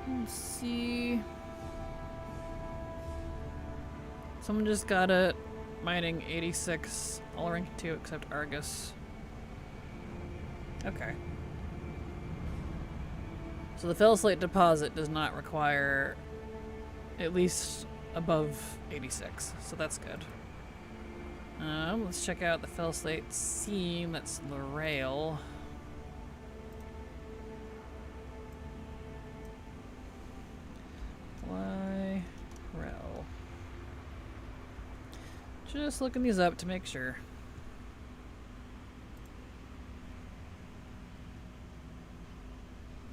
Speaker 1: Let's see. Someone just got it. Mining 86. All rank 2 except Argus. Okay. So the Fell Slate deposit does not require at least above 86, so that's good. Let's check out the Fell Slate seam. That's the rail. Why rail? Just looking these up to make sure.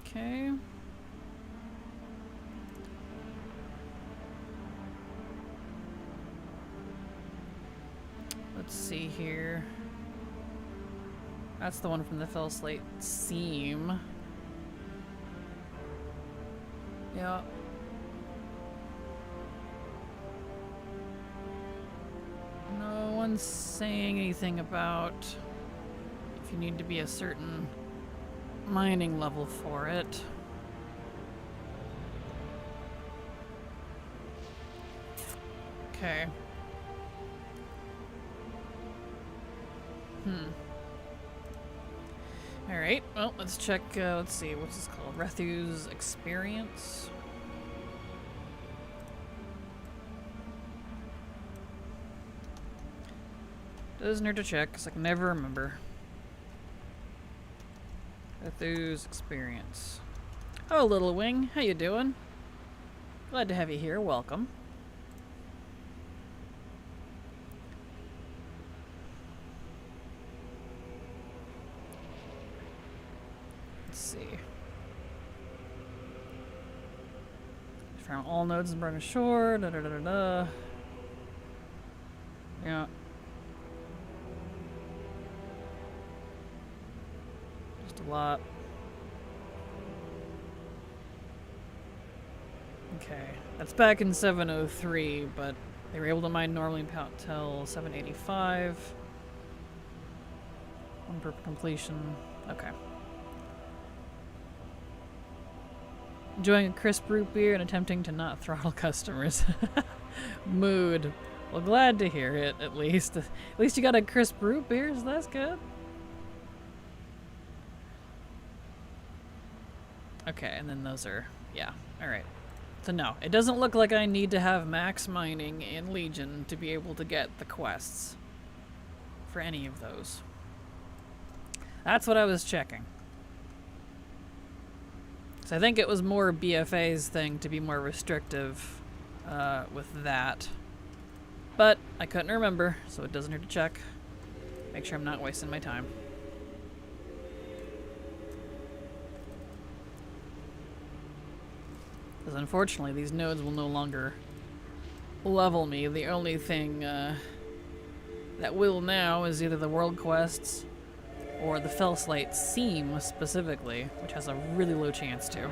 Speaker 1: Okay. Let's see here. That's the one from the Fell Slate seam. Yeah. No one's saying anything about you need to be a certain mining level for it. Okay. Alright, well, let's check, let's see, what's this called? Refuse Experience? Doesn't hurt to check, because I can never remember. Refuse Experience. Oh, Little Wing, how you doing? Glad to have you here, welcome. Let's see. Found all nodes in Burn Shore, da da da da da. Yeah. Just a lot. Okay, that's back in 703, but they were able to mine normally until 785. One per completion. Okay. Enjoying a crisp root beer and attempting to not throttle customers. Mood. Well, glad to hear it, at least. At least you got a crisp root beer, so that's good. Okay, and then those are... yeah, alright. So no, it doesn't look like I need to have max mining in Legion to be able to get the quests for any of those. That's what I was checking. So I think it was more BFA's thing to be more restrictive with that. But I couldn't remember, so it doesn't hurt to check. Make sure I'm not wasting my time. Because unfortunately, these nodes will no longer level me. The only thing that will now is either the world quests or the Fell Slate Seam specifically, which has a really low chance to.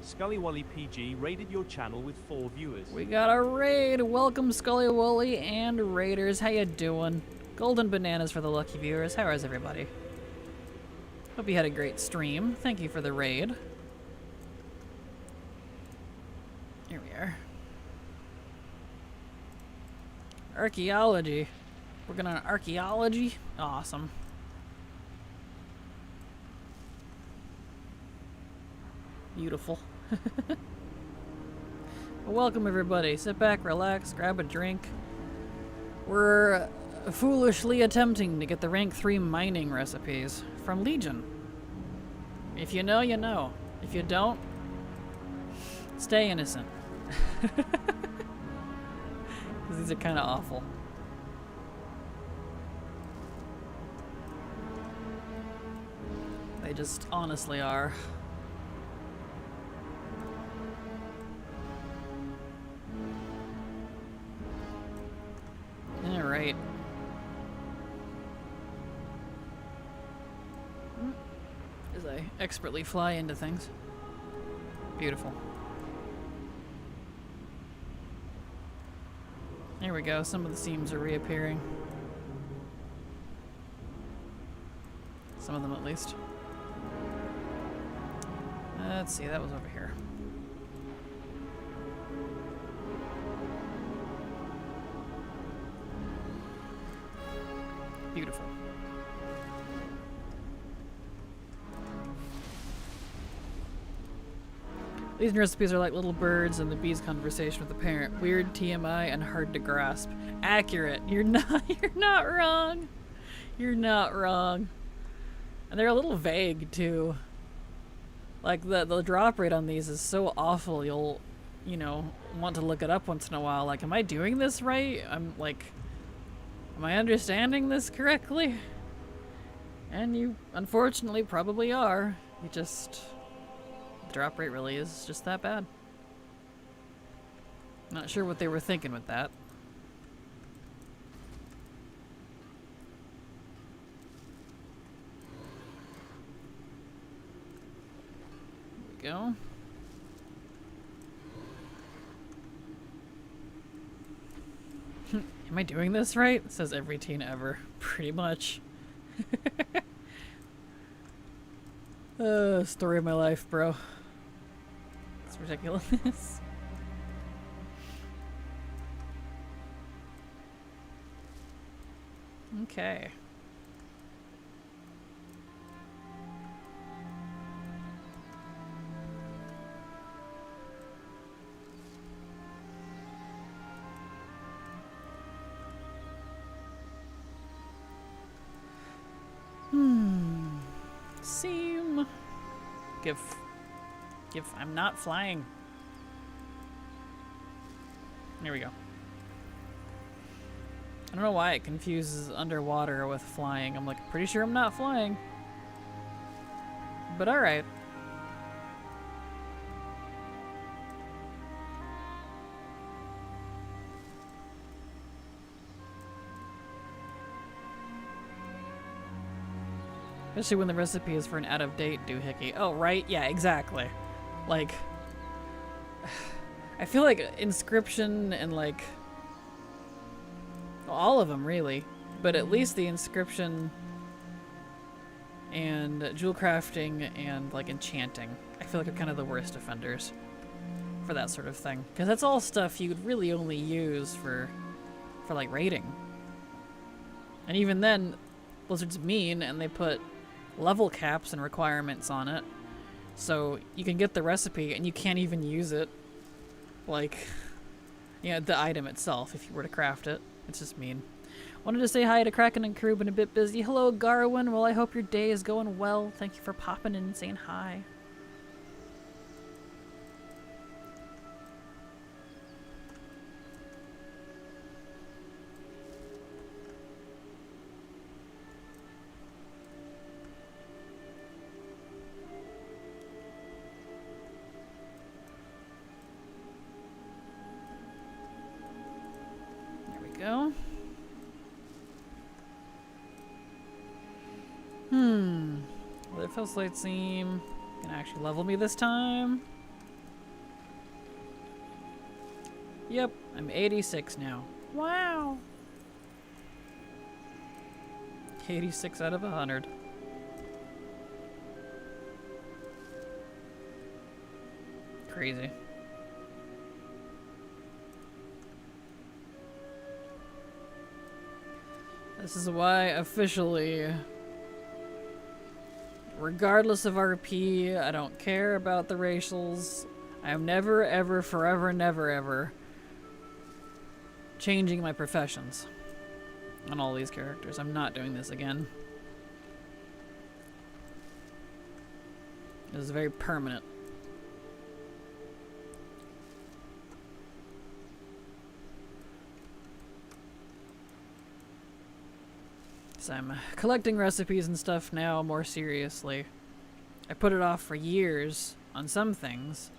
Speaker 2: Scully Wally PG raided your channel with 4 viewers.
Speaker 1: We got a raid! Welcome Scully Wooly and Raiders, how you doing? Golden bananas for the lucky viewers, how is everybody? Hope you had a great stream. Thank you for the raid. Here we are. Archaeology. We're gonna archaeology? Awesome. Beautiful. Welcome everybody. Sit back, relax, grab a drink. We're foolishly attempting to get the rank 3 mining recipes from Legion. If you know, you know. If you don't, stay innocent. Because these are kind of awful. They just honestly are. Alright. As I expertly fly into things. Beautiful. There we go, some of the seams are reappearing. Some of them at least. Let's see, that was over here. Beautiful. These recipes are like little birds and the bee's conversation with the parent. Weird, TMI, and hard to grasp. Accurate. You're not wrong. You're not wrong. And they're a little vague too. Like the drop rate on these is so awful. You'll, you know, want to look it up once in a while. Like, am I doing this right? I'm like, am I understanding this correctly? And you, unfortunately, probably are. You just, the drop rate really is just that bad. Not sure what they were thinking with that. Go. Am I doing this right? It says every teen ever. Pretty much. Story of my life, bro. It's ridiculous. Okay. Seam. Give. I'm not flying. Here we go. I don't know why it confuses underwater with flying. I'm like, pretty sure I'm not flying. But alright. Especially when the recipe is for an out-of-date doohickey. Oh, right? Yeah, exactly. Like, I feel like Inscription and, like, well, all of them, really. But at least the Inscription and jewel crafting and, like, enchanting, I feel like are kind of the worst offenders for that sort of thing. Because that's all stuff you would really only use for like, raiding. And even then, Blizzard's mean, and they put level caps and requirements on it, so you can get the recipe and you can't even use it, like, yeah, the item itself if you were to craft it. It's just mean. Wanted to say hi to Kraken and crew, been a bit busy. Hello, Garwin. Well, I hope your day is going well. Thank you for popping in and saying hi. Go. Well, the Fellslate seam can actually level me this time. Yep, I'm 86 now. Wow. 86 out of 100. Crazy. This is why, officially, regardless of RP, I don't care about the racials. I am never, ever, forever, never, ever changing my professions on all these characters. I'm not doing this again. This is very permanent. So I'm collecting recipes and stuff now more seriously. I put it off for years on some things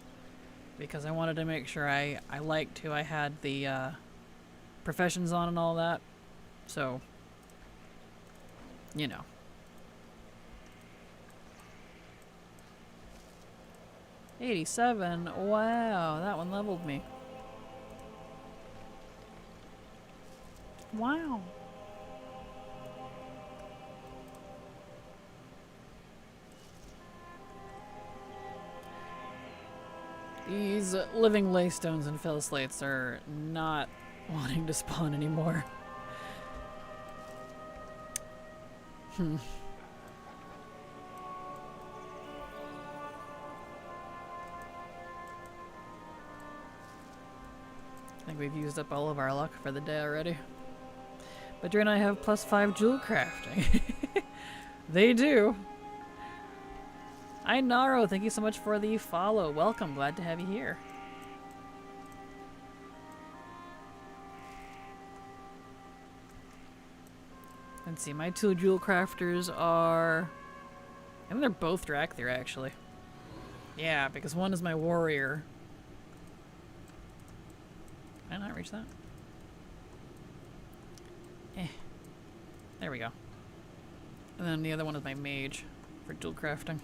Speaker 1: because I wanted to make sure I liked who I had the professions on and all that. So, you know. $87. Wow, that one leveled me. Wow. These living laystones and fell slates are not wanting to spawn anymore. I think we've used up all of our luck for the day already. But Dre and I have +5 jewel crafting. They do. Hi Naro, thank you so much for the follow. Welcome, glad to have you here. Let's see, my 2 jewel crafters are... I think they're both Drakthir, actually. Yeah, because one is my warrior. Can I not reach that? There we go. And then the other one is my mage for dual crafting.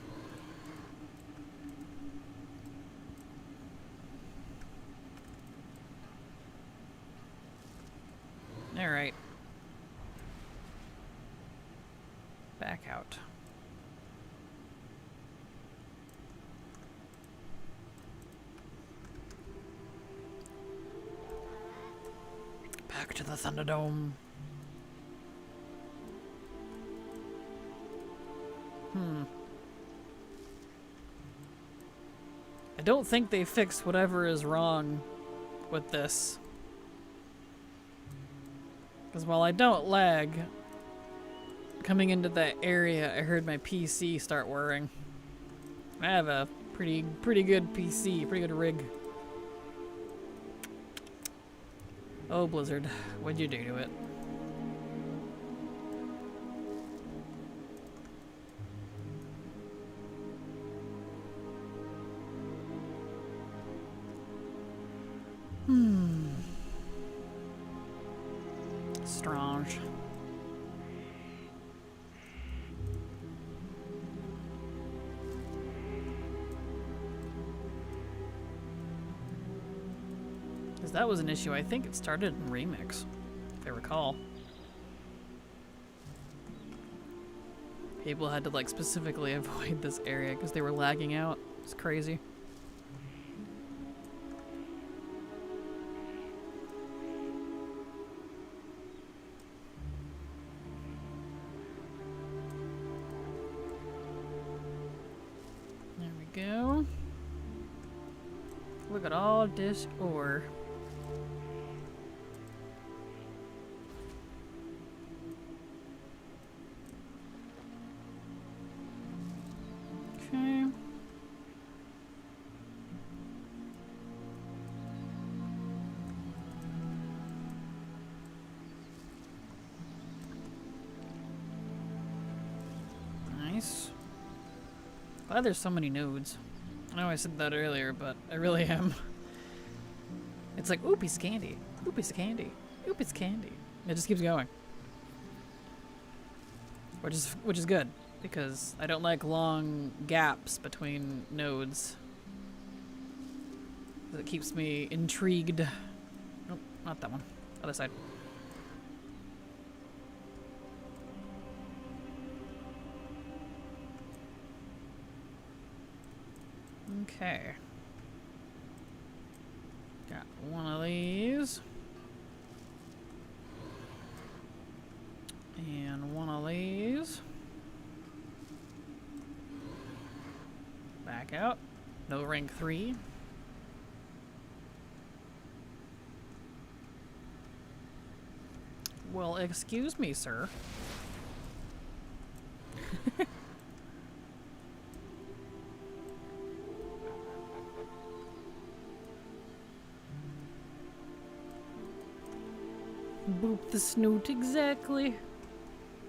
Speaker 1: back out. Back to the Thunderdome. I don't think they fixed whatever is wrong with this. Because while I don't lag, coming into that area, I heard my PC start whirring. I have a pretty good PC, pretty good rig. Oh, Blizzard, what'd you do to it? Strange. Because that was an issue. I think it started in Remix, if I recall. People had to like specifically avoid this area because they were lagging out. It's crazy. There we go. Look at all this ore. Okay. Nice. Glad there's so many nodes. I know I said that earlier, but I really am. It's like, oop, piece of candy. Oop, piece of candy. Oop, piece of candy. It just keeps going. Which is good, because I don't like long gaps between nodes. It keeps me intrigued. Nope, not that one. Other side. Okay. Got one of these. And one of these. Back out. No rank 3. Well, excuse me, sir. Boop the snoot, exactly.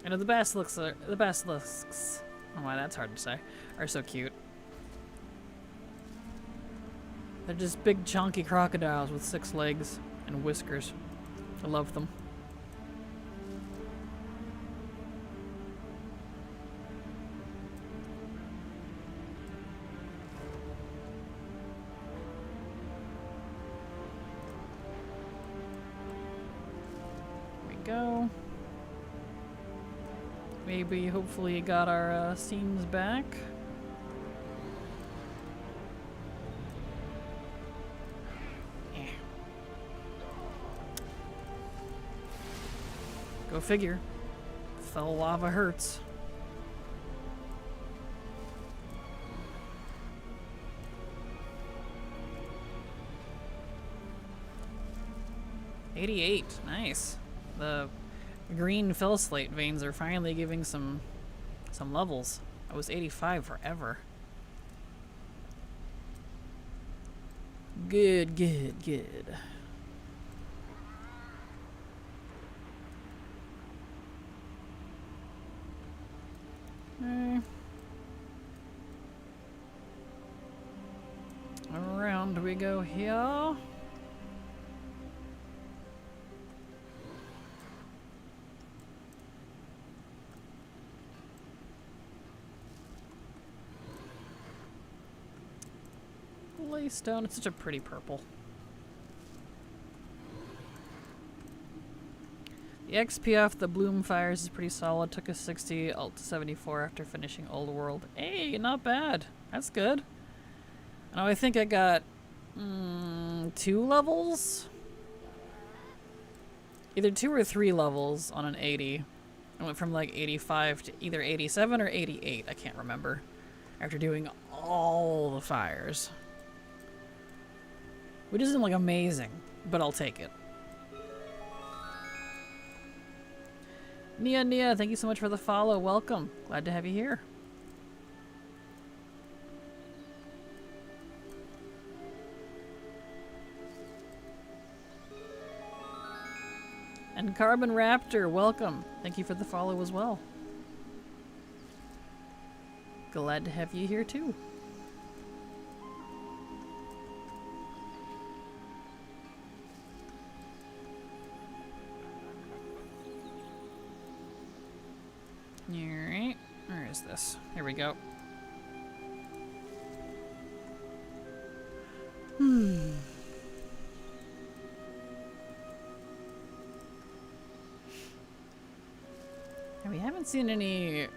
Speaker 1: I know the basilisks, oh my, that's hard to say, are so cute. They're just big chunky crocodiles with 6 legs and whiskers. I love them. Go. Maybe, hopefully, got our seams back. Yeah. Go figure. Fell lava hurts. $88, nice. The green fell slate veins are finally giving some levels. I was 85 forever. Good, good, good. Around we go here. Stone, it's such a pretty purple. The XP off the Bloom Fires is pretty solid. Took a 60, ult to 74 after finishing Old World. Hey, not bad. That's good. Now I think I got 2 levels? Either 2 or 3 levels on an 80. I went from like 85 to either 87 or 88, I can't remember. After doing all the fires. Which isn't like amazing, but I'll take it. Nia, thank you so much for the follow. Welcome. Glad to have you here. And Carbon Raptor, welcome. Thank you for the follow as well. Glad to have you here too. Alright, where is this? Here we go. And we haven't seen any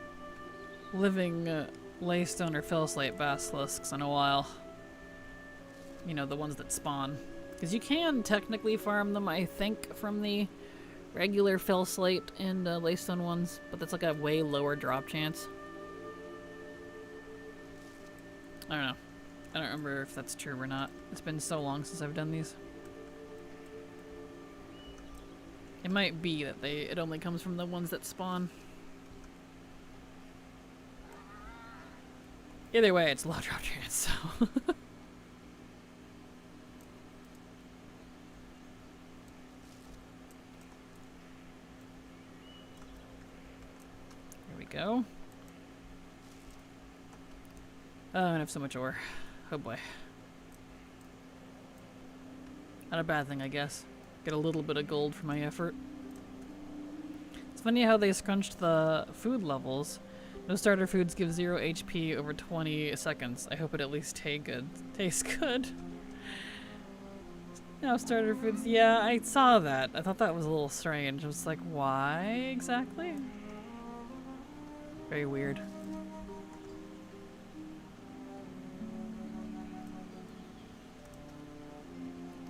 Speaker 1: living Laystone or Fellslate basilisks in a while. You know, the ones that spawn. Because you can technically farm them, I think, from the regular Fellslate and Laystone ones, but that's like a way lower drop chance. I don't know. I don't remember if that's true or not. It's been so long since I've done these. It might be that it only comes from the ones that spawn. Either way, it's low drop chance, so. Here we go. Oh, I have so much ore. Oh boy. Not a bad thing, I guess. Get a little bit of gold for my effort. It's funny how they scrunched the food levels. No starter foods give 0 HP over 20 seconds. I hope it at least tastes good. No starter foods. Yeah, I saw that. I thought that was a little strange. I was like, why exactly? Very weird.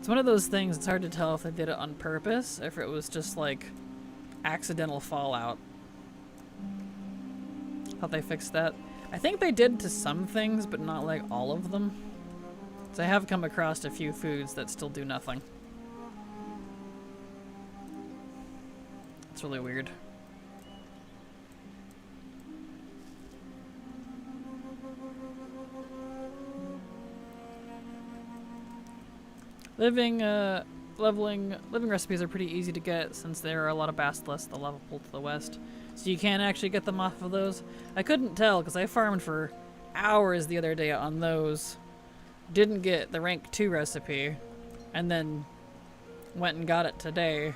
Speaker 1: It's one of those things, it's hard to tell if they did it on purpose, or if it was just like accidental fallout. Thought they fixed that. I think they did to some things, but not like all of them. So I have come across a few foods that still do nothing. It's really weird. Living recipes are pretty easy to get since there are a lot of basilisks the level pool to the west. So you can actually get them off of those. I couldn't tell because I farmed for hours the other day on those. Didn't get the rank 2 recipe and then went and got it today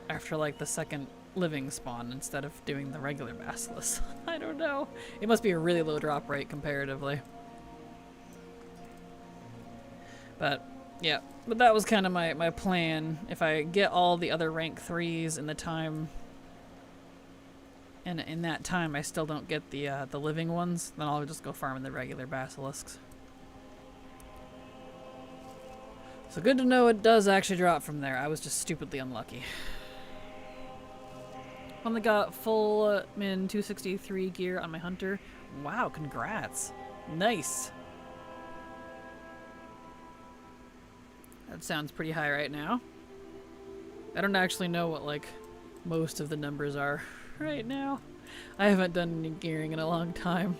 Speaker 1: after like the second living spawn instead of doing the regular basilisk. I don't know. It must be a really low drop rate comparatively. But yeah, but that was kind of my plan. If I get all the other rank 3s in the time, and in that time I still don't get the living ones, then I'll just go farming the regular basilisks. So good to know it does actually drop from there. I was just stupidly unlucky. Only got full min 263 gear on my hunter. Wow, congrats. Nice. That sounds pretty high right now. I don't actually know what like most of the numbers are right now. I haven't done any gearing in a long time.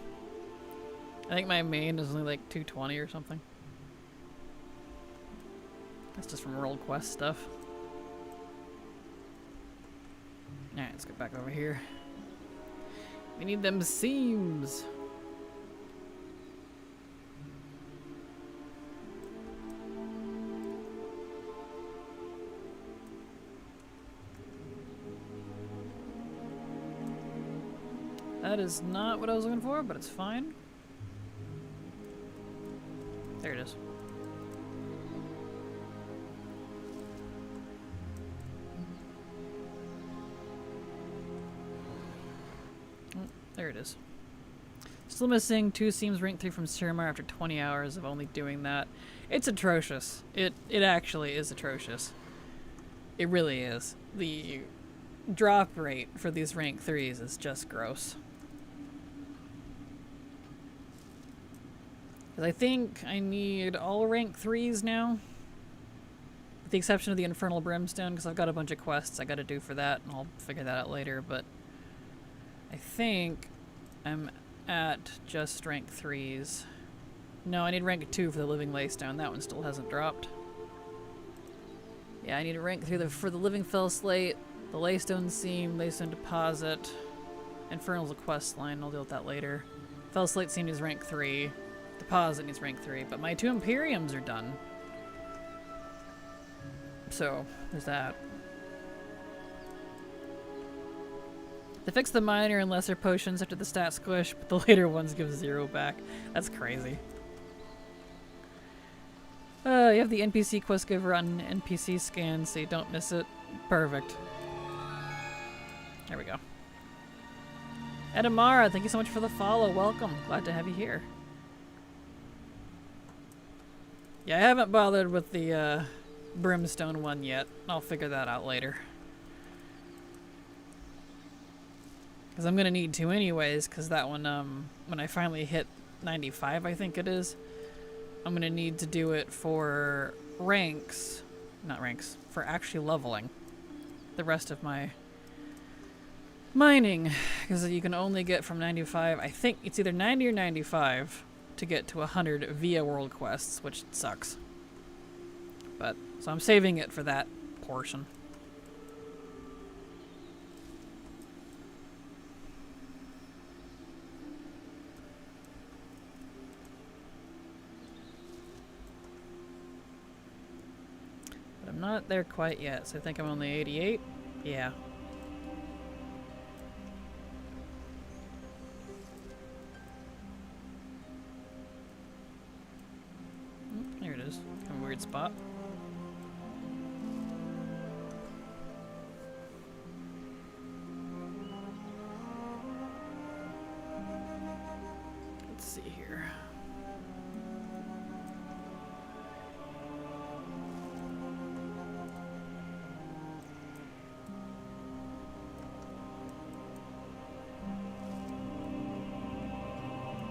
Speaker 1: I think my main is only like 220 or something. That's just from World Quest stuff. Alright, let's get back over here. We need them seams. That is not what I was looking for, but it's fine. There it is. There it is. Still missing 2 seams rank 3 from Suramar after 20 hours of only doing that. It's atrocious. It actually is atrocious. It really is. The drop rate for these rank 3s is just gross. Because I think I need all rank 3s now. With the exception of the Infernal Brimstone, because I've got a bunch of quests I gotta do for that, and I'll figure that out later, but I think I'm at just rank 3s. No, I need rank 2 for the Living Laystone. That one still hasn't dropped. Yeah, I need to rank 3 for the Living Fell Slate, the Laystone Seam, Laystone Deposit, Infernal's a quest line. I'll deal with that later. Fell Slate Seam needs rank 3. Deposit needs rank 3, but my 2 Imperiums are done. So, there's that. They fix the minor and lesser potions after the stat squish, but the later ones give 0 back. That's crazy. You have the NPC quest giver on NPC scan, so you don't miss it. Perfect. There we go. Edamara, thank you so much for the follow. Welcome. Glad to have you here. Yeah, I haven't bothered with the Brimstone one yet. I'll figure that out later. Because I'm going to need to anyways, because that one, when I finally hit 95, I think it is, I'm going to need to do it for ranks, not ranks, for actually leveling the rest of my mining. Because you can only get from 95, I think it's either 90 or 95 to get to 100 via world quests, which sucks. But, so I'm saving it for that portion. But I'm not there quite yet, so I think I'm only 88. Yeah. There it is. A weird spot. Let's see here.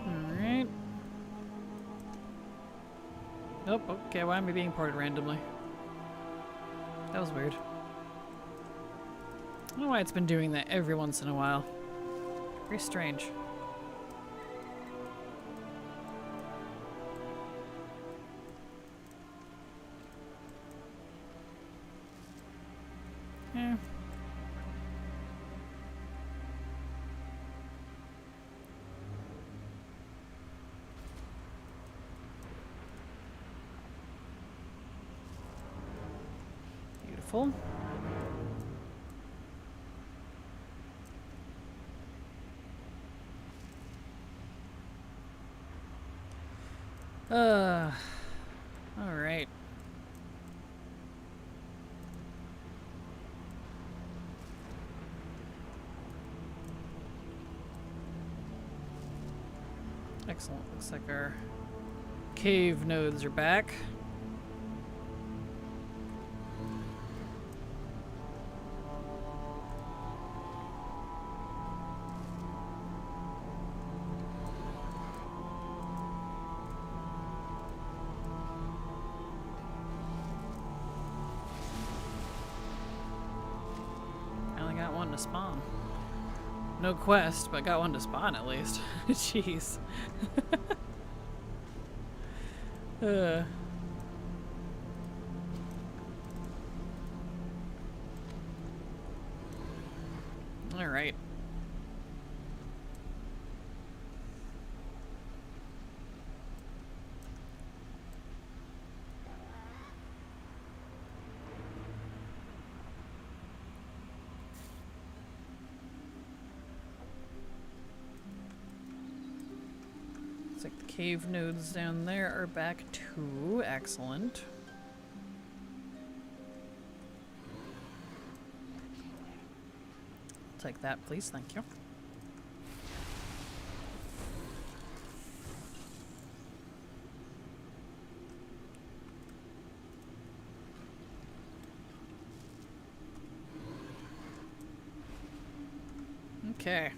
Speaker 1: Alright. Oh, okay, why am I being ported randomly? That was weird. I don't know why it's been doing that every once in a while. Very strange. Yeah. Beautiful. All right. Excellent. Looks like our cave nodes are back. To spawn. No quest, but got one to spawn at least. Jeez. All right. Looks like the cave nodes down there are back too. Excellent. Take that, please. Thank you. Okay.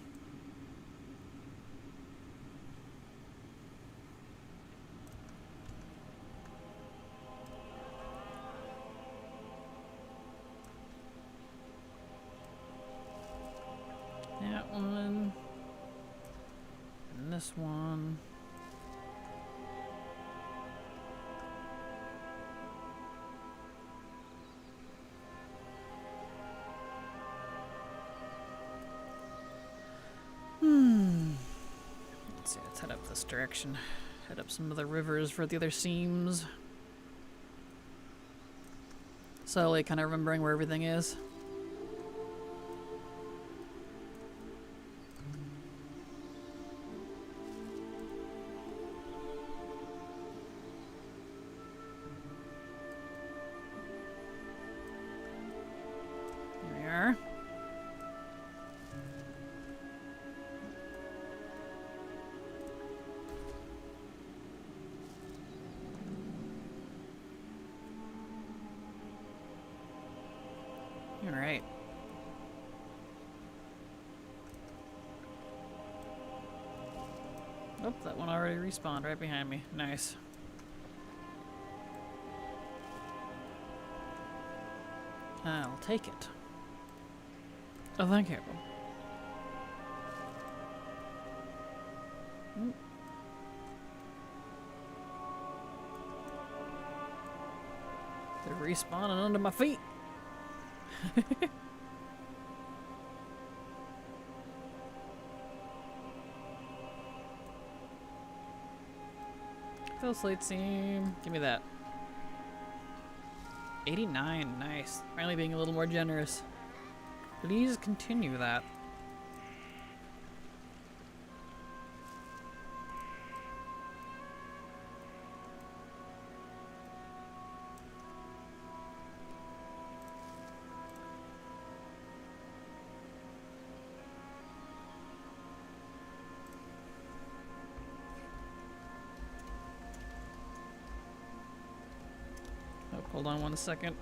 Speaker 1: That one. And this one. Let's see, let's head up this direction. Head up some of the rivers for the other seams. Slowly kind of remembering where everything is. Here we are. All right. Oh, that one already respawned right behind me. Nice. I'll take it. Oh, thank you. Mm. They're respawning under my feet. Fill slate seam. Give me that. 89. Nice. Finally being a little more generous. Please continue that. Oh, hold on 1 second.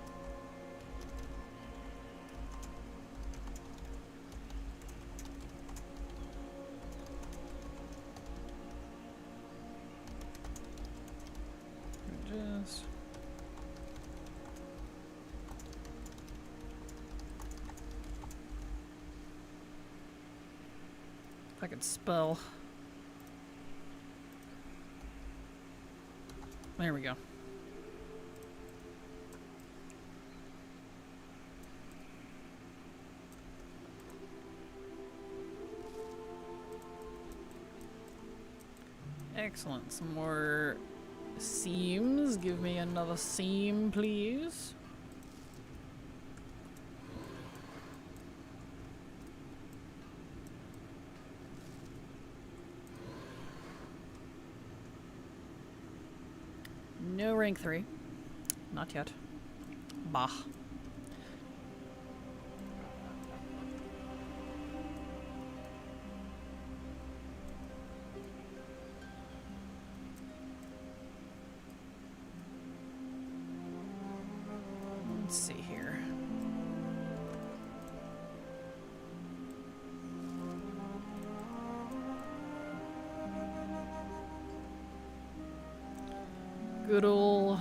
Speaker 1: Just if I could spell. There we go. Excellent. Some more seams. Give me another seam, please. No rank 3. Not yet. Bah. Let's see here. Good ol'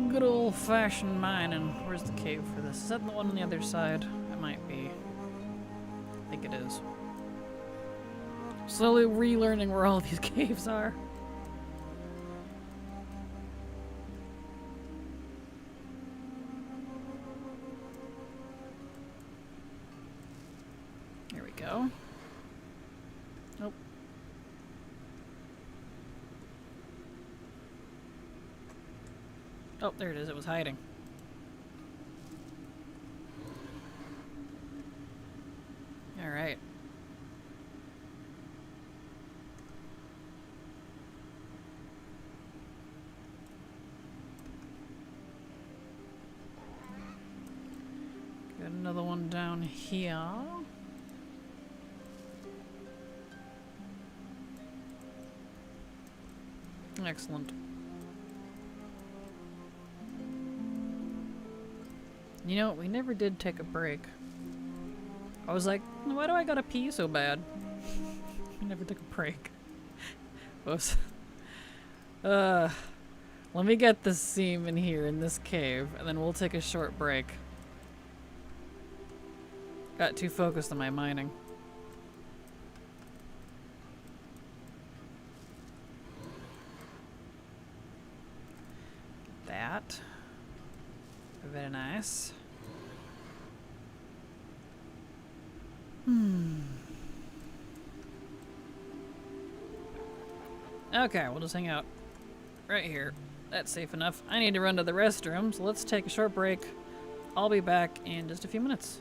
Speaker 1: good old-fashioned mining. Where's the cave for this? Is that the one on the other side? It might be. I think it is. Slowly relearning where all these caves are. Here we go. Nope. Oh, there it is. It was hiding. All right. Got another one down here. Excellent. You know, we never did take a break. I was like, why do I gotta pee so bad? We never took a break. Whoops. Let me get this seam in here in this cave, and then we'll take a short break. Got too focused on my mining. That. Very nice. Okay, we'll just hang out right here. That's safe enough. I need to run to the restroom, so let's take a short break. I'll be back in just a few minutes.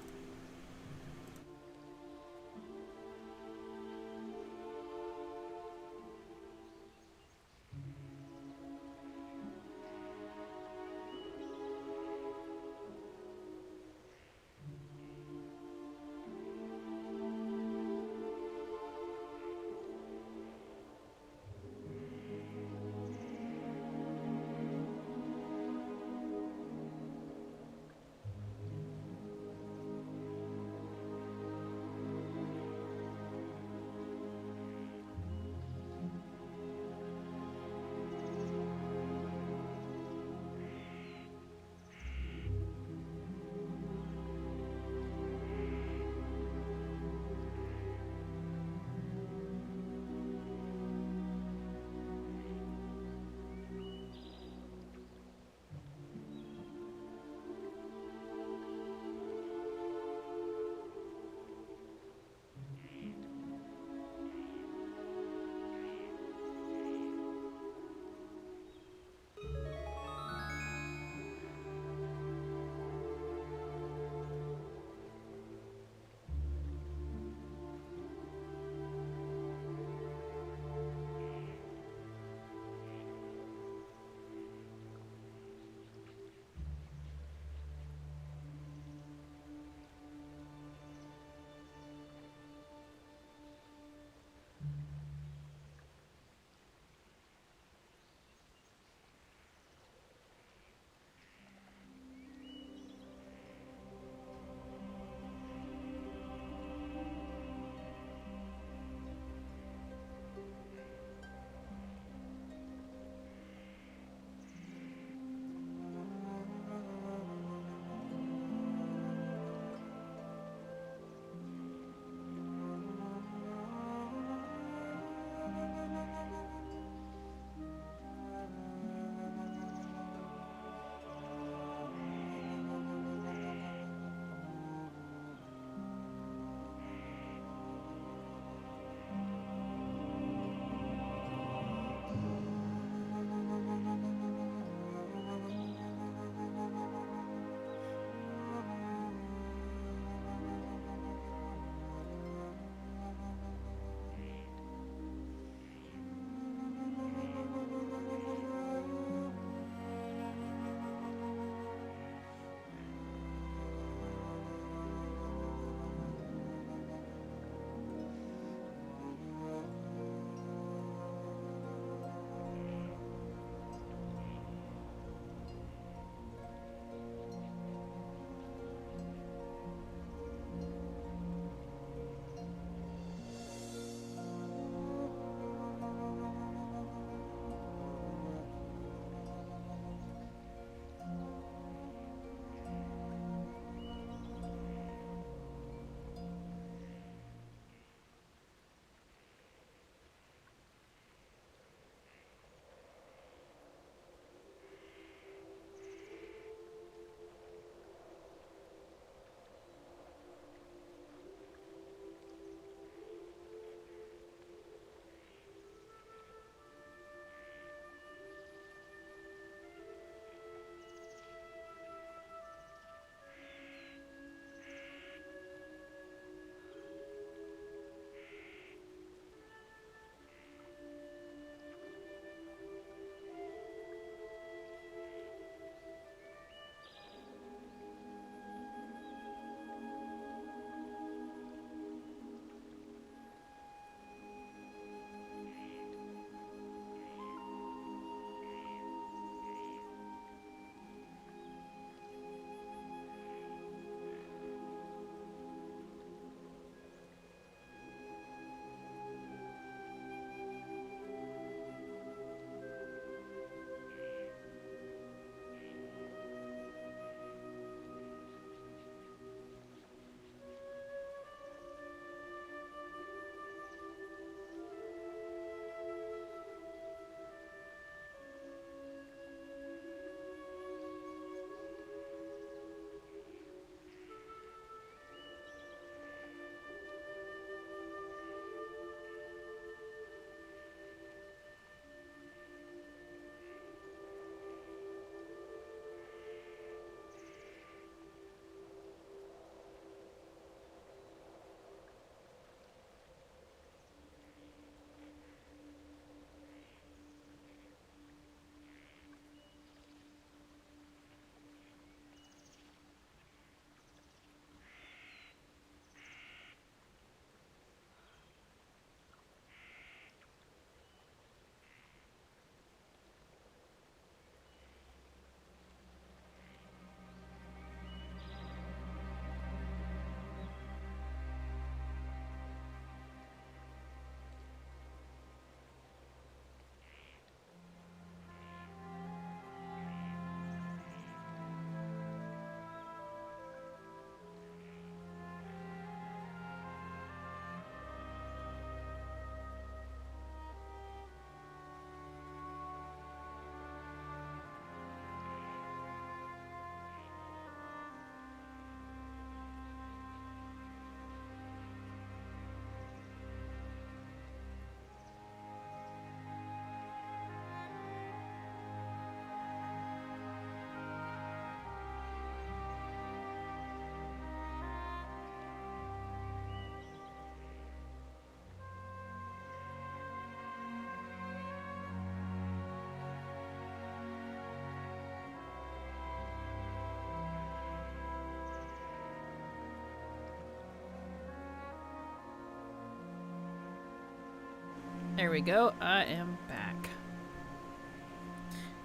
Speaker 1: There we go. I am back.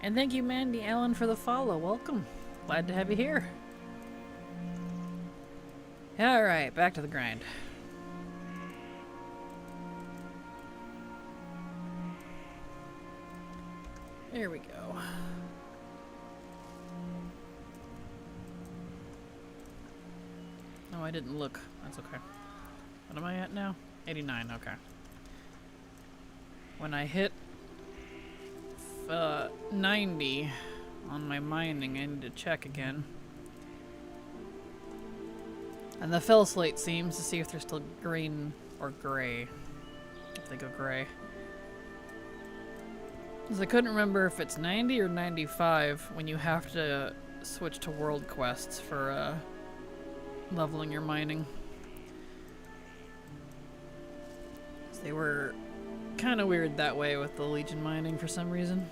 Speaker 1: And thank you, Mandy Allen, for the follow. Welcome. Glad to have you here. Alright, back to the grind. There we go. Oh, I didn't look. That's okay. What am I at now? 89, okay. When I hit 90 on my mining, I need to check again. And the fell slate seems to see if they're still green or gray. If they go gray. Because I couldn't remember if it's 90 or 95 when you have to switch to world quests for leveling your mining. They were kind of weird that way with the Legion mining for some reason.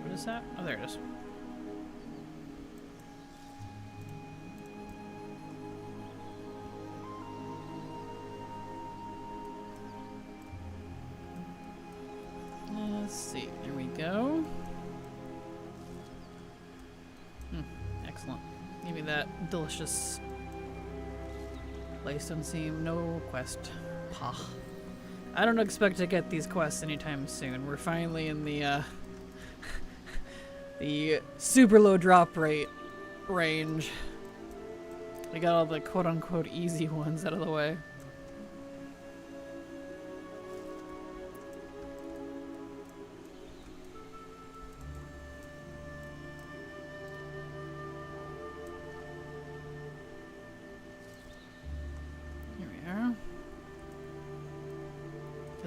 Speaker 1: What is that? Oh, there it is. Let's see. There we go. Excellent. Give me that delicious Laystone Seam. No quest. Pah. I don't expect to get these quests anytime soon. We're finally in the the super low drop rate range. We got all the quote-unquote easy ones out of the way.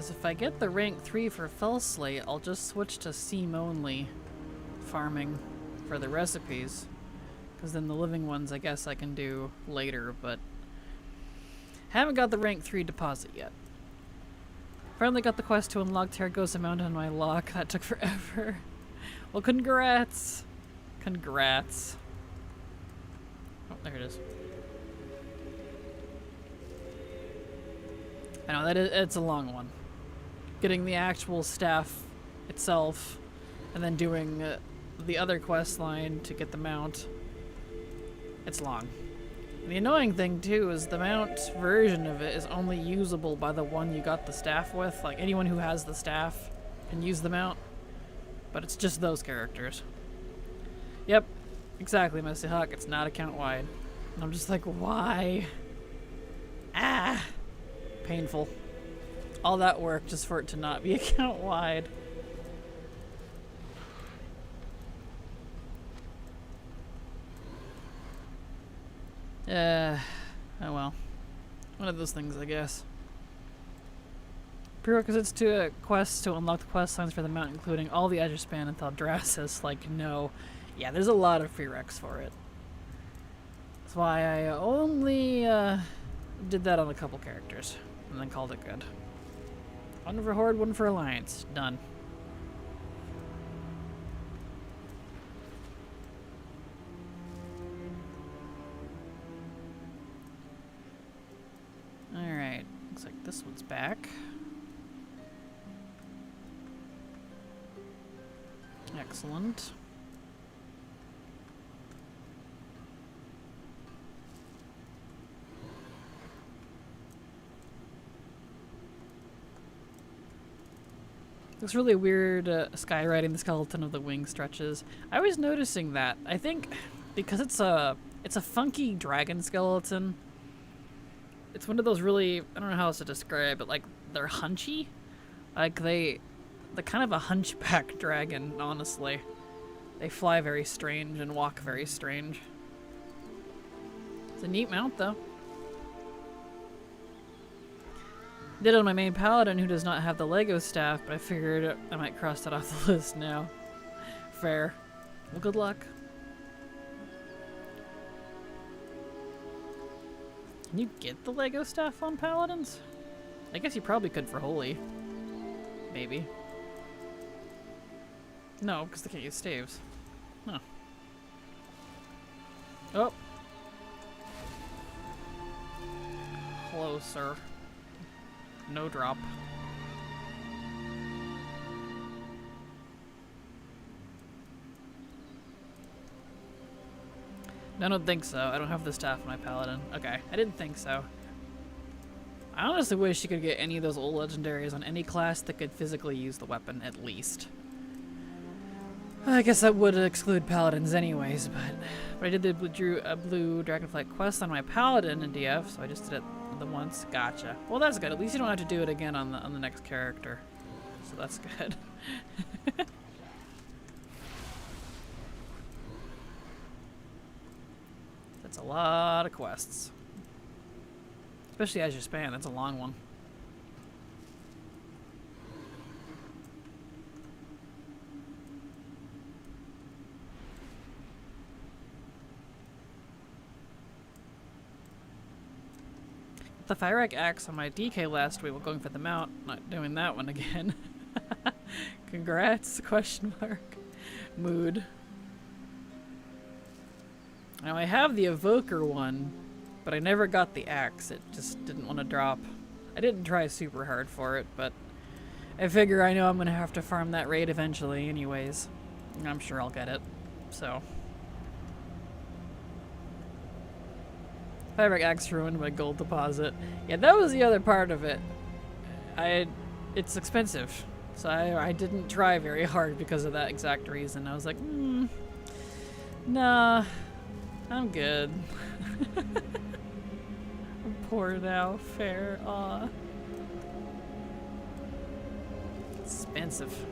Speaker 1: If I get the rank 3 for Fell Slate, I'll just switch to seam only farming for the recipes. Because then the living ones I guess I can do later, but haven't got the rank 3 deposit yet. Finally got the quest to unlock Terragosa Mountain on my lock. That took forever. Well, congrats! Congrats. Oh, there it is. I know, it's a long one. Getting the actual staff itself, and then doing the other quest line to get the mount. It's long. And the annoying thing too is the mount version of it is only usable by the one you got the staff with. Like anyone who has the staff can use the mount, but it's just those characters. Yep, exactly, Messy Hawk. It's not account wide. And I'm just like, why? Ah, painful. All that work just for it to not be account wide. Oh well. One of those things, I guess. Prerequisites to quests to unlock the quest lines for the mount, including all the Edgespan and Thaldraszus. Like, no. Yeah, there's a lot of prereqs for it. That's why I only did that on a couple characters, and then called it good. One for Horde, one for Alliance. Done. Alright, looks like this one's back. Excellent. Looks really weird skywriting the skeleton of the wing stretches. I was noticing that. I think because it's a funky dragon skeleton. It's one of those really, I don't know how else to describe it, like they're hunchy. Like they're kind of a hunchback dragon, honestly. They fly very strange and walk very strange. It's a neat mount though. Did it on my main paladin who does not have the Lego staff, but I figured I might cross that off the list now. Fair. Well, good luck. Can you get the Lego staff on paladins? I guess you probably could for holy. Maybe. No, because they can't use staves. Huh. Oh. closer. No drop. I don't think so. I don't have the staff in my paladin. Okay, I didn't think so. I honestly wish you could get any of those old legendaries on any class that could physically use the weapon, at least. I guess that would exclude paladins anyways, but I did the blue dragonflight quest on my paladin in DF, so I just did it the once. Gotcha. Well, that's good. At least you don't have to do it again on the next character, so that's good. That's a lot of quests, especially as you span. That's a long one. The Fire Axe on my DK last week while going for the mount. Not doing that one again. Congrats, question mark. Mood. Now I have the Evoker one, but I never got the axe. It just didn't want to drop. I didn't try super hard for it, but I figure I know I'm going to have to farm that raid eventually anyways. And I'm sure I'll get it, so. Fabric axe ruined my gold deposit. Yeah, that was the other part of it. It's expensive, so I didn't try very hard because of that exact reason. I was like, nah, I'm good. I'm poor now, fair, aw. Expensive.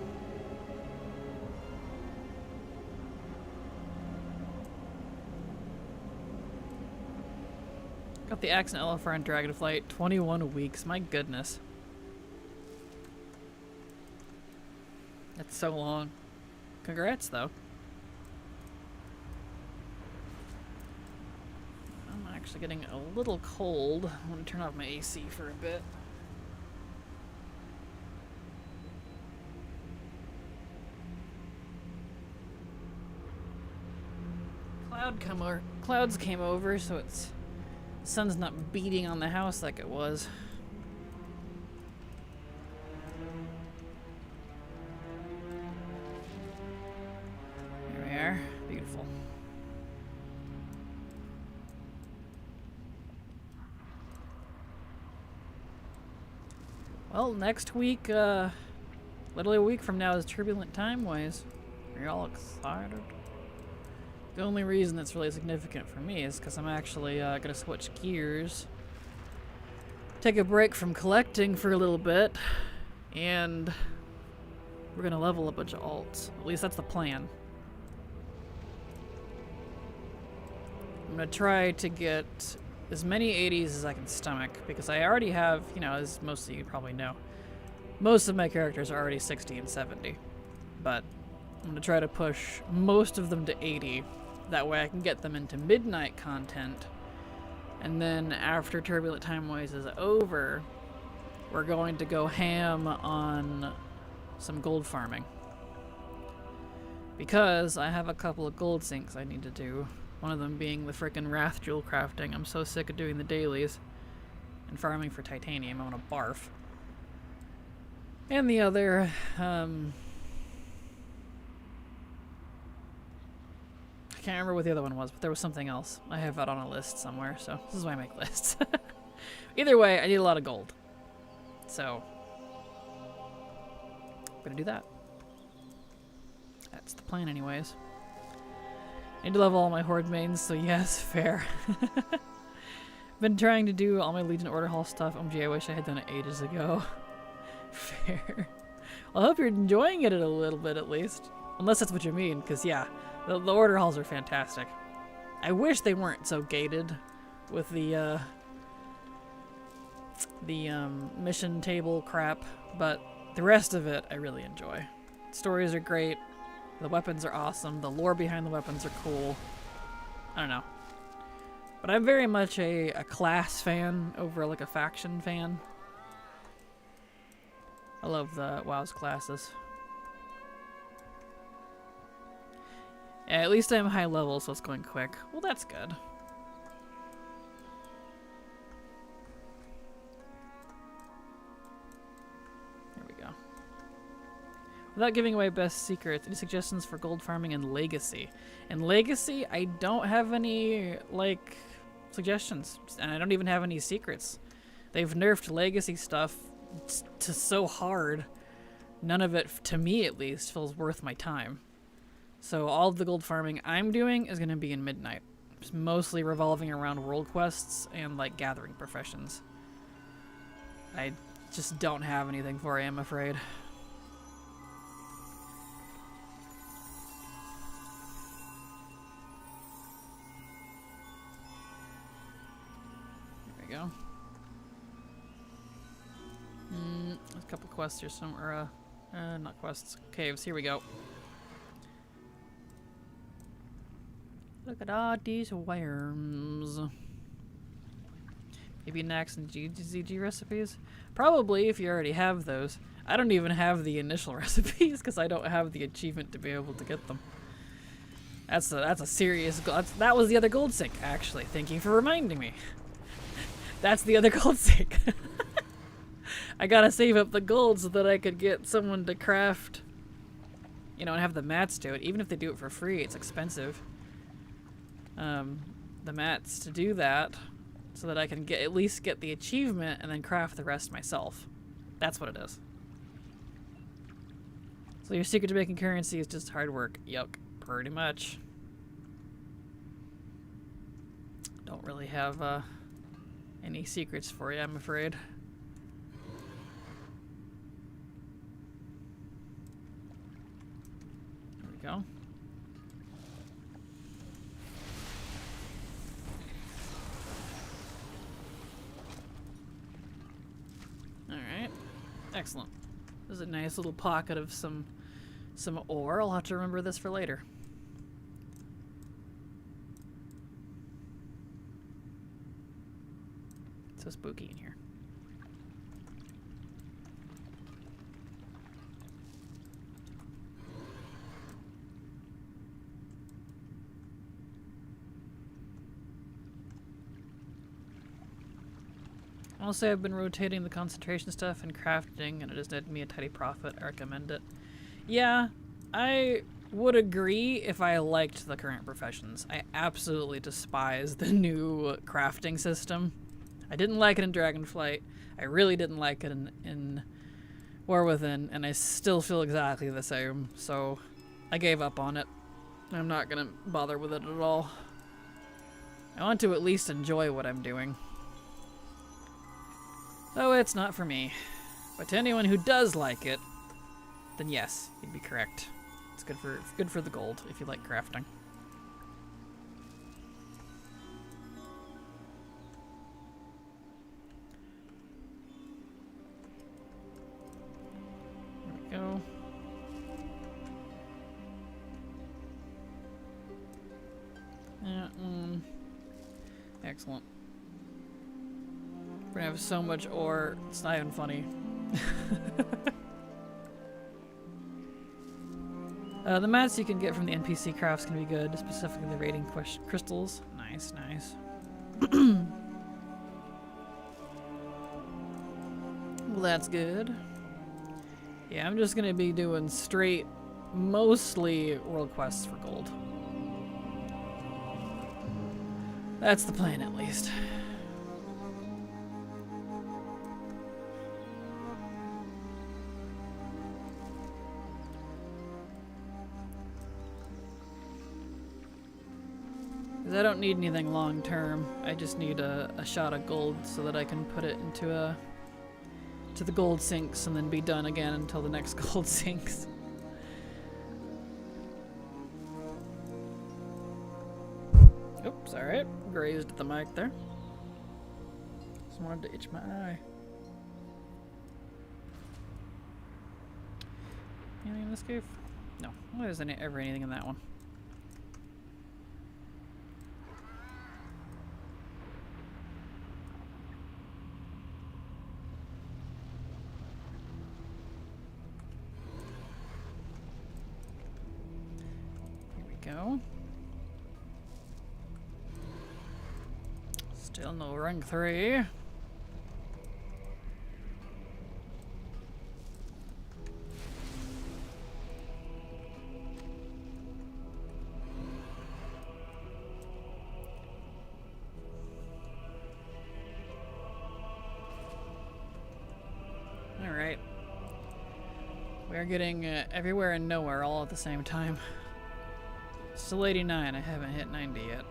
Speaker 1: Got the axe and Elephar and Dragonflight, 21 weeks, my goodness. That's so long. Congrats, though. I'm actually getting a little cold. I'm gonna turn off my AC for a bit. Clouds came over, so it's the sun's not beating on the house like it was. Here we are. Beautiful. Well, next week, literally a week from now is Turbulent Time-wise. Are y'all excited? The only reason that's really significant for me is because I'm actually gonna switch gears, take a break from collecting for a little bit, and we're gonna level a bunch of alts. At least that's the plan. I'm gonna try to get as many 80s as I can stomach, because I already have, you know, as most of you probably know, most of my characters are already 60 and 70, but I'm gonna try to push most of them to 80. That way I can get them into midnight content, and then after Turbulent Time-wise is over, we're going to go ham on some gold farming. Because I have a couple of gold sinks I need to do. One of them being the frickin' Wrath Jewel crafting. I'm so sick of doing the dailies and farming for titanium. I'm gonna barf. And the other, I can't remember what the other one was, but there was something else. I have that on a list somewhere, so this is why I make lists. Either way, I need a lot of gold. So, I'm gonna do that. That's the plan anyways. I need to level all my Horde mains, so yes, fair. Been trying to do all my Legion Order Hall stuff. OMG, I wish I had done it ages ago. Fair. Well, I hope you're enjoying it a little bit at least. Unless that's what you mean, because yeah. The order halls are fantastic. I wish they weren't so gated with the mission table crap, but the rest of it I really enjoy. Stories are great, the weapons are awesome, the lore behind the weapons are cool. I don't know. But I'm very much a class fan over like a faction fan. I love the WoW's classes. Yeah, at least I'm high level, so it's going quick. Well, that's good. Without giving away best secrets, any suggestions for gold farming in Legacy? In Legacy, I don't have any, like, suggestions. And I don't even have any secrets. They've nerfed Legacy stuff to so hard. None of it, to me at least, feels worth my time. So all of the gold farming I'm doing is going to be in Midnight. It's mostly revolving around world quests and, like, gathering professions. I just don't have anything for you, I'm afraid. Go. There's a couple quests here somewhere. Not quests. Caves. Here we go. Look at all these worms. Maybe Nax and GZG recipes? Probably if you already have those. I don't even have the initial recipes because I don't have the achievement to be able to get them. That's a serious. That was the other gold sink, actually. Thank you for reminding me. That's the other gold sink. I gotta save up the gold so that I could get someone to craft, you know, and have the mats do it. Even if they do it for free, it's expensive. The mats to do that so that I can at least get the achievement and then craft the rest myself. That's what it is. So your secret to making currency is just hard work. Yuck. Pretty much. Don't really have, any secrets for you, I'm afraid. There we go. Alright. Excellent. This is a nice little pocket of some ore. I'll have to remember this for later. So spooky in here. Also, I've been rotating the concentration stuff and crafting, and it has netted me a tidy profit. I recommend it. Yeah, I would agree if I liked the current professions. I absolutely despise the new crafting system. I didn't like it in Dragonflight. I really didn't like it in War Within, and I still feel exactly the same. So I gave up on it. I'm not gonna bother with it at all. I want to at least enjoy what I'm doing. Though it's not for me. But to anyone who does like it, then yes, you'd be correct. It's good for the gold if you like crafting. Go. Yeah, excellent. We're gonna have so much ore, it's not even funny. The mats you can get from the NPC crafts can be good, specifically the raiding crystals. Nice, nice. Well, that's good. Yeah, I'm just gonna be doing straight, mostly world quests for gold. That's the plan, at least. Because I don't need anything long term. I just need a shot of gold so that I can put it into to the gold sinks and then be done again until the next gold sinks. Oops, alright. Grazed the mic there. Just wanted to itch my eye. Anything in this cave? No. Well, there's ever anything in that one. Go. Still no rank 3. are getting everywhere and nowhere all at the same time. Still 89, I haven't hit 90 yet.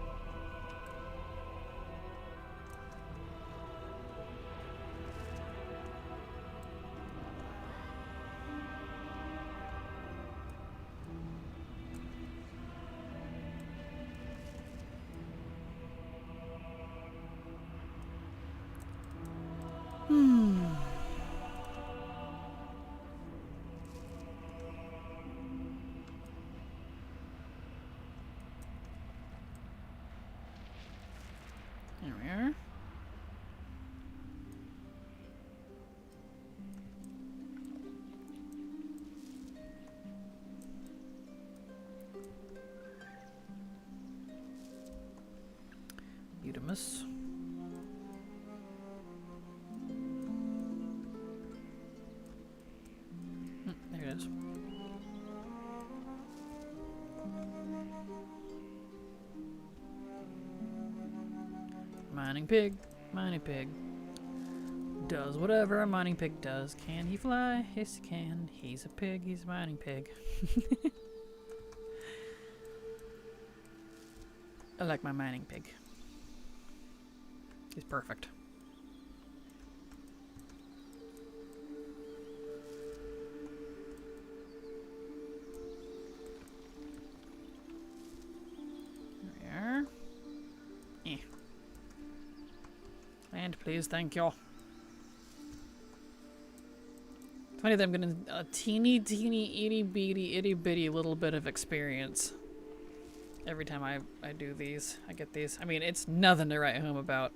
Speaker 1: There we are. Udamus. There it is. Mining pig, mining pig. Does whatever a mining pig does. Can he fly? Yes, he can. He's a pig, he's a mining pig. I like my mining pig. He's perfect. There we are. Land, please, thank you. It's funny that I'm getting a teeny, itty bitty little bit of experience every time I do these. I get these. I mean, it's nothing to write home about,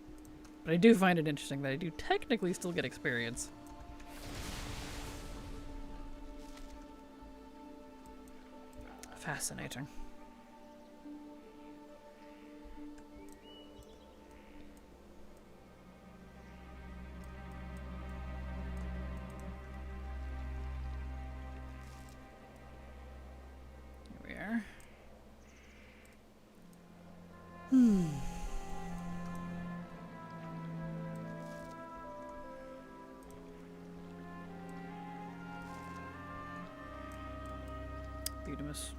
Speaker 1: but I do find it interesting that I do technically still get experience. Fascinating. Udamus.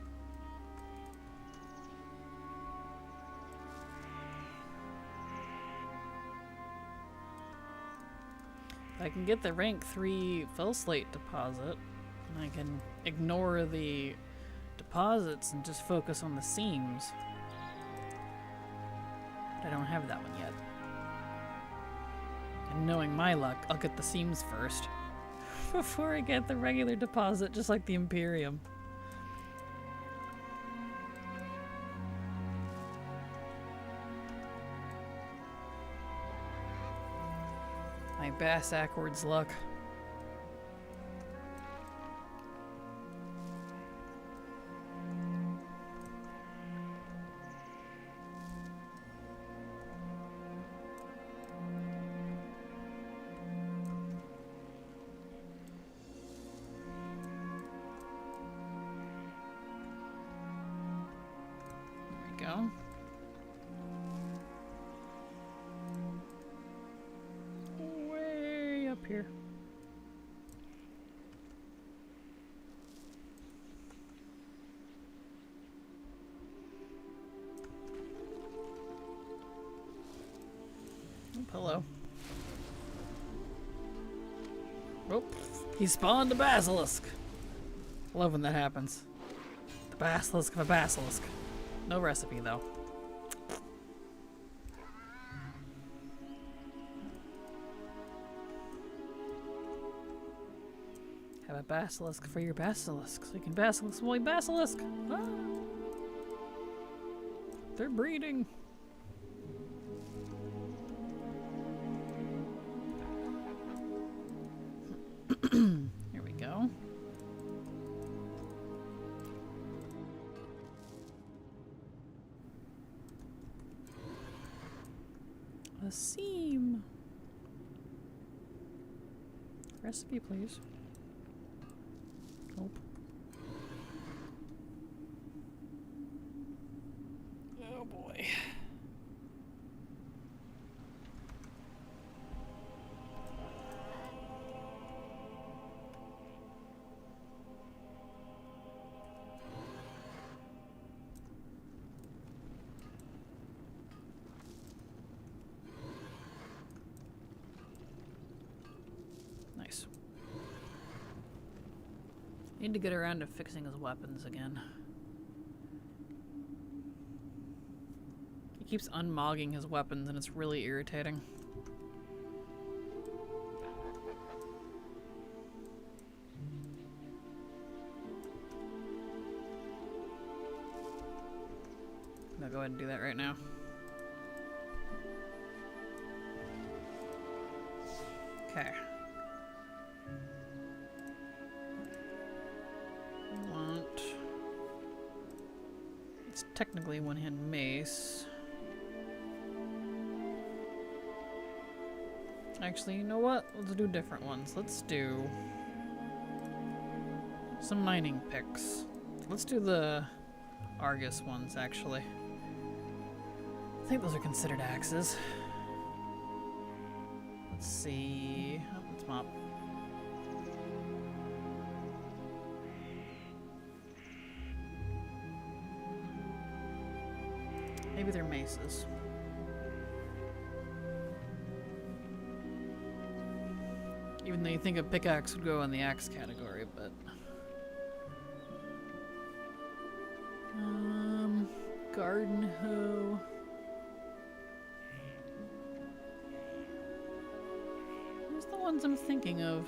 Speaker 1: I can get the rank 3 fell slate deposit, and I can ignore the deposits and just focus on the seams. But I don't have that one yet. And knowing my luck, I'll get the seams first before I get the regular deposit, just like the Imperium. My bass backwards luck. There we go. Here. Oh, hello. Oh, he spawned a basilisk. Love when that happens. The basilisk of a basilisk. No recipe though. Have a basilisk for your basilisk, so you can basilisk while you basilisk. Ah. They're breeding. Here we go. A seam. Recipe, please. Nope. Oh boy. Need to get around to fixing his weapons again. He keeps unmogging his weapons and it's really irritating. I'll go ahead and do that right now. Okay. I want... It's technically one-hand mace. Actually, you know what? Let's do different ones. Let's do some mining picks. Let's do the Argus ones, actually. I think those are considered axes. Let's see. Oh, let's mop. Maybe they're maces. Even though you think a pickaxe would go in the axe category, but... Garden hoe. Where's the ones I'm thinking of?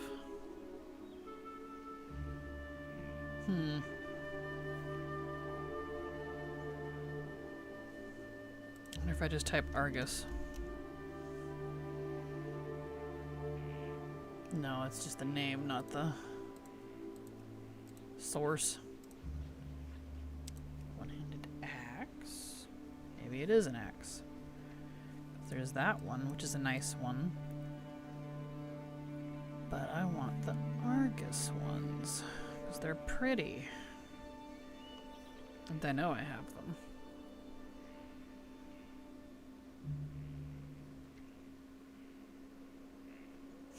Speaker 1: I wonder if I just type Argus. No, it's just the name, not the source. One-handed axe. Maybe it is an axe. There's that one, which is a nice one. But I want the Argus ones, because they're pretty. And I know I have them.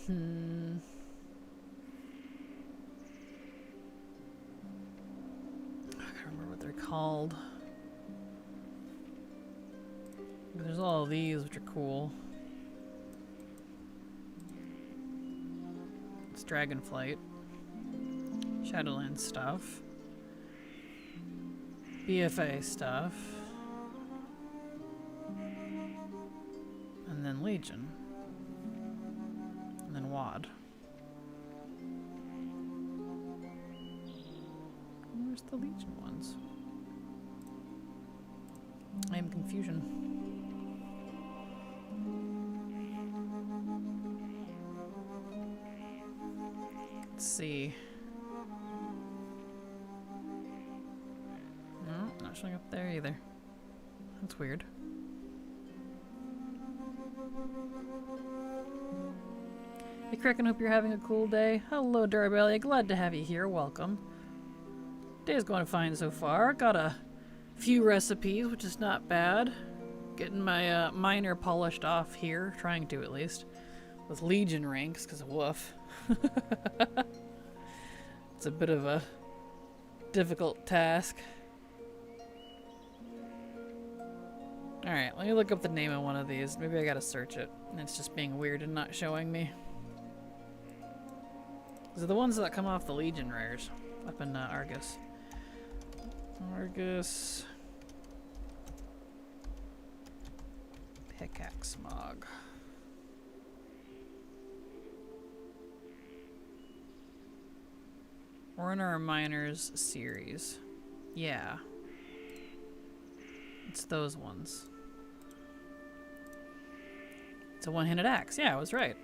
Speaker 1: I can't remember what they're called. There's all of these, which are cool. It's Dragonflight, Shadowland stuff, BFA stuff, and then Legion. And then WAD. Where's the Legion ones? I am confusion. Let's see. No, not showing up there either. That's weird. Hey Kraken, hope you're having a cool day. Hello Durabellia, glad to have you here, welcome. Day's going fine so far. Got a few recipes, which is not bad. Getting my miner polished off here, trying to at least. With Legion ranks, because woof. It's a bit of a difficult task. Alright, let me look up the name of one of these. Maybe I gotta search it. And it's just being weird and not showing me. These are the ones that come off the Legion rares up in Argus. Argus. Pickaxe Mog. We're in our miners series. Yeah. It's those ones. It's a one-handed axe. Yeah, I was right.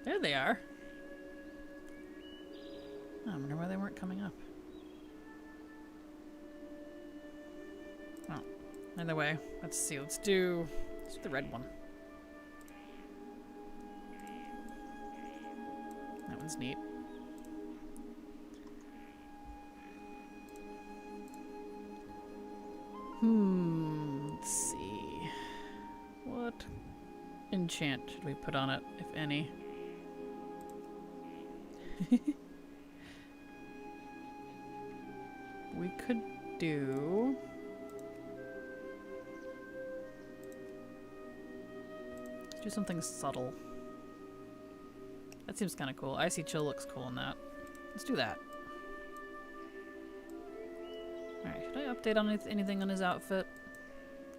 Speaker 1: There they are. Oh, I wonder why they weren't coming up. Oh, either way, let's see. Let's do the red one. That one's neat. Let's see. What enchant should we put on it, if any? We could do... Let's do something subtle. That seems kind of cool. Icy Chill looks cool in that. Let's do that. Alright, should I update on anything on his outfit?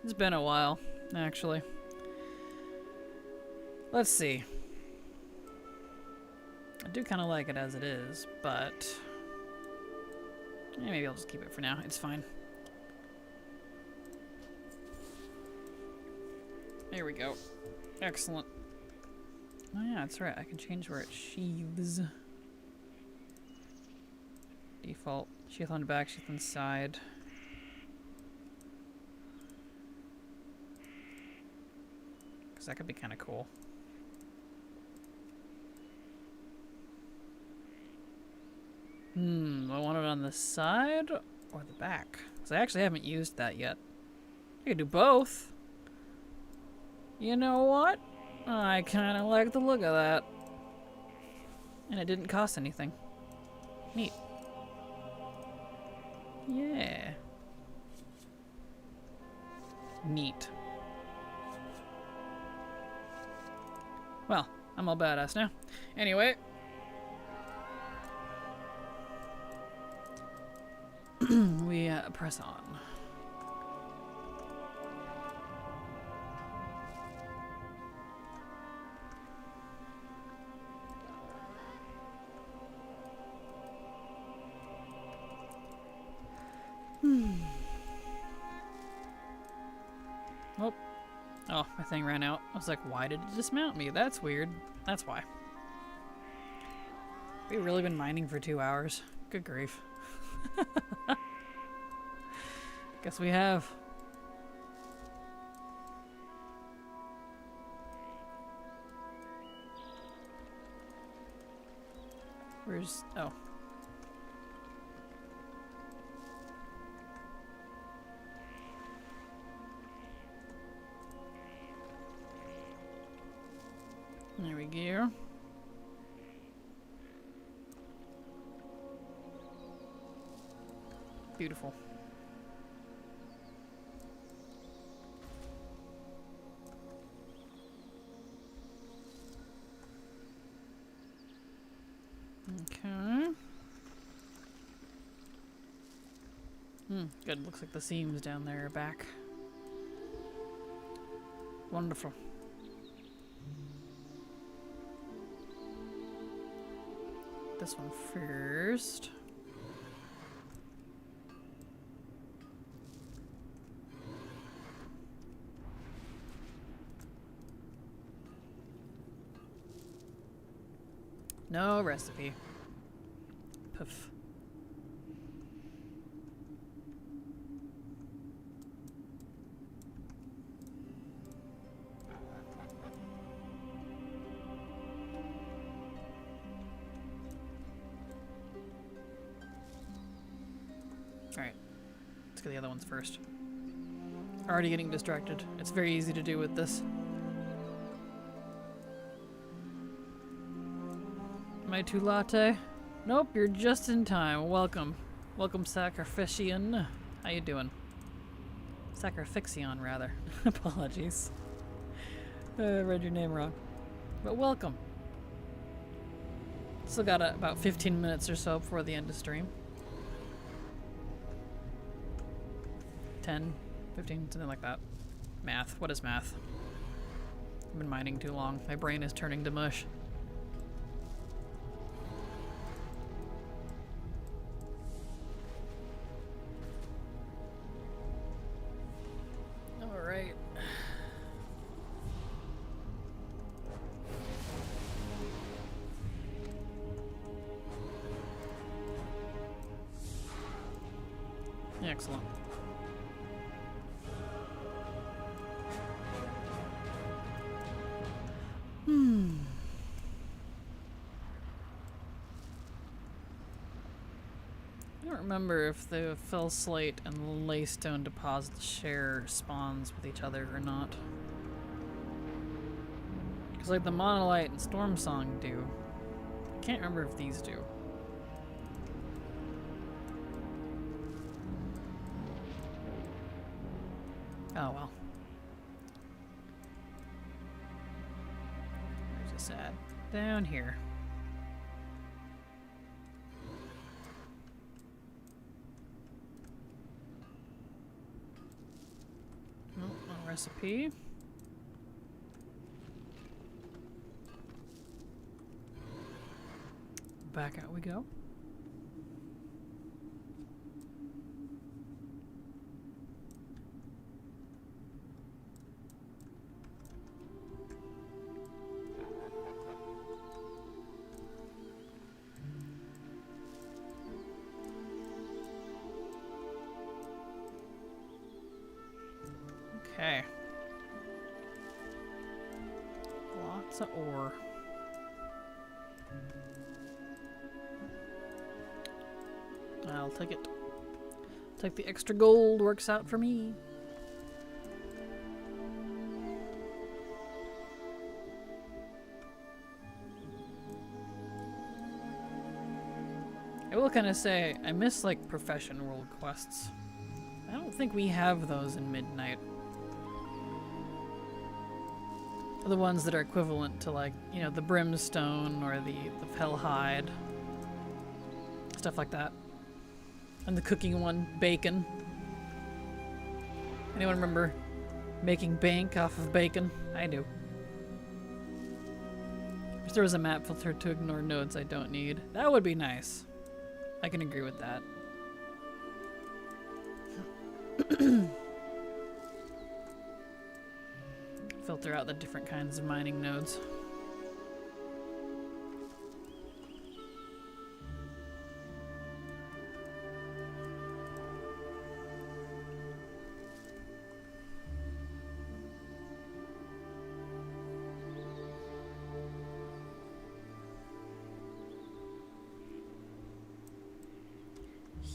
Speaker 1: It's been a while, actually. Let's see. I do kind of like it as it is, but... maybe I'll just keep it for now. It's fine. There we go. Excellent. Oh yeah, that's right. I can change where it sheathes. Default. Sheath on the back, sheath on the side. Because that could be kind of cool. I want it on the side or the back? Because I actually haven't used that yet. I could do both. You know what? I kind of like the look of that. And it didn't cost anything. Neat. Yeah. Neat. Well, I'm all badass now. Anyway. We press on. Oh, my thing ran out. I was like, why did it dismount me? That's weird. That's why. We've really been mining for 2 hours. Good grief. Guess we have. Where's... oh. There we go. Beautiful. Okay. Good. Looks like the seams down there are back. Wonderful. This one first. No recipe. Poof. Alright, let's get the other ones first. Already getting distracted. It's very easy to do with this. Am I too latte? Nope, you're just in time. Welcome. Welcome, Sacrifician. How you doing? Sacrifixion, rather. Apologies. I read your name wrong. But welcome. Still got about 15 minutes or so before the end of stream. 10, 15, something like that. Math. What is math? I've been mining too long. My brain is turning to mush. Alright. Excellent. I don't remember if the fell slate and laystone deposits share spawns with each other or not. Because like the monolite and storm song do. I can't remember if these do. Oh well. There's a sad down here. recipe. Back out we go. Okay. Lots of ore. I'll take it. Take the extra gold, works out for me. I will kind of say, I miss like profession world quests. I don't think we have those in Midnight. The ones that are equivalent to, like, you know, the brimstone or the fellhide. Stuff like that. And the cooking one, bacon. Anyone remember making bank off of bacon? I do. If there was a map filter to ignore nodes I don't need, that would be nice. I can agree with that. Filter out the different kinds of mining nodes.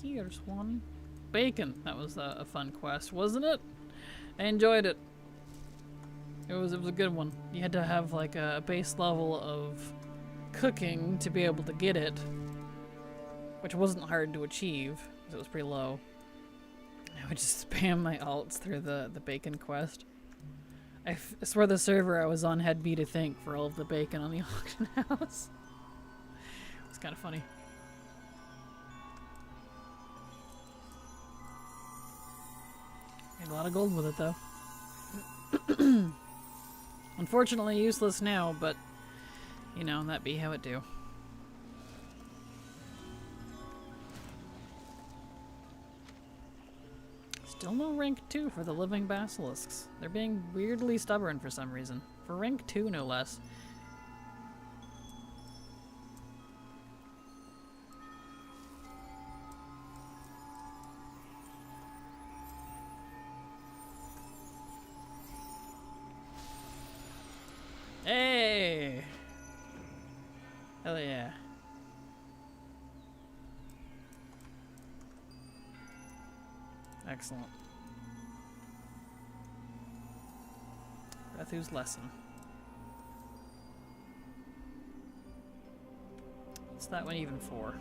Speaker 1: Here's one. Bacon. That was a fun quest, wasn't it? I enjoyed it. It was a good one. You had to have like a base level of cooking to be able to get it, which wasn't hard to achieve because it was pretty low. I would just spam my alts through the bacon quest. I swear the server I was on had me to thank for all of the bacon on the auction house. It's kind of funny. Made a lot of gold with it though. Unfortunately useless now, but you know, that be how it do. Still no rank 2 for the living basilisks. They're being weirdly stubborn for some reason. For rank 2 no less. Hey! Hell yeah. Excellent. Rethu's lesson. What's that one even for?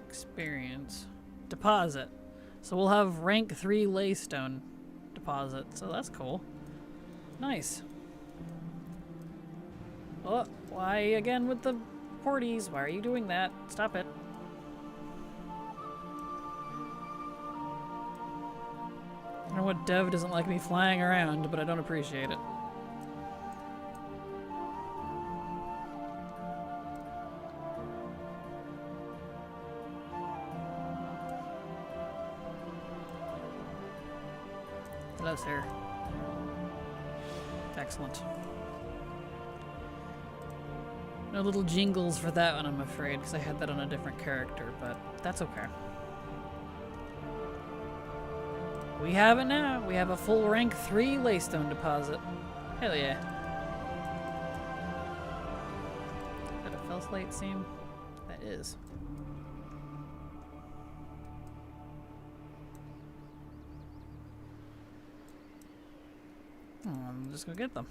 Speaker 1: Experience. Deposit. So we'll have rank 3 laystone deposit, so that's cool. Nice. Oh, why again with the porties? Why are you doing that? Stop it. I don't know what dev doesn't like me flying around, but I don't appreciate it. Hello, sir. Excellent. No little jingles for that one, I'm afraid, because I had that on a different character, but that's okay. We have it now. We have a full rank 3 laystone deposit. Hell yeah. Is that a fell slate seam? That is. Oh, I'm just gonna get them.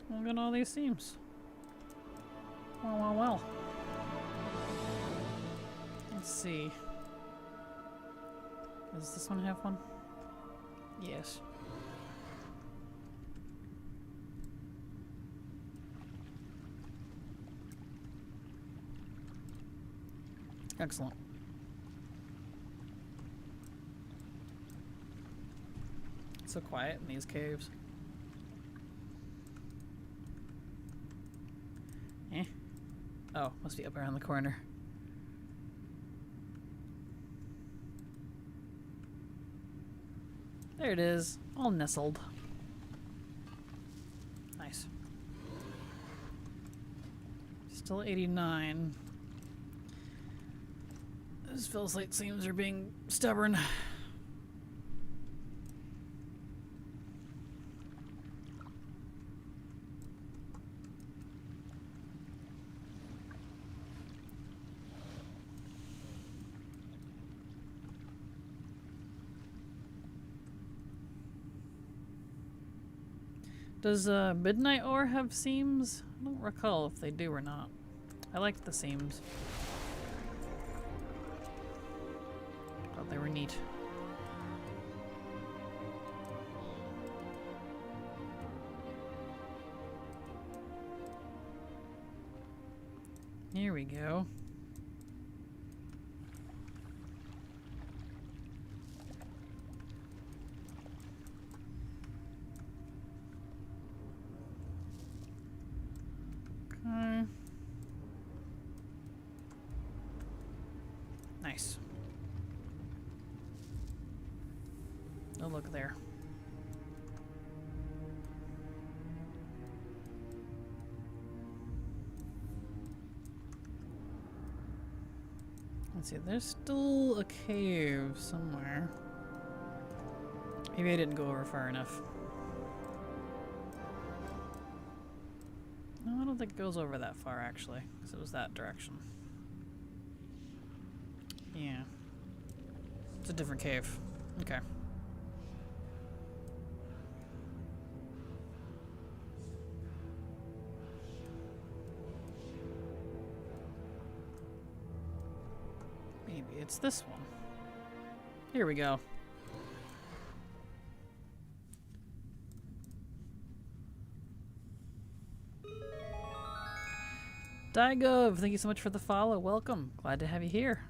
Speaker 1: Look at all these seams. Well, well, well. Let's see. Does this one have one? Yes. Excellent. It's so quiet in these caves. Eh? Oh, must be up around the corner. There it is, all nestled. Nice. Still 89. Those Felslate seams are being stubborn. Does Midnight Ore have seams? I don't recall if they do or not. I liked the seams. Thought they were neat. Here we go. Okay. Nice. Oh, look there. Let's see, there's still a cave somewhere. Maybe I didn't go over far enough. No, I don't think it goes over that far actually, because it was that direction. Yeah. It's a different cave. Okay. Maybe it's this one. Here we go. Daigov, thank you so much for the follow. Welcome. Glad to have you here.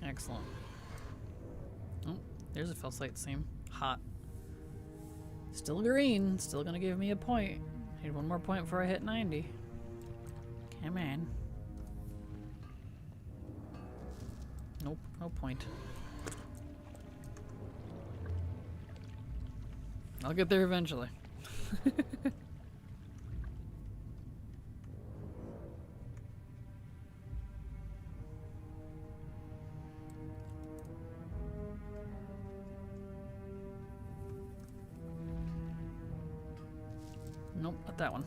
Speaker 1: Excellent. Oh, there's a Felslate seam. Hot. Still green. Still gonna give me a point. Need one more point before I hit 90. Come on. Nope, no point. I'll get there eventually. Nope, not that one.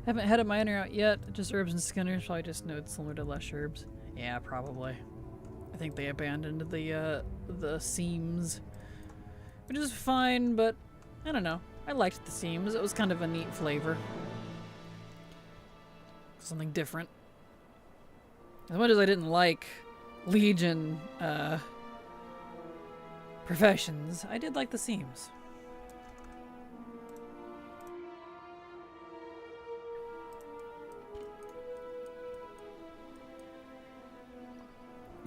Speaker 1: Haven't had a miner out yet. Just herbs and skinners. Probably just nodes similar to lush herbs. Yeah, probably. I think they abandoned the seams, which is fine, but I don't know. I liked the seams. It was kind of a neat flavor. Something different. As much as I didn't like Legion professions, I did like the seams.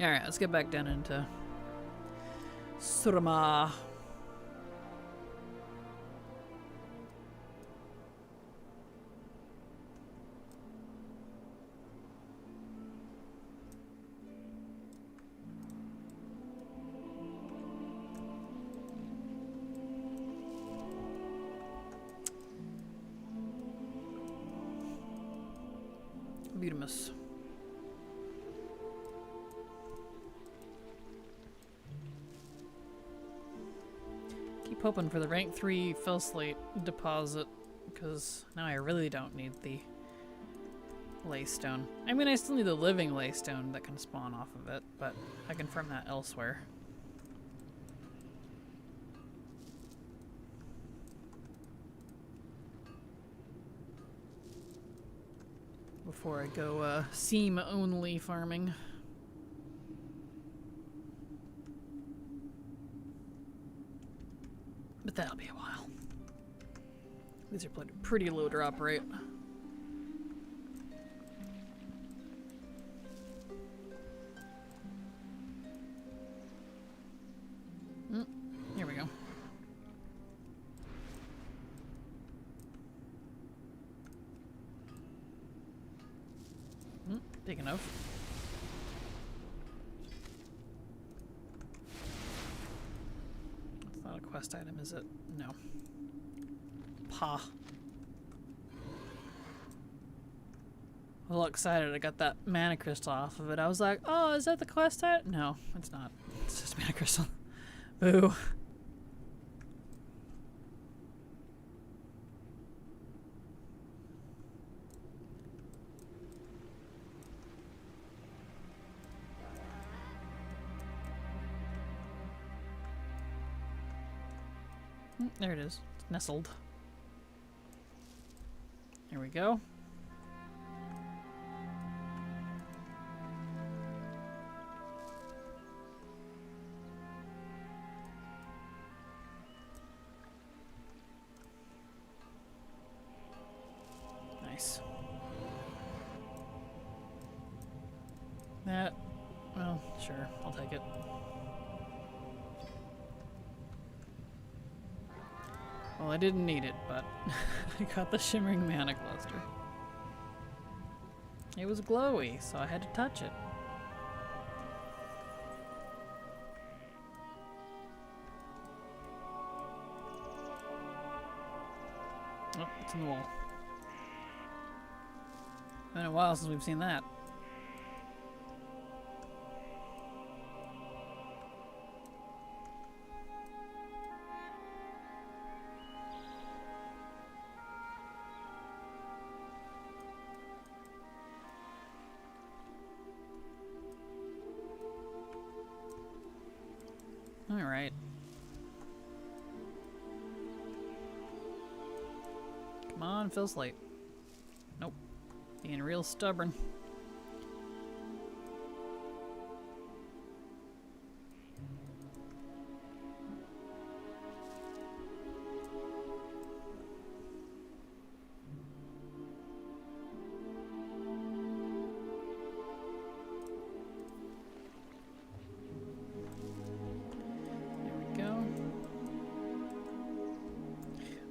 Speaker 1: Alright, let's get back down into Surma. Beautimus. Keep hoping for the rank 3 Felslate deposit, because now I really don't need the laystone. I mean, I still need the living laystone that can spawn off of it, but I can farm that elsewhere. Before I go seam-only farming. But that'll be a while. These are pretty low drop rate. Speaking of. It's not a quest item, is it? No. Pa. I was all excited I got that mana crystal off of it. I was like, oh, is that the quest item? No, it's not. It's just mana crystal. Boo. There it is. It's nestled. Here we go. Nice. That, well, sure, I'll take it. Well, I didn't need it, but I got the shimmering mana cluster. It was glowy, so I had to touch it. Oh, it's in the wall. Been a while since we've seen that. Alright. Come on, fill slate. Nope. Being real stubborn.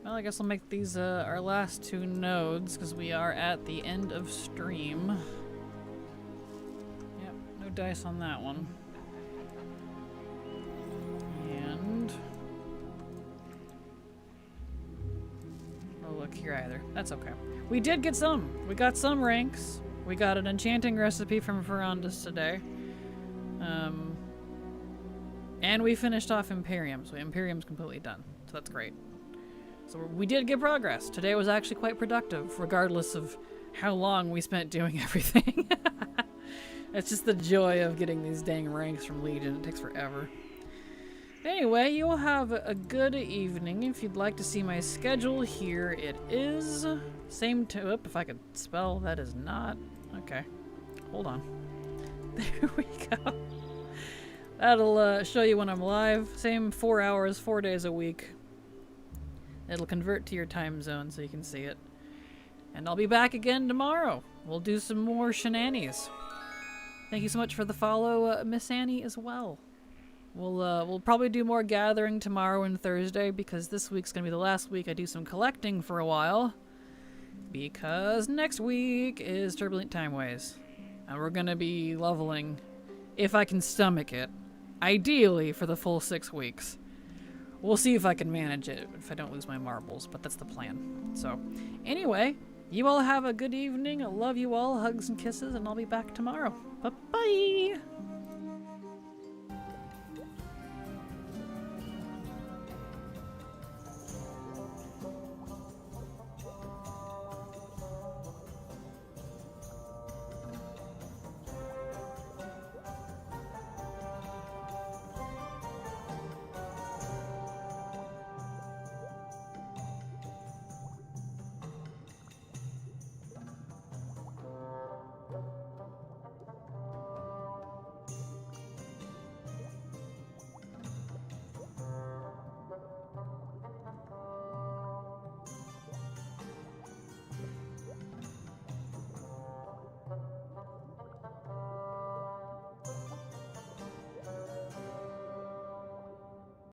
Speaker 1: Well, I guess I'll make these our last two nodes because we are at the end of stream. Yep, no dice on that one. And no look here either. That's okay. We did get some. We got some ranks. We got an enchanting recipe from Ferrandis today. And we finished off Imperium, so Imperium's completely done. So that's great. So we did get progress. Today was actually quite productive, regardless of how long we spent doing everything. It's just the joy of getting these dang ranks from Legion. It takes forever. Anyway, you will have a good evening. If you'd like to see my schedule, here it is. Same tip, if I could spell, that is not. Okay, hold on. There we go. That'll show you when I'm live. Same 4 hours, 4 days a week. It'll convert to your time zone so you can see it. And I'll be back again tomorrow. We'll do some more shenanigans. Thank you so much for the follow, Miss Annie, as well. We'll probably do more gathering tomorrow and Thursday because this week's gonna be the last week I do some collecting for a while. Because next week is Turbulent Timeways. And we're gonna be leveling, if I can stomach it, ideally for the full 6 weeks. We'll see if I can manage it if I don't lose my marbles, but that's the plan. So, anyway, you all have a good evening. I love you all. Hugs and kisses, and I'll be back tomorrow. Bye-bye!